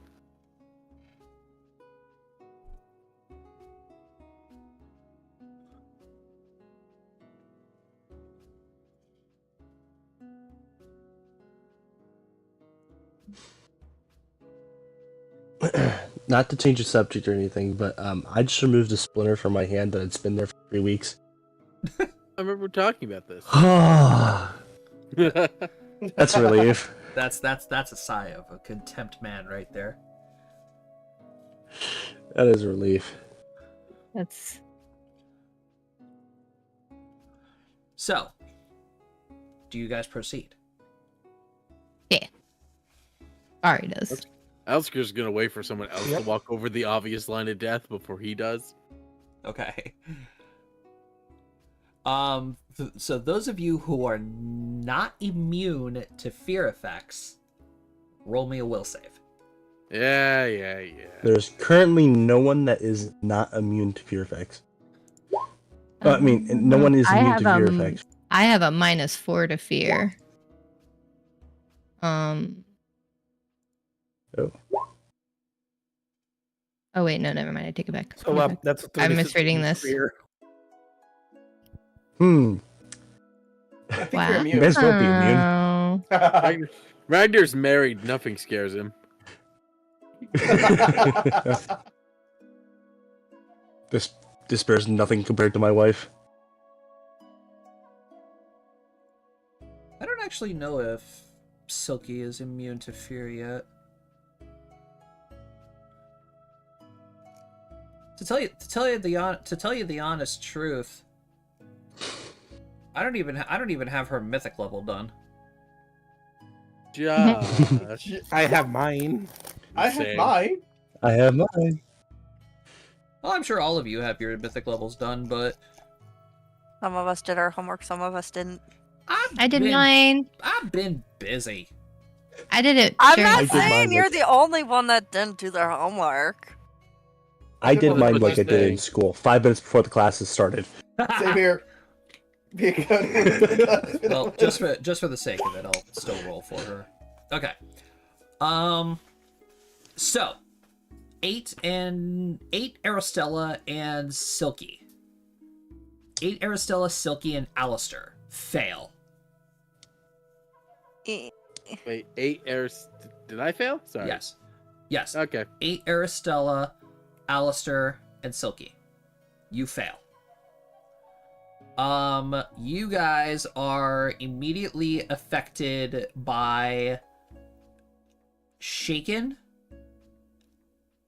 Not to change the subject or anything, but I just removed a splinter from my hand that it's been there for 3 weeks. I remember talking about this. That's a relief. That's a sigh of a contempt man right there. That is a relief. That's So, do you guys proceed? Ari does. Elsker's gonna wait for someone else to walk over the obvious line of death before he does. Okay. So those of you who are not immune to fear effects, roll me a will save. Yeah. There's currently no one that is not immune to fear effects. I mean, no one is immune to fear effects. I have a -4 to fear. Oh wait, no, never mind. I take it back. So that's a I'm 36 misreading this. fear. I think you're Wow. You immune. guys won't be immune. Ragnar's married. Nothing scares him. This bears nothing compared to my wife. I don't actually know if Silky is immune to fear yet. To tell you the honest truth, I don't even have her mythic level done. Josh. I have mine. I have Same. mine. I have mine. Well, I'm sure all of you have your mythic levels done, but Some of us did our homework, some of us didn't. I did mine. I've been busy. I did it. I'm during- not I did saying mine, you're like- the only one that didn't do their homework. I did Well, mine that's like I what did I'm in school, 5 minutes before the classes started. Same here. Well, just for the sake of it, I'll still roll for her. Okay. So 8 Aristella and Silky. 8 Aristella, Silky, and Alistair fail. Eh, Wait, 8 airs. Did I fail? Sorry. Yes. Okay. 8 Aristella, Alistair, and Silky. You fail. You guys are immediately affected by shaken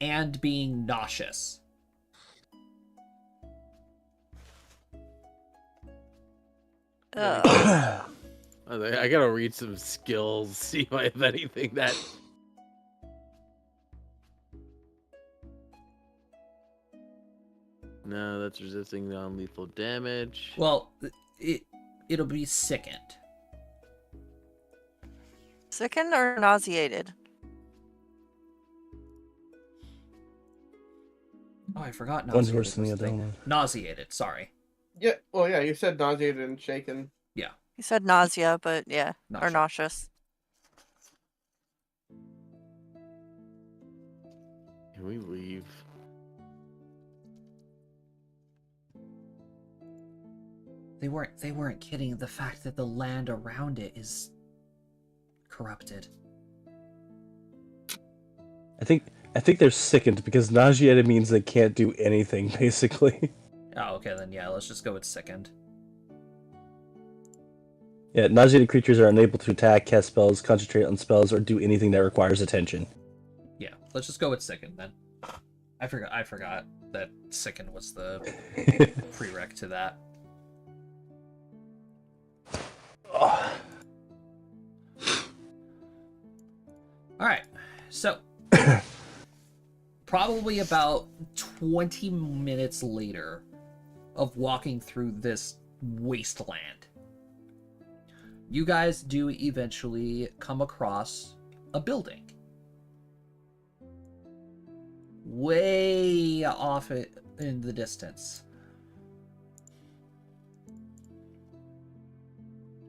and being nauseous. ugh. I gotta read some skills, see if I have anything that. No, that's resisting non-lethal damage. Well, it'll be sickened. Sickened or nauseated? Oh, I forgot nauseated. One's worse than was the the other thing. one. Nauseated, sorry. Yeah, well, yeah, you said nauseated and shaken. You said nausea, but yeah, or Nausea. nauseous. Can we leave? They weren't kidding. The fact that the land around it is corrupted. I think they're sickened because nauseated means they can't do anything, basically. Oh, okay, then yeah, let's just go with sickened. Yeah, nauseated creatures are unable to attack, cast spells, concentrate on spells, or do anything that requires attention. Yeah, let's just go with sickened then. I forgot that sickened was the prereq to that. Alright, so probably about 20 minutes later of walking through this wasteland, you guys do eventually come across a building. Way off it, in the distance.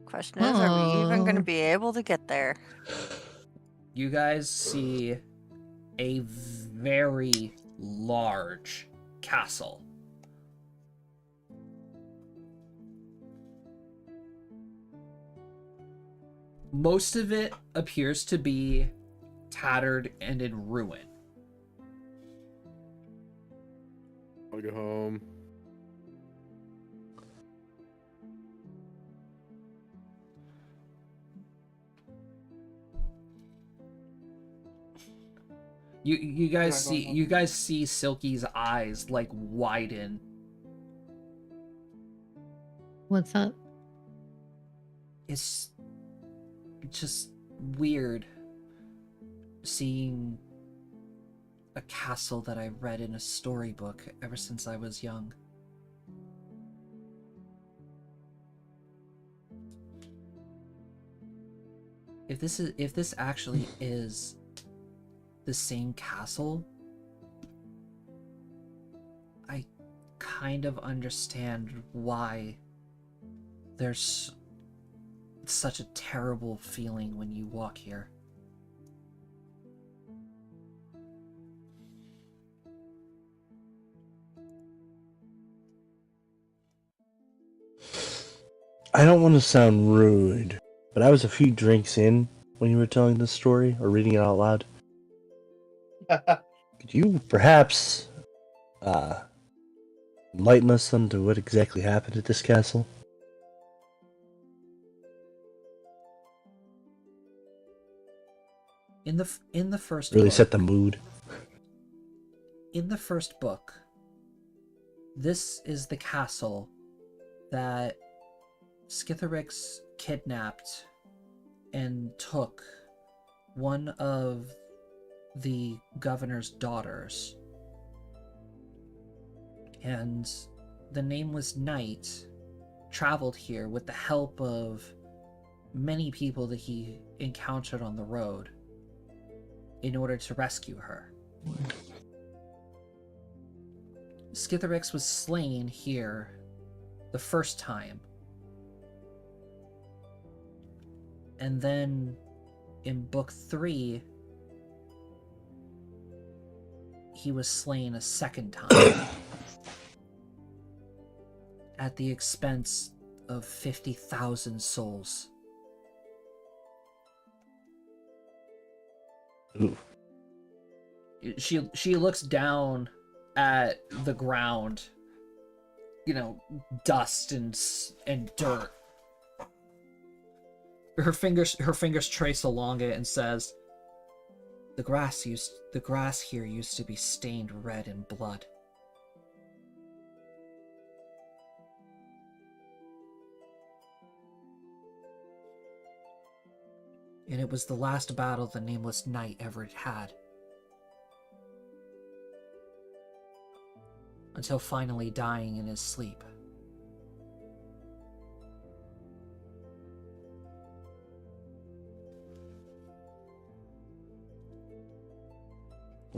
Question is, are we even going to Oh. be able to get there? You guys see a very large castle. Most of it appears to be tattered and in ruin. I'll go home. You guys not see going home. you guys see Silky's eyes like widen. What's up? It's just weird seeing a castle that I read in a storybook ever since I was young. If this actually is the same castle, I kind of understand why there's such a terrible feeling when you walk here. I don't want to sound rude, but I was a few drinks in when you were telling this story or reading it out loud. Could you perhaps enlighten us onto what exactly happened at this castle? In the first Really book, set the mood. in the first book, this is the castle that Skitherix kidnapped and took one of the governor's daughters. And the Nameless Knight traveled here with the help of many people that he encountered on the road in order to rescue her. Skitherix was slain here the first time. And then in book 3, he was slain a second time at the expense of 50,000 souls. Ooh. She looks down at the ground, you know, dust and dirt. Her fingers trace along it and says, the grass here used to be stained red in blood. And it was the last battle the Nameless Knight ever had. Until finally dying in his sleep.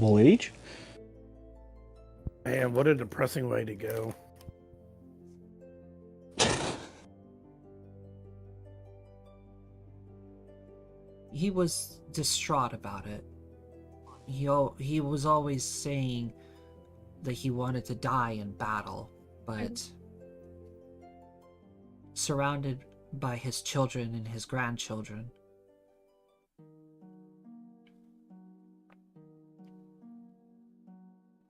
Old age? Man, what a depressing way to go. He was distraught about it. He was always saying that he wanted to die in battle, but surrounded by his children and his grandchildren,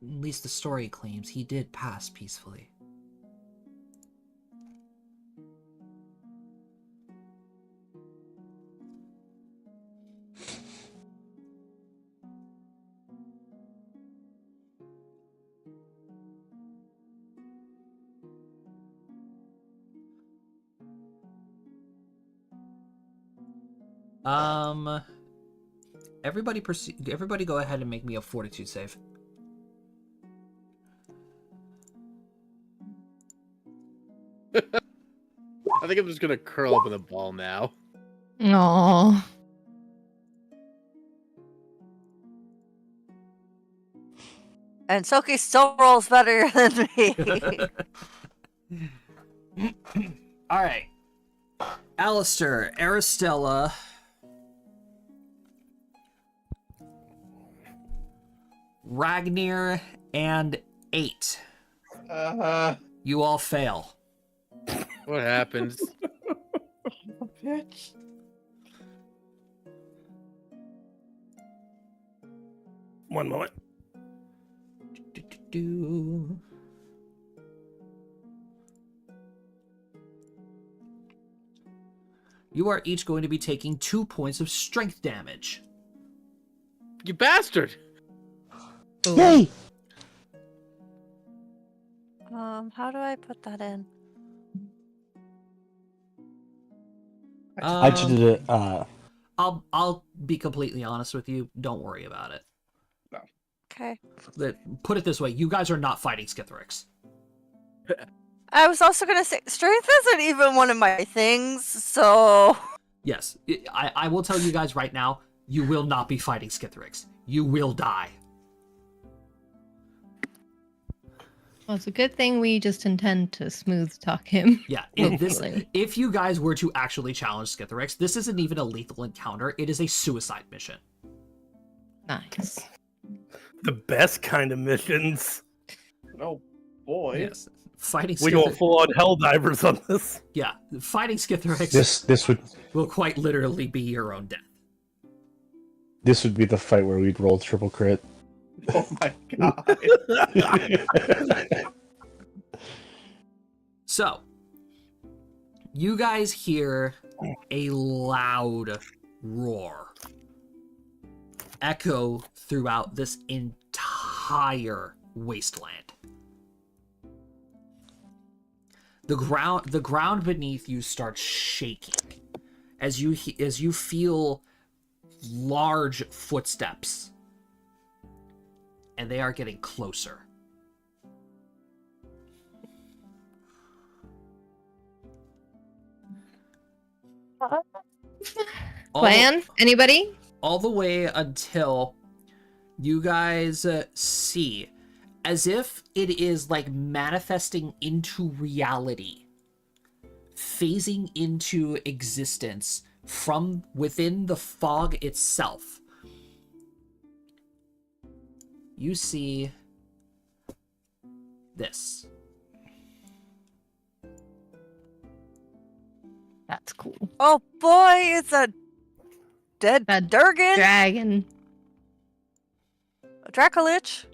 at least the story claims, he did pass peacefully. Everybody go ahead and make me a fortitude save. I think I'm just gonna curl up in a ball now. Aww. And Soki still rolls better than me. All right. Alistair, Aristella, Ragnar, and 8. You all fail. What happens? Bitch. One moment. Do. You are each going to be taking 2 points of strength damage. You bastard! Yay! How do I put that in? I just did it. I'll be completely honest with you. Don't worry about it. Okay. Put it this way: you guys are not fighting Skithrix. I was also gonna say strength isn't even one of my things, so Yes, I will tell you guys right now: you will not be fighting Skithrix. You will die. Well, it's a good thing we just intend to smooth talk him. Yeah, Hopefully. if you guys were to actually challenge Skithrix, this isn't even a lethal encounter. It is a suicide mission. Nice. The best kind of missions. Oh boy. Yes, fighting We go Skithrix. full on hell divers on this. Yeah, fighting Skithrix This will quite literally be your own death. would be the fight where we'd roll triple crit. Oh my god. So, you guys hear a loud roar echo throughout this entire wasteland. The ground beneath you starts shaking as you feel large footsteps, and they are getting closer. Plan? Anybody? All the way until you guys see, as if it is like manifesting into reality, phasing into existence from within the fog itself. You see this. That's cool. oh boy, it's a dead A Durgan, Dragon. a Dracolich.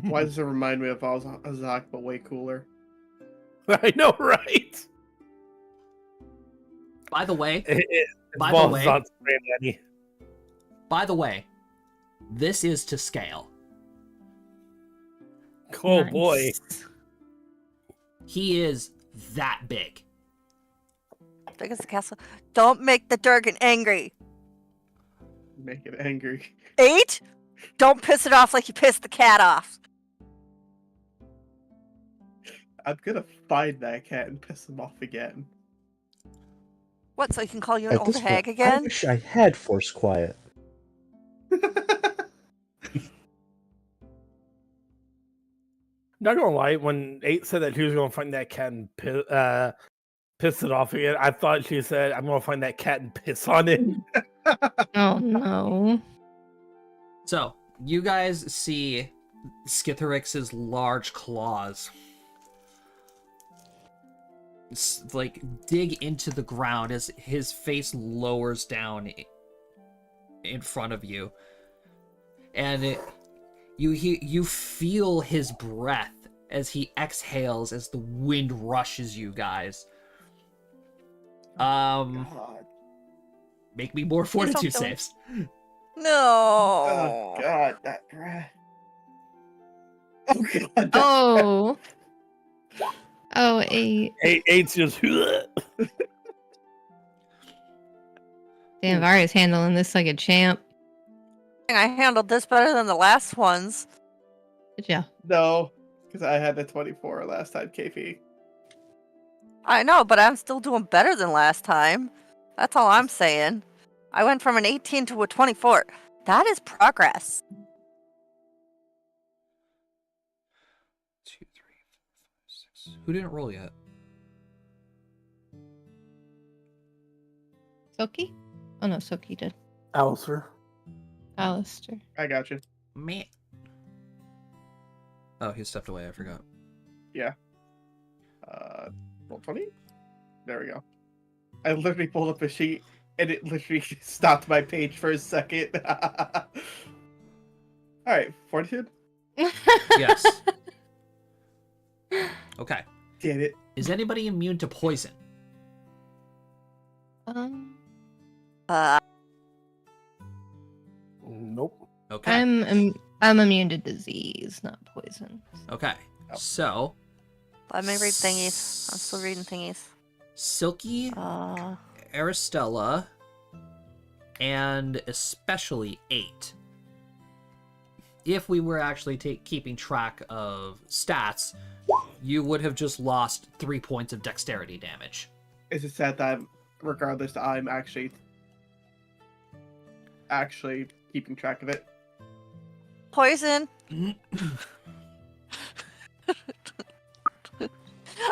Why does it remind me of Azak, but way cooler? I know, right? By the way, By the way, this is to scale. Oh Nice. boy. He is that big. Big as the castle. Don't make the Durgan angry. Make it angry. 8? Don't piss it off like you pissed the cat off. I'm gonna find that cat and piss him off again. What, so he can call you an At old this hag point, I again? wish I had Force Quiet. Not gonna lie, when 8 said that she was gonna find that cat and piss it off again, I thought she said, I'm gonna find that cat and piss on it. Oh no. So, you guys see Skithrix's large claws like dig into the ground as his face lowers down in front of you, and you feel his breath as he exhales as the wind rushes you guys. God. Make me more fortitude don't- saves. No. Oh god, that breath. Oh god. That Oh. Oh, 8. 8's just Damn, Vari's handling this like a champ. I handled this better than the last ones. Good job. No, because I had the 24 last time, KP. I know, but I'm still doing better than last time. That's all I'm saying. I went from an 18 to a 24. That is progress. Who didn't roll yet? Soki? Oh no, Soki did. Alistair. Alistair. I got you. Me. Oh, he stepped away. I forgot. Roll 20. There we go. I literally pulled up a sheet and it literally stopped my page for a second. All right, fortitude. Yes. Okay. Damn it. Is anybody immune to poison? Nope. Okay. I'm immune to disease, not poison. Okay. Oh. So. Let me read thingies. I'm still reading thingies. Silky, Aristella, and especially 8. If we were actually keeping track of stats, you would have just lost 3 points of dexterity damage. It's just sad that regardless, I'm actually keeping track of it. Poison.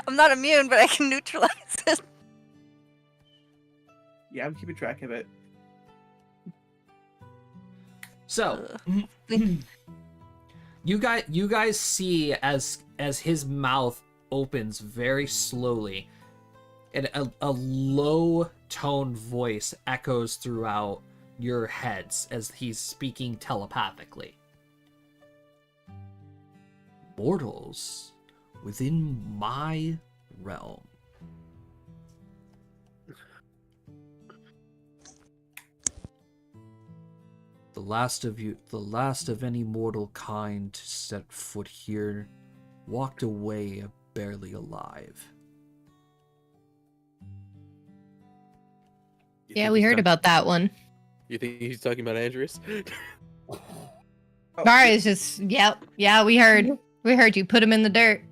I'm not immune, but I can neutralize it. Yeah, I'm keeping track of it. So, you guys see as his mouth opens very slowly, and a low toned voice echoes throughout your heads as he's speaking telepathically. Mortals within my realm. The last of any mortal kind to set foot here, walked away barely alive. Yeah, we heard about that one. You think he's talking about Andreas? Bar is just, yep. Yeah, we heard. We heard you put him in the dirt.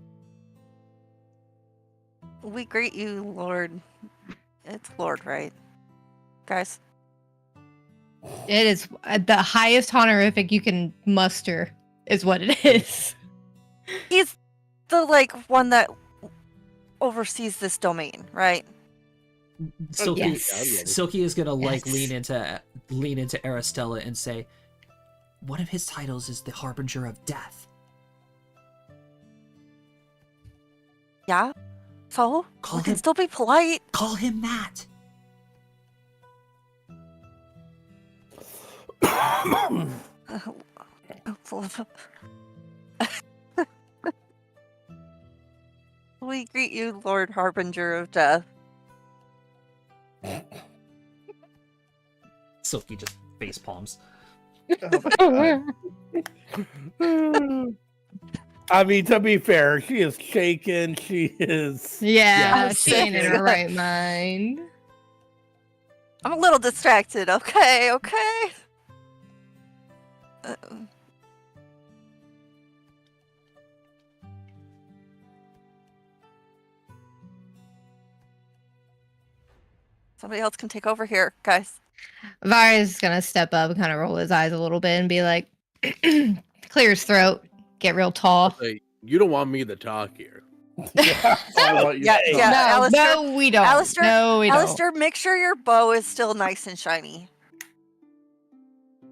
We greet you, Lord. It's Lord, right? Guys. It is the highest honorific you can muster, is what it is. He's the, one that oversees this domain, right? Silky, Yes. Silky is gonna Yes. lean into Aristella and say, one of his titles is the Harbinger of Death. Yeah? So? Call We can him- still be polite. Call him that. We greet you, Lord Harbinger of Death. Silky just face palms. Oh my god. I mean, to be fair, she is shaken. She is. Yeah, I'm she ain't in sick. her right mind. I'm a little distracted. Okay. Somebody else can take over here, guys. Var's gonna step up and kind of roll his eyes a little bit and be like, clear his throat, get real tall. Like, you don't want me to talk here. I want you Yeah, to yeah. no, Alistair- no, we don't. Alistair- no, we don't. Alistair, make sure your bow is still nice and shiny.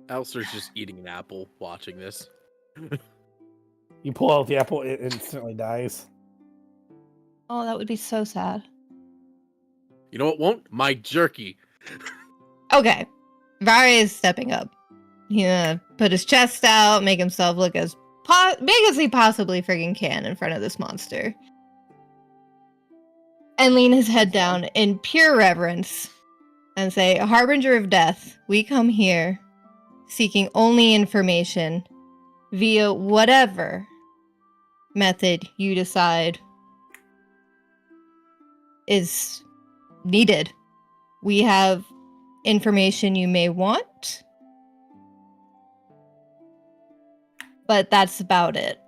Alistair's just eating an apple watching this. You pull out the apple, it instantly dies. Oh, that would be so sad. You know what won't? My jerky. Okay, Var is stepping up. He's gonna put his chest out, make himself look as big as he possibly friggin' can in front of this monster. And lean his head down in pure reverence and say, Harbinger of Death, we come here seeking only information via whatever method you decide is needed. We have information you may want, but that's about it.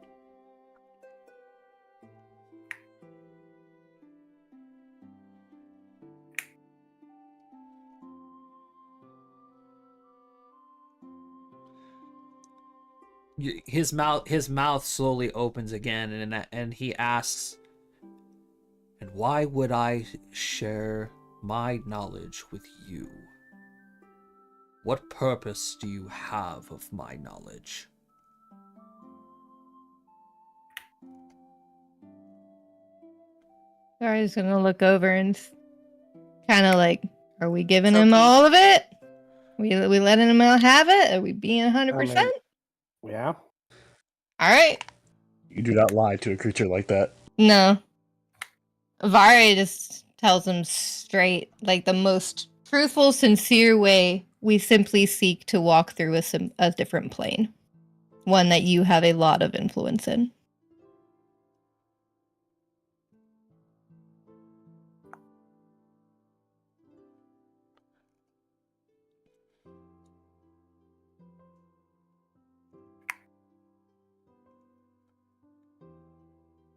His mouth slowly opens again, and he asks, why would I share my knowledge with you? What purpose do you have of my knowledge? Zara's gonna look over and kind of like, are we giving So him be- all of it? We letting him all have it? Are we being 100%? I mean, yeah. All right. You do not lie to a creature like that. No. Vari just tells him straight, like the most truthful, sincere way. We simply seek to walk through a different plane, one that you have a lot of influence in.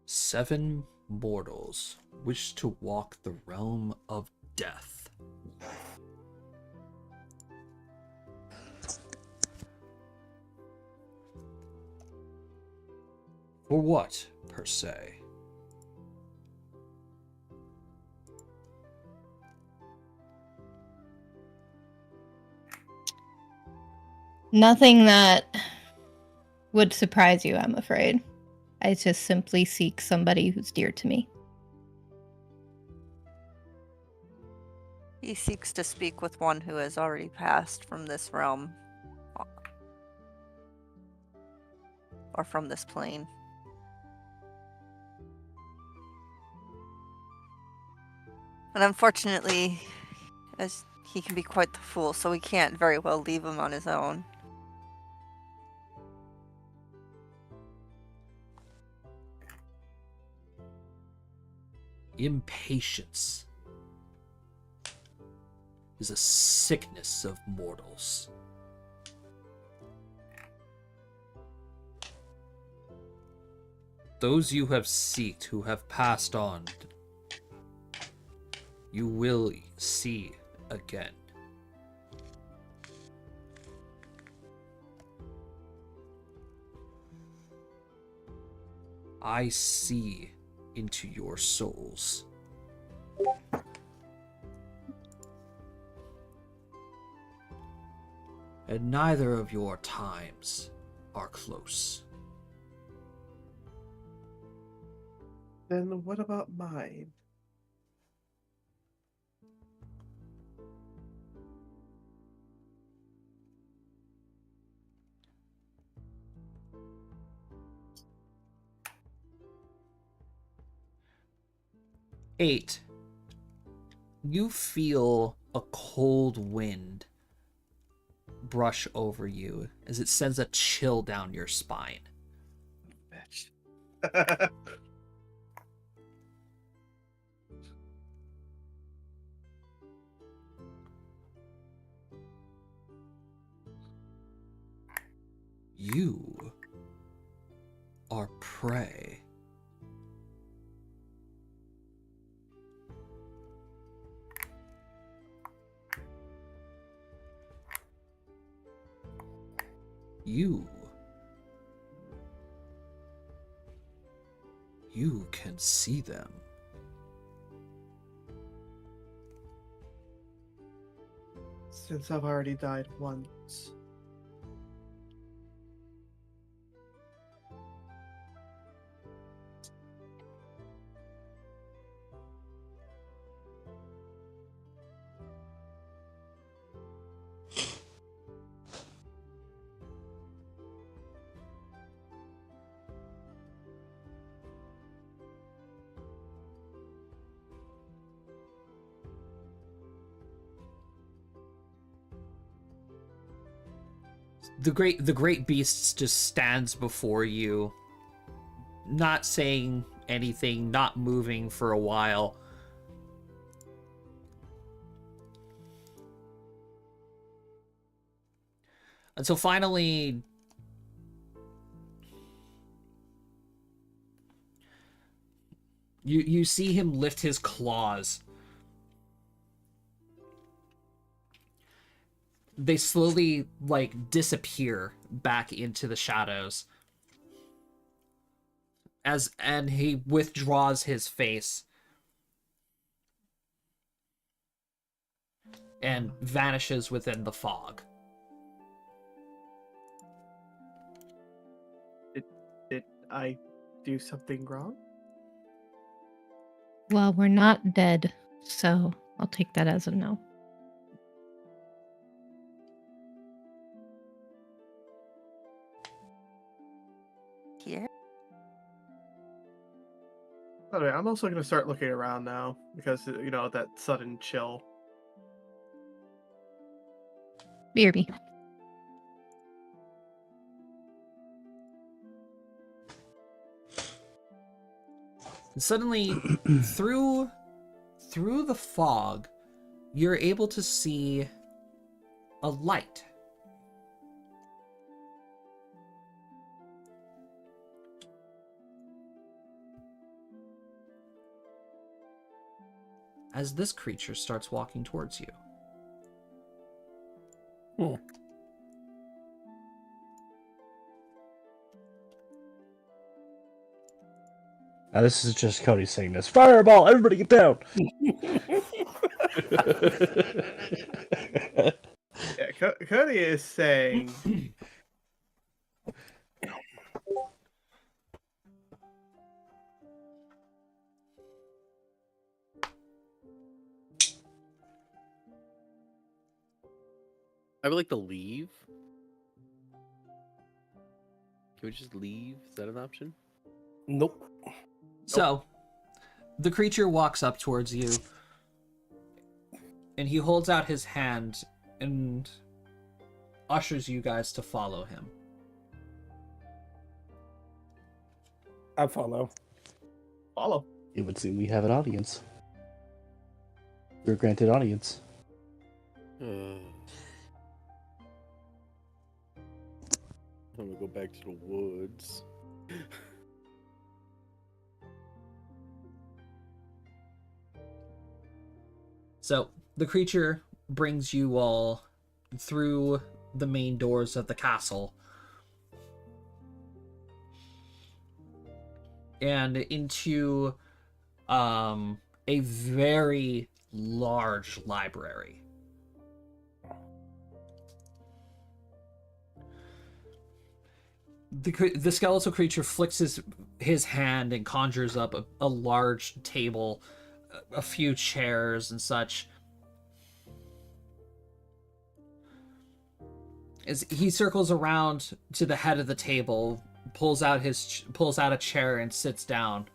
Seven mortals wish to walk the realm of death. For what, per se? Nothing that would surprise you, I'm afraid. I just simply seek somebody who's dear to me. He seeks to speak with one who has already passed from this realm. Or from this plane. And unfortunately, as he can be quite the fool, so we can't very well leave him on his own. Impatience is a sickness of mortals. Those you have seeked who have passed on, you will see again. I see into your souls. And neither of your times are close. Then what about mine? Eight. You feel a cold wind brush over you as it sends a chill down your spine. Bitch. You are prey. You can see them. Since I've already died once. The great beast just stands before you, not saying anything, not moving for a while. Until finally you see him lift his claws. They slowly, like, disappear back into the shadows. And he withdraws his face. and vanishes within the fog. Did I do something wrong? Well, we're not dead, so I'll take that as a no. Here? By the way, I'm also going to start looking around now because, that sudden chill. BRB. And suddenly, through the fog, you're able to see a light. As this creature starts walking towards you. Now this is just Cody saying this. Fireball! Everybody get down! Yeah, Cody is saying... I would like to leave. Can we just leave? Is that an option? Nope. So, the creature walks up towards you, and he holds out his hand and ushers you guys to follow him. I follow. Follow. It would seem we have an audience. You're granted audience. I'm gonna go back to the woods. So, the creature brings you all through the main doors of the castle and into a very large library. The skeletal creature flicks his hand and conjures up a large table, a few chairs and such. As he circles around to the head of the table, pulls out a chair and sits down.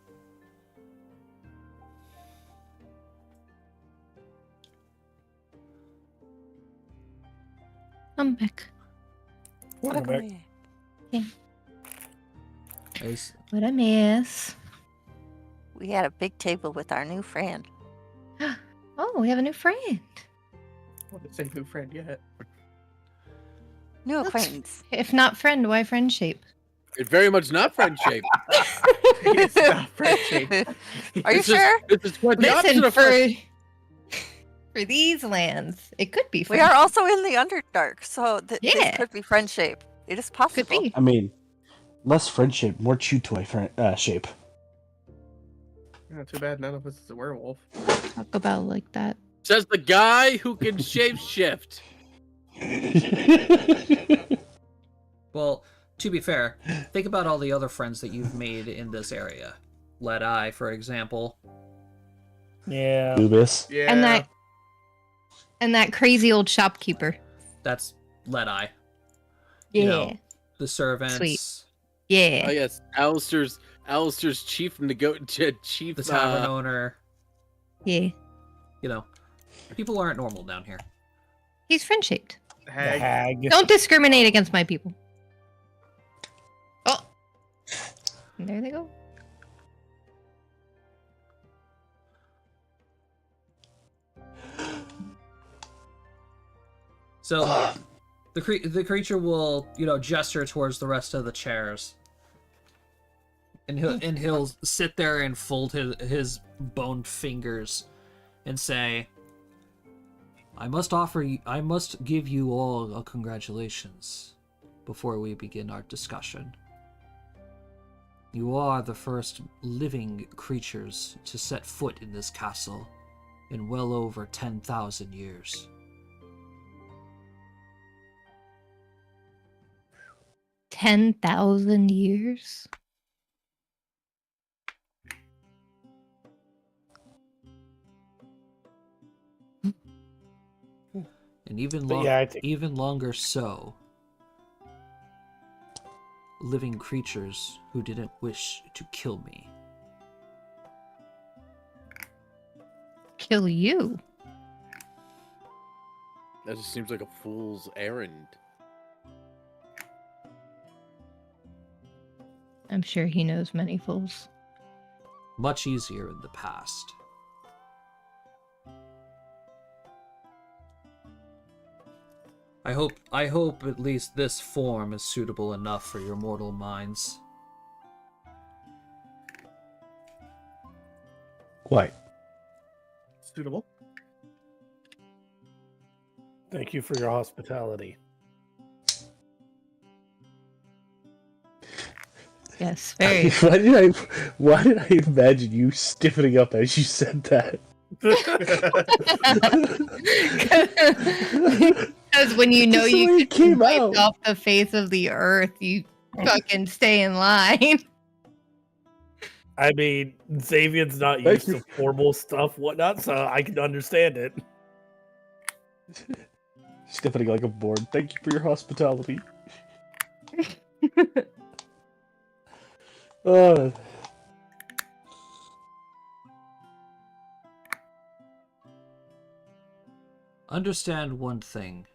I'm back. Welcome back. What a mess. We had a big table with our new friend. Oh, we have a new friend. I wouldn't say new friend yet. New Looks- acquaintance. If not friend, why friend shape? It's very much not friend shaped. It's not friend shape. Are you sure? This is quite the opposite Listen, of friend. for these lands, it could be We friend. are also in the Underdark, so Yeah. this could be friend shape. It is possible. Could be. I mean, less friend shape, more chew toy shape. Not too bad none of us is a werewolf. Talk about like that. Says the guy who can shape shift. Well, to be fair, think about all the other friends that you've made in this area. Let Eye, for example. Yeah. Lubis. Yeah. And that crazy old shopkeeper. That's Let Eye. Yeah. You know, the servants. Sweet. Yeah. Oh yes, Alistair's chief chief The tavern owner. Yeah. You know, people aren't normal down here. He's friend shaped. The Hag. hag. Don't discriminate against my people. Oh. And there they go. So the creature will, gesture towards the rest of the chairs. And he'll sit there and fold his boned fingers and say, I must give you all a congratulations before we begin our discussion. You are the first living creatures to set foot in this castle in well over 10,000 years. 10,000 years? And even But yeah, I think even longer so, living creatures who didn't wish to kill me. Kill you? That just seems like a fool's errand. I'm sure he knows many fools. Much easier in the past. I hope at least this form is suitable enough for your mortal minds. Quite. Suitable. thank you for your hospitality. Yes, very. Why did I imagine you stiffening up as you said that? Because when you know Just the way you it can be came wiped out. off the face of the earth, you fucking stay in line. I mean, Xavier's not Thank used you. to formal stuff, whatnot, so I can understand it. Stiffening like a board. Thank you for your hospitality. Uh, Understand one thing.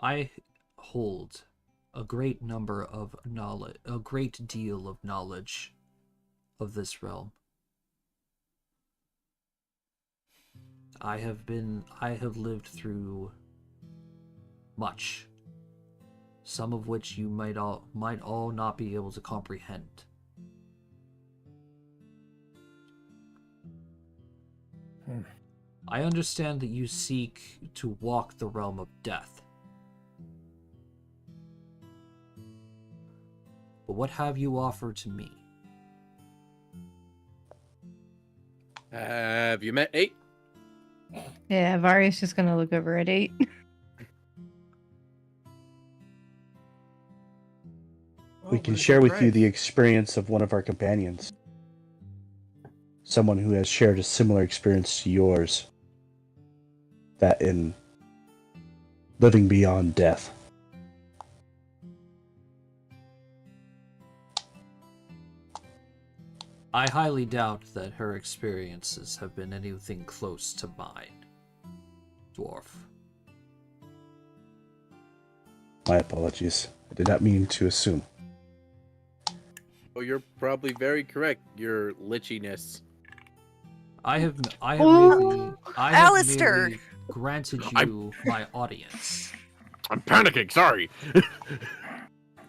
I hold a great number of knowledge, a great deal of knowledge of this realm. I have lived through much, some of which you might all not be able to comprehend. I understand that you seek to walk the realm of death. But what have you offered to me? Have you met 8? Yeah, Vari's just gonna look over at 8. we can share with you the experience of one of our companions. Someone who has shared a similar experience to yours. That in living beyond death. I highly doubt that her experiences have been anything close to mine, dwarf. My apologies. I did not mean to assume. Oh, you're probably very correct. Your lichiness. I have Alistair! merely granted you my audience. I'm panicking, sorry.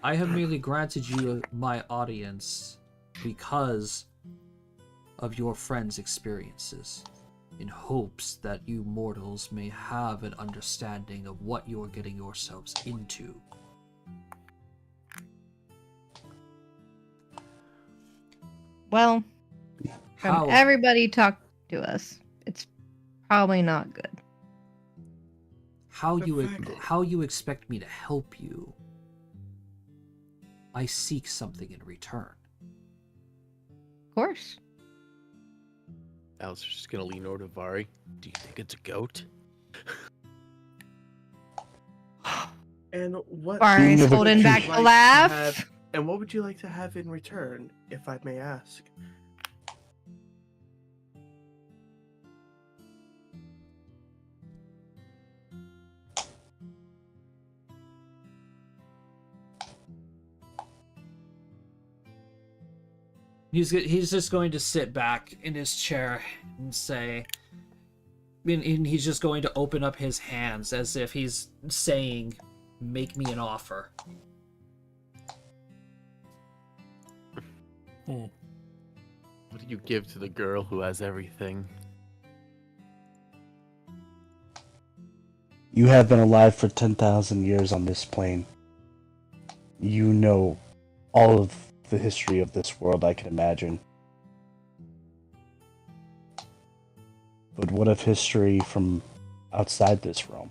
I have merely granted you my audience because of your friend's experiences, in hopes that you mortals may have an understanding of what you're getting yourselves into. Well, from How everybody talk to us, it's probably not good. how Perfect. you expect me to help you? I seek something in return. Of course. Alistair's just gonna lean over to Vari. Do you think it's a goat? And what Vari's Being of a holding tree. back the like to laugh. and what would you like to have in return, if I may ask? He's just going to sit back in his chair and say, and he's just going to open up his hands as if he's saying, "Make me an offer." What do you give to the girl who has everything? You have been alive for 10,000 years on this plane. You know all of the history of this world I can imagine. But what of history from outside this realm?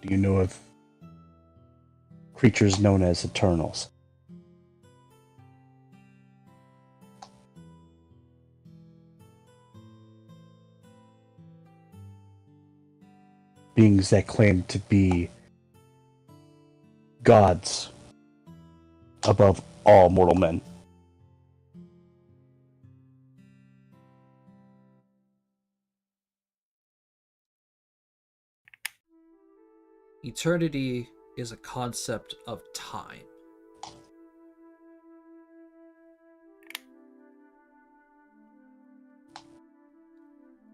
Do you know of creatures known as Eternals? Beings that claim to be gods above all mortal men. Eternity is a concept of time.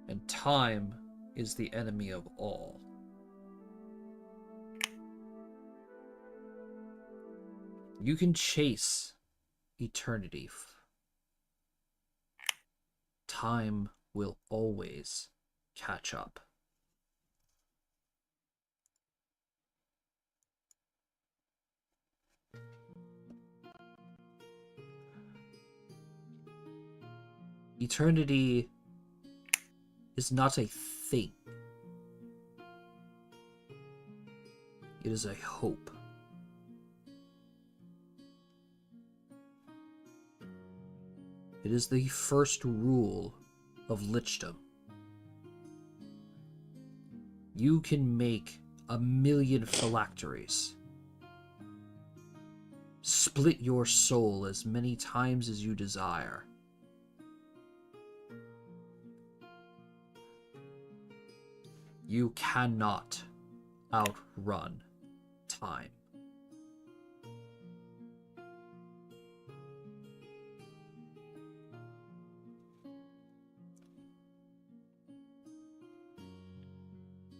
And time is the enemy of all. You can chase eternity. Time will always catch up. Eternity is not a thing. It is a hope. It is the first rule of lichdom. You can make 1,000,000 phylacteries. Split your soul as many times as you desire. You cannot outrun time.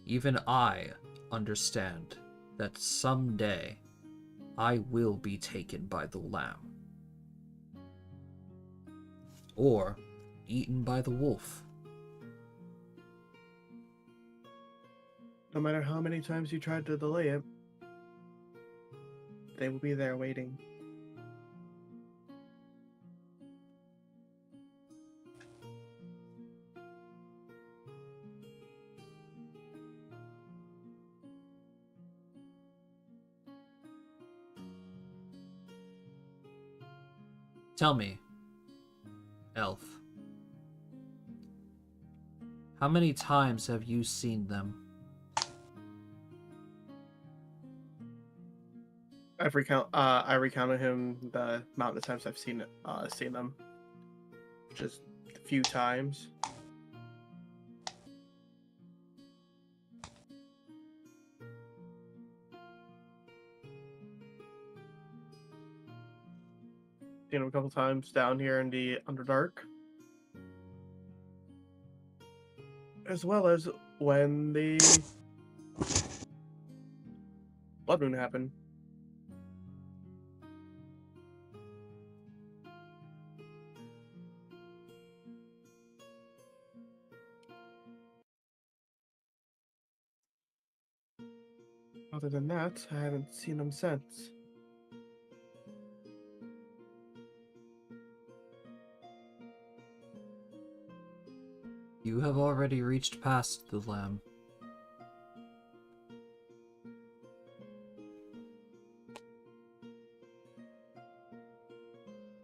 Even I understand that someday I will be taken by the Lamb. Or eaten by the wolf. No matter how many times you tried to delay it, they will be there waiting. Tell me, elf, how many times have you seen them? I recounted him the amount of times I've seen them. Just a few times. Seen him a couple times down here in the Underdark. As well as when the Blood Moon happened. Other than that, I haven't seen him since. You have already reached past the Lamb.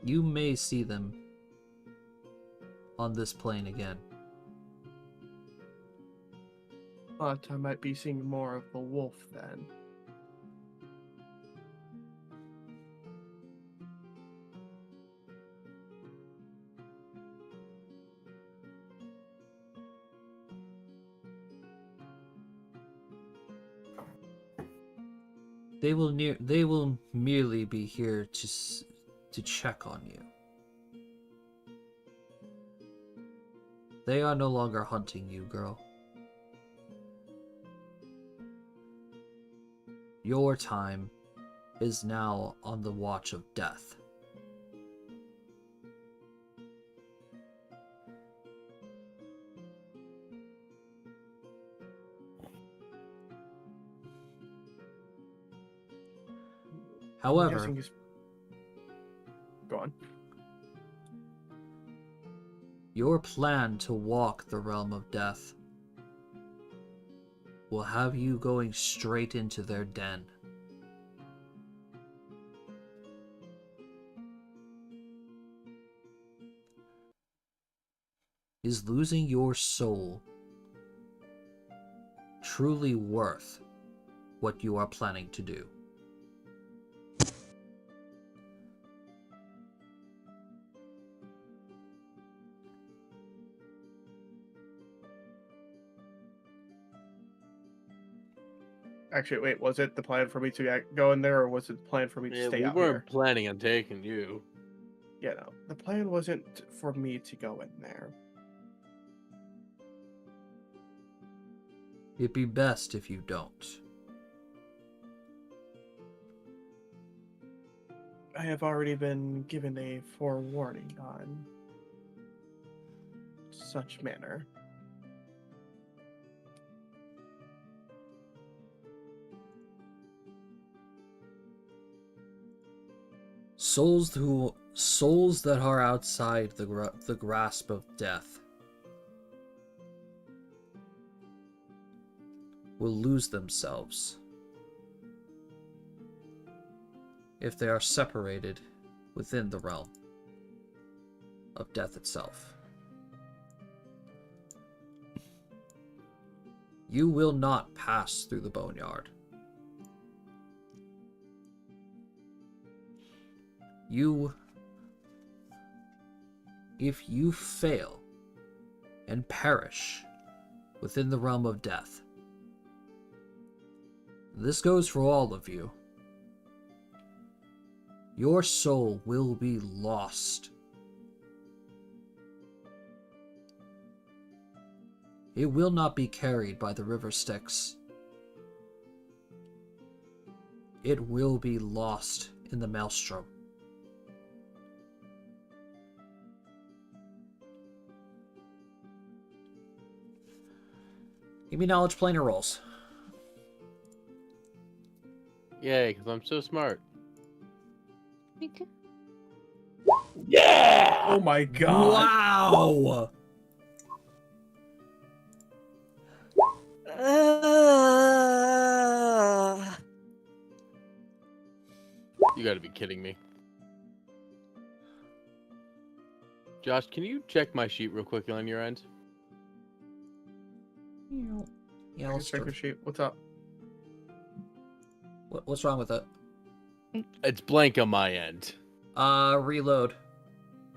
You may see them on this plane again. But I might be seeing more of the wolf then. They will merely be here to check on you. They are no longer hunting you, girl. Your time is now on the watch of death. However, Go on. your plan to walk the realm of death will have you going straight into their den. Is losing your soul truly worth what you are planning to do? Actually, wait, was it the plan for me to go in there, or was it the plan for me to Yeah, stay we out weren't here? planning on taking you. Yeah, no. The plan wasn't for me to go in there. It'd be best if you don't. I have already been given a forewarning on such manner. Souls that are outside the grasp of death will lose themselves if they are separated within the realm of death itself. You will not pass through the boneyard. If you fail and perish within the realm of death, this goes for all of you, your soul will be lost. It will not be carried by the river Styx. It will be lost in the maelstrom. Give me knowledge planar rolls. Yay, because I'm so smart. Yeah! Oh my god! Wow! You gotta be kidding me. Josh, can you check my sheet real quick on your end? Yeah, I let's can check your sheet. What's up? What's wrong with it? It's blank on my end. Reload.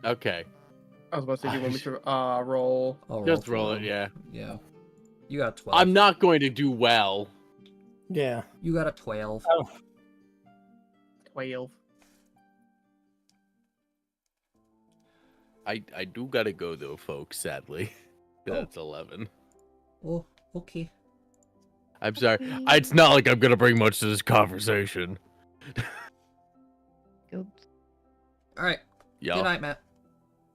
Okay. I was about to say, do you want me to roll? I'll Just for roll it, him. yeah. Yeah. You got 12. I'm not going to do well. Yeah. You got a 12. Oh. 12. I do gotta go though, folks, sadly. That's 11. Oh, okay. I'm sorry. It's not like I'm gonna bring much to this conversation. Oops. Alright. Yeah. Good night, Matt.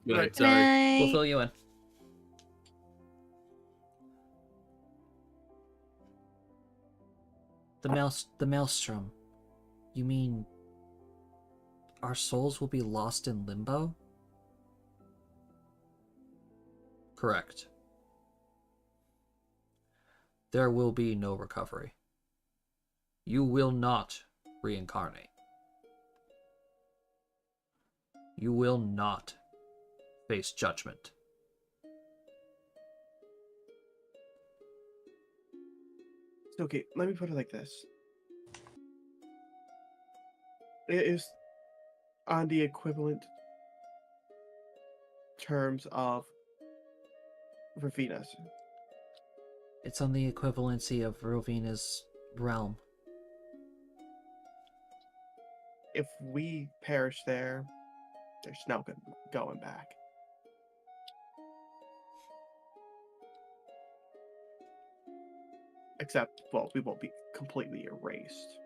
Good night, Right. sorry. We'll Night. fill you in. The maelstrom. You mean our souls will be lost in limbo? Correct. There will be no recovery. You will not reincarnate. You will not face judgment. Okay, let me put it like this. It is on the equivalent terms of Ravina's. It's on the equivalency of Rovina's realm. If we perish there, there's no going back. Except, well, we won't be completely erased.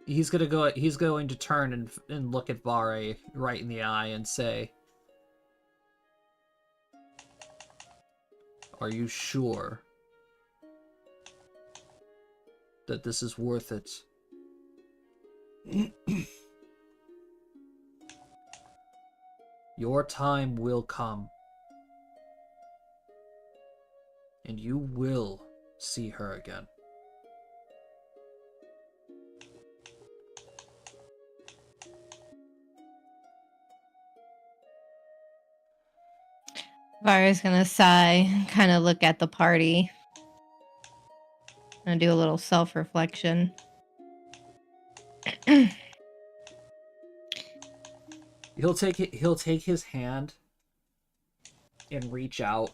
He's going to turn and look at Vare right in the eye and say, "Are you sure that this is worth it? Your time will come. And you will see her again. Vara's gonna sigh, kind of look at the party. Gonna do a little self-reflection. He'll take his hand and reach out,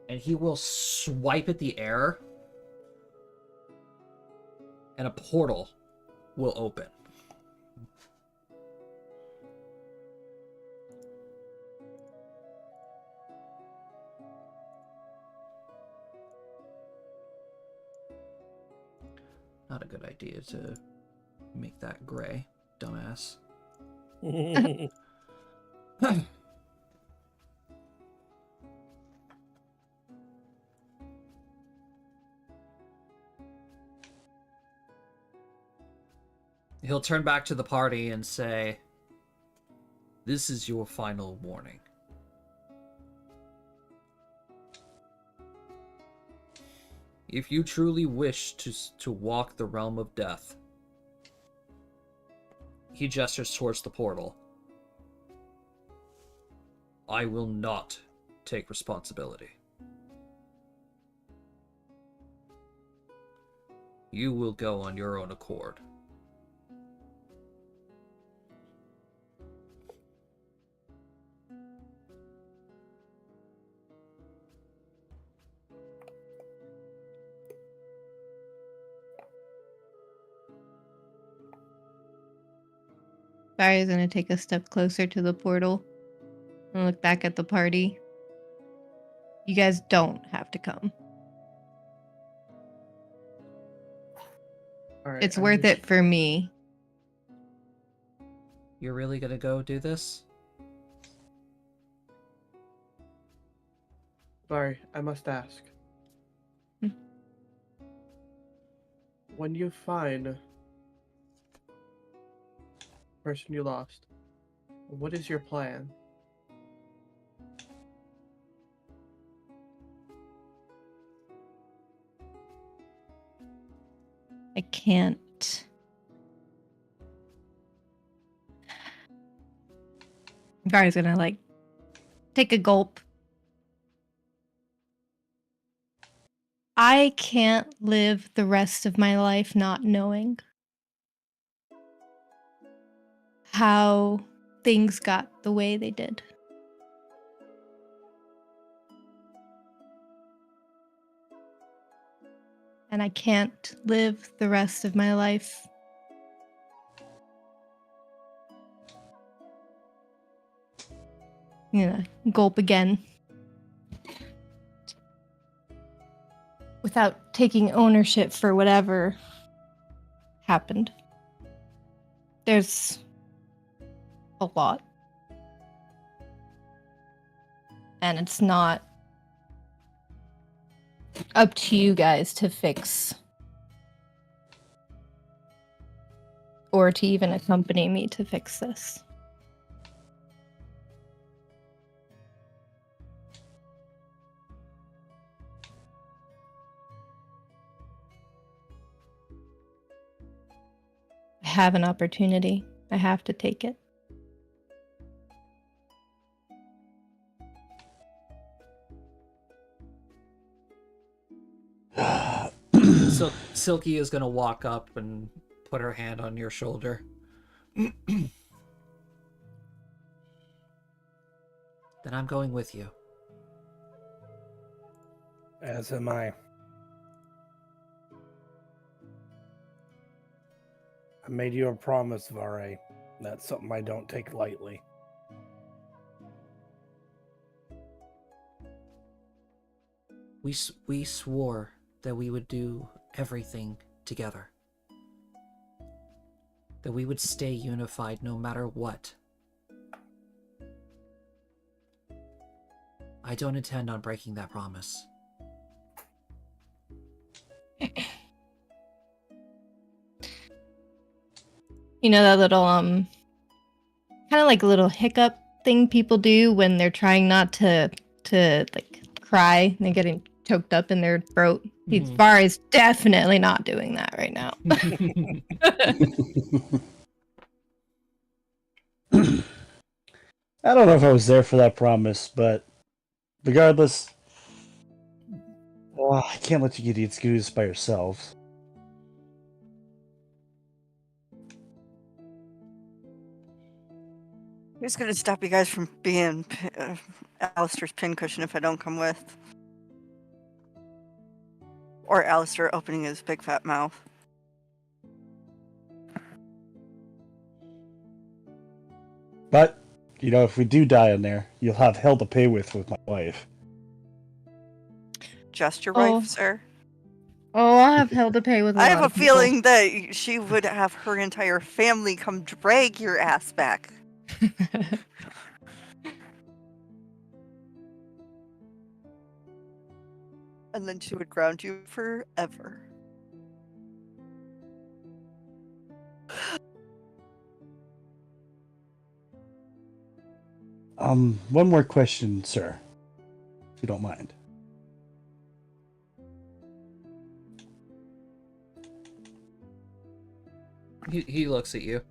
and he will swipe at the air, and a portal will open. Not a good idea to make that gray, dumbass. He'll turn back to the party and say, "This is your final warning. If you truly wish to walk the realm of death," he gestures towards the portal, "I will not take responsibility. You will go on your own accord." Vara's gonna take a step closer to the portal and look back at the party. You guys don't have to come. All right, It's worth it for me. You're really gonna go do this? Sorry, I must ask. Hmm. When you find the person you lost, what is your plan? I can't. Vara's gonna take a gulp. I can't live the rest of my life not knowing how things got the way they did. And I can't live the rest of my life gulp again without taking ownership for whatever happened. There's a lot. And it's not up to you guys to fix or to even accompany me to fix this. I have an opportunity. I have to take it. Silky is gonna walk up and put her hand on your shoulder. Then I'm going with you. As am I. I made you a promise, Vare. That's something I don't take lightly. We swore that we would do everything together. That we would stay unified no matter what. I don't intend on breaking that promise. You know that little kind of like a little hiccup thing people do when they're trying not to like cry and they're getting choked up in their throat. Mhm. Var is definitely not doing that right now. I don't know if I was there for that promise, but regardless, I can't let you get excused by yourselves. Who's gonna stop you guys from being Alistair's pincushion if I don't come with? Or Alistair opening his big fat mouth. But, if we do die in there, you'll have hell to pay with my wife. Just your Oh. wife, sir? Oh, I'll have hell to pay with a I lot have a of people. feeling that she would have her entire family come drag your ass back. And then she would ground you forever. One more question, sir, if you don't mind. He looks at you.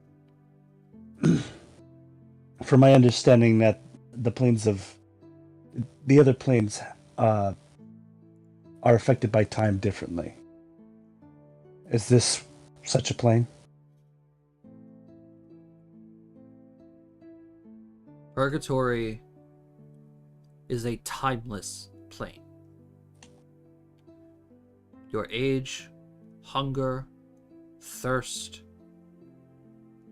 From my understanding that the other planes are affected by time differently. Is this such a plane? Purgatory is a timeless plane. Your age, hunger, thirst,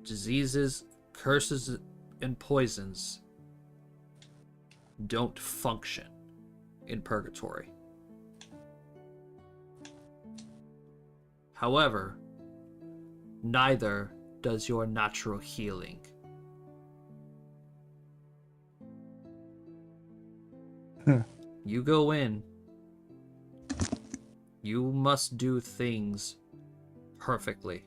diseases, curses, and poisons don't function in purgatory. However, neither does your natural healing. You go in, you must do things perfectly.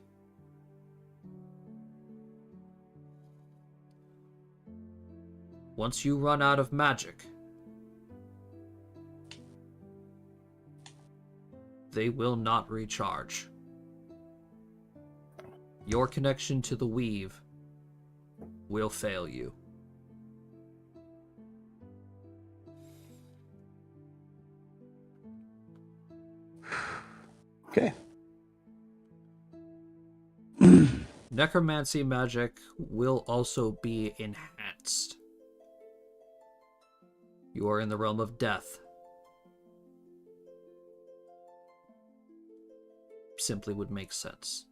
Once you run out of magic, they will not recharge. Your connection to the weave will fail you. Okay. Necromancy magic will also be enhanced. You are in the realm of death. Simply would make sense.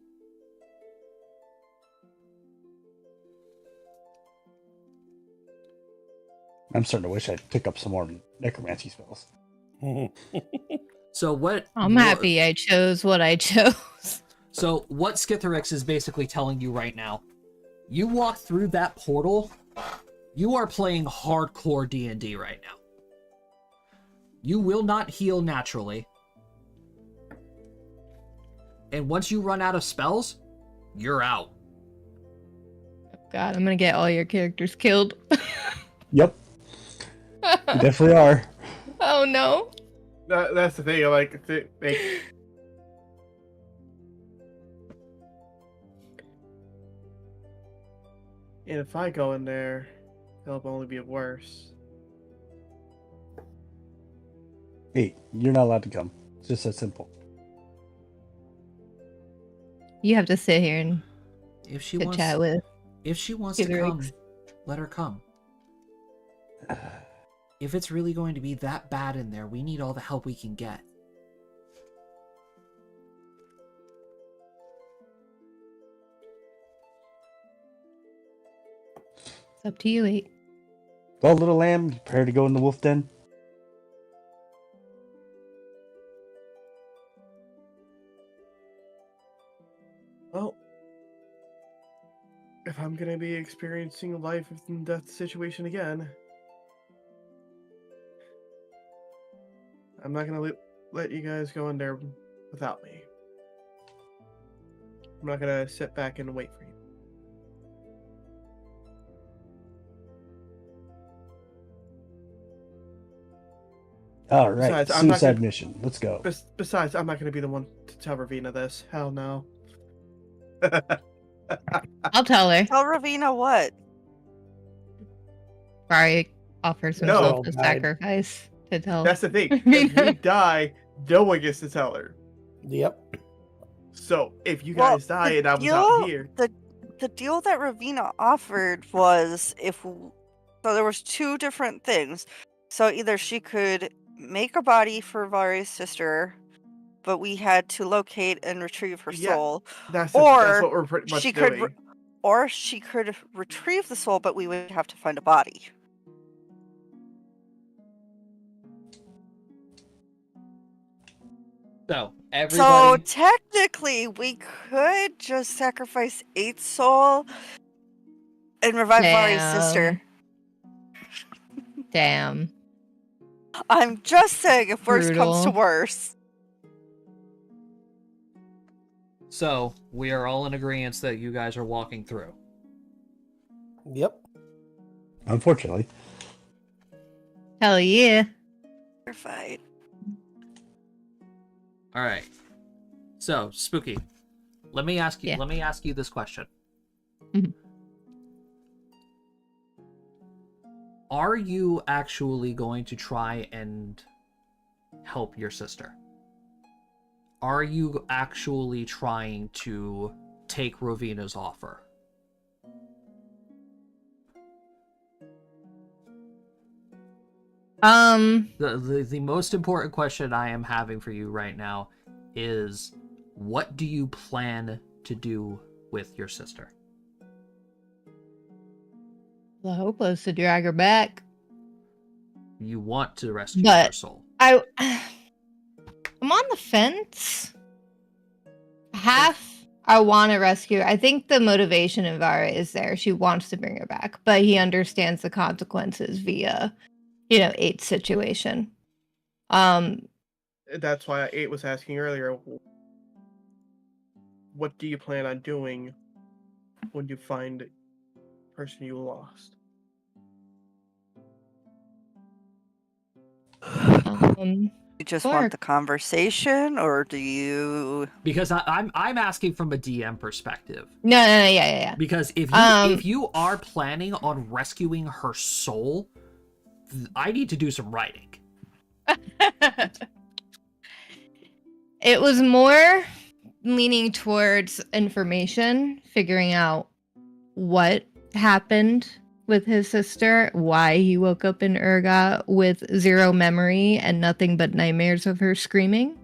I'm starting to wish I'd pick up some more necromancy spells. So what? I'm happy I chose what I chose. So what Skitherix is basically telling you right now, you walk through that portal, you are playing hardcore D&D right now. You will not heal naturally. And once you run out of spells, you're out. God, I'm gonna get all your characters killed. Yep. You definitely are. Oh no. That's the thing. Like, and if I go in there, it'll only be worse. Hey, you're not allowed to come. It's just that simple. You have to sit here and If she chat with. to come, let her come. If it's really going to be that bad in there, we need all the help we can get. It's up to you, 8. Well, little lamb, you prepare to go in the wolf den? Well, if I'm gonna be experiencing a life and death situation again, I'm not gonna let you guys go in there without me. I'm not gonna sit back and wait for you. All right, Besides, I'm not suicide gonna- mission. Let's go. Besides, I'm not going to be the one to tell Ravina this. Hell no. I'll tell her. Tell Ravina what? Barry offers No. himself a Died. sacrifice to tell. That's the thing. If we die, no one gets to tell her. Yep. So if you Well, guys die the and I was deal- out here, The deal that Ravina offered was so there was two different things. So either she could make a body for Vari's sister, but we had to locate and retrieve her Yeah, soul, that's or what we're pretty much she doing. could or she could retrieve the soul, but we would have to find a body. So So everybody, technically, we could just sacrifice 8 soul and revive Vari's sister. Damn. I'm just saying, if worse comes to Brutal. worse. so we are all in agreement that you guys are walking through. Yep. Unfortunately. Hell yeah. Terrified. All right. So, Spooky, let me ask you. Yeah. Let me ask you this question. Mhm. Are you actually going to try and help your sister? Are you actually trying to take Rovina's offer? The most important question I am having for you right now is, what do you plan to do with your sister? The hope was to drag her back. You want to rescue But- her soul. I'm on the fence. Half I want to rescue her. I think the motivation in Vara is there. She wants to bring her back, but he understands the consequences via, 8 situation. That's why 8 was asking earlier, what do you plan on doing when you find the person you lost? You just Or- want the conversation, or do you? Because I'm asking from a DM perspective. No, yeah. Because if you are planning on rescuing her soul, I need to do some writing. It was more leaning towards information, figuring out what happened with his sister, why he woke up in Urga with 0 memory and nothing but nightmares of her screaming.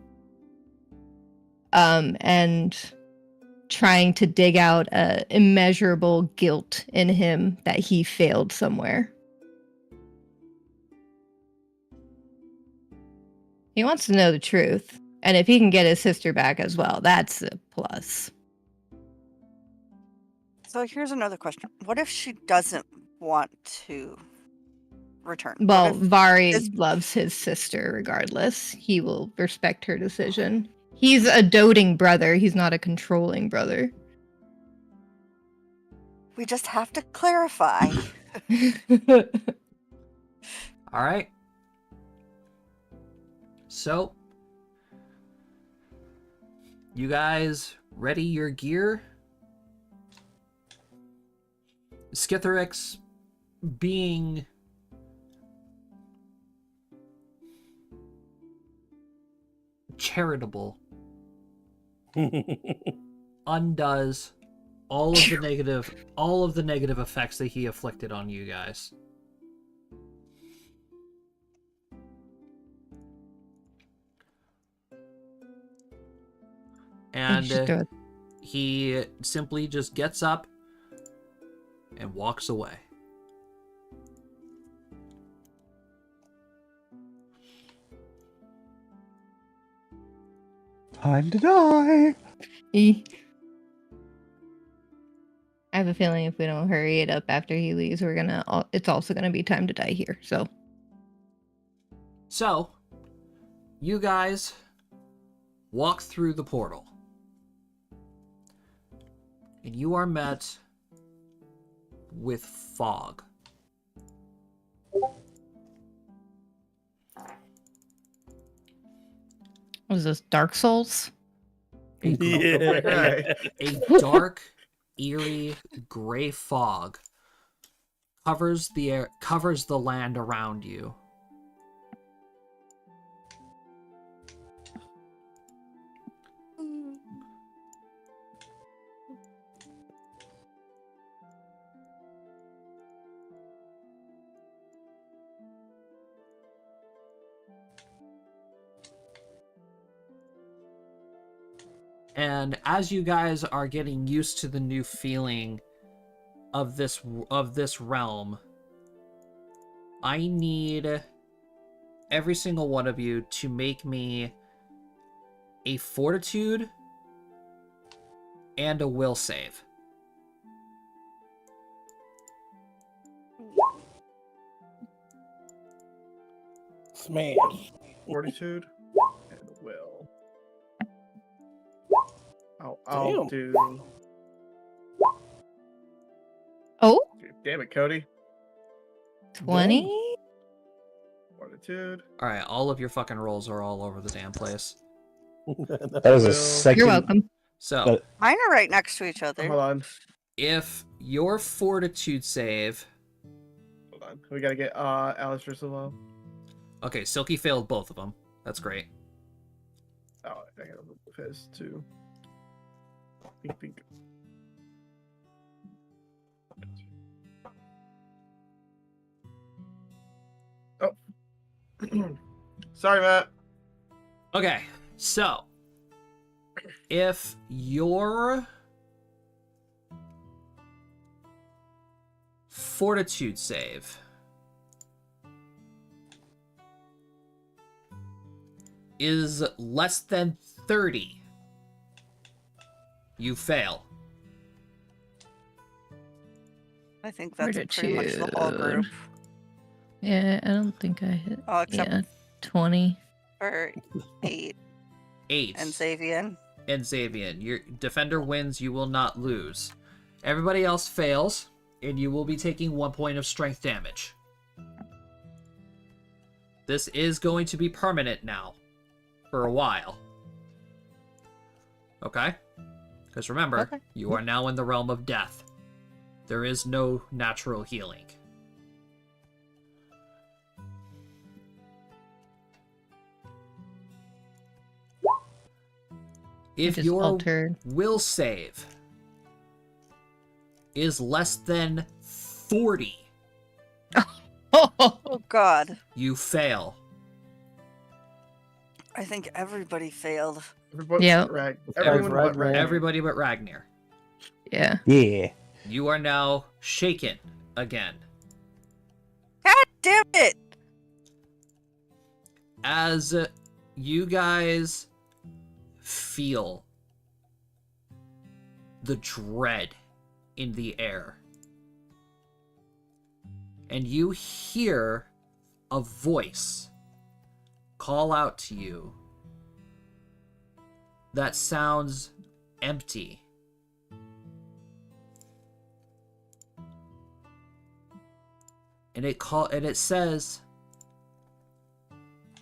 And trying to dig out immeasurable guilt in him that he failed somewhere. He wants to know the truth. And if he can get his sister back as well, that's a plus. So here's another question: what if she doesn't want to return? Well, What if Vari this- loves his sister regardless. He will respect her decision. He's a doting brother. He's not a controlling brother. we just have to clarify. All right. So, you guys ready your gear? Skitherix, being charitable, undoes all of the negative effects that he afflicted on you guys. And he simply just gets up and walks away. Time to die. I have a feeling if we don't hurry it up after he leaves, it's also gonna be time to die here. So, you guys walk through the portal. And you are met with fog. What is this, Dark Souls? Okay. A dark, eerie, gray fog covers the land around you. And as you guys are getting used to the new feeling of this realm, I need every single one of you to make me a fortitude and a will save. Smash. Fortitude and will. I'll Damn. do. Oh, Damn it, Cody. 20? Fortitude. All right, all of your fucking rolls are all over the damn place. That was a Will. second. You're welcome. So, But- Mine are right next to each other. Hold on. if your fortitude save... Hold on. We gotta get Alistair's as well. Okay, Silky failed both of them. That's great. Oh, I gotta remove his too. Think, think. Oh. Sorry, Matt. Okay, so if your fortitude save is less than 30, you fail. I think that's pretty much the whole group. Yeah, I don't think I hit. Oh, except Yeah, 20. for 8 8. and Xavian. And Xavian. Your defender wins, you will not lose. Everybody else fails, and you will be taking 1 point of strength damage. This is going to be permanent now. For a while. Okay? Because remember, Okay. you are now in the realm of death. There is no natural healing. If just your altered. will save is less than 40, Oh God. you fail. I think everybody failed. Everybody, Yep. everyone but Rag. Everybody but Ragnar. Yeah. Yeah. You are now shaken again. God damn it! As you guys feel the dread in the air, and you hear a voice call out to you that sounds empty. And it says,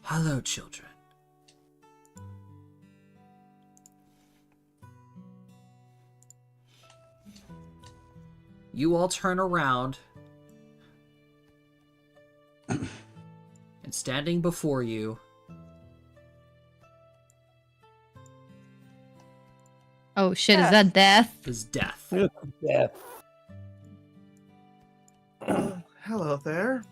"Hello, children. You all turn around, and standing before you Oh shit, is that death? is death." Yeah. Hello there.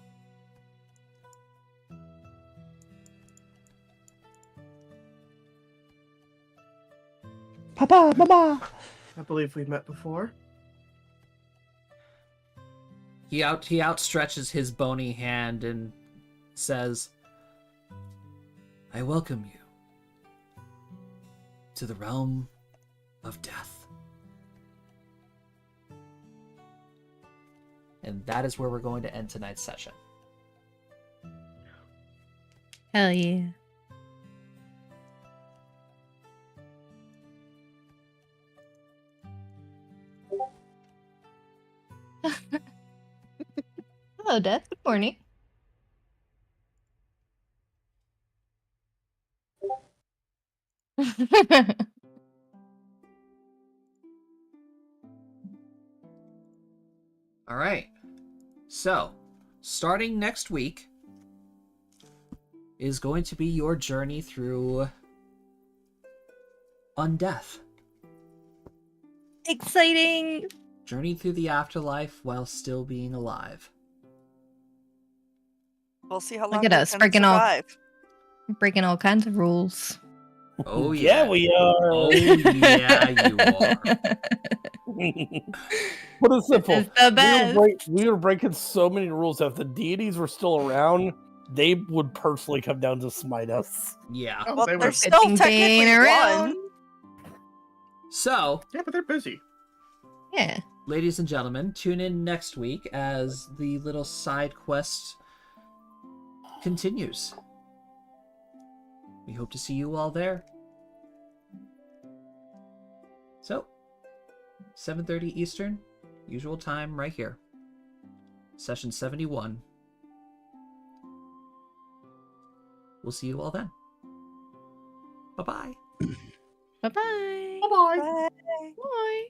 Papa, Mama. I believe we've met before. He outstretches his bony hand and says, "I welcome you to the realm of death." And that is where we're going to end tonight's session. Hell yeah. Hello, Death. Good morning. All right. So, starting next week is going to be your journey through undeath. Exciting. Journey through the afterlife while still being alive. We'll see how long Look at we us, can freaking survive. all kinds of rules. Oh Yeah, yeah. we are. Oh yeah, you are. Put it simple. This is the best. We were breaking so many rules. If the deities were still around, they would personally come down to smite us. Yeah. Oh, Well, they were. there's Good still thing technically being one. around. So, Yeah, but they're busy. Yeah. ladies and gentlemen, tune in next week as the little side quest continues. We hope to see you all there. So, 7:30 Eastern, usual time right here. Session 71. We'll see you all then. Bye-bye. Bye-bye. Bye bye. Bye. Bye.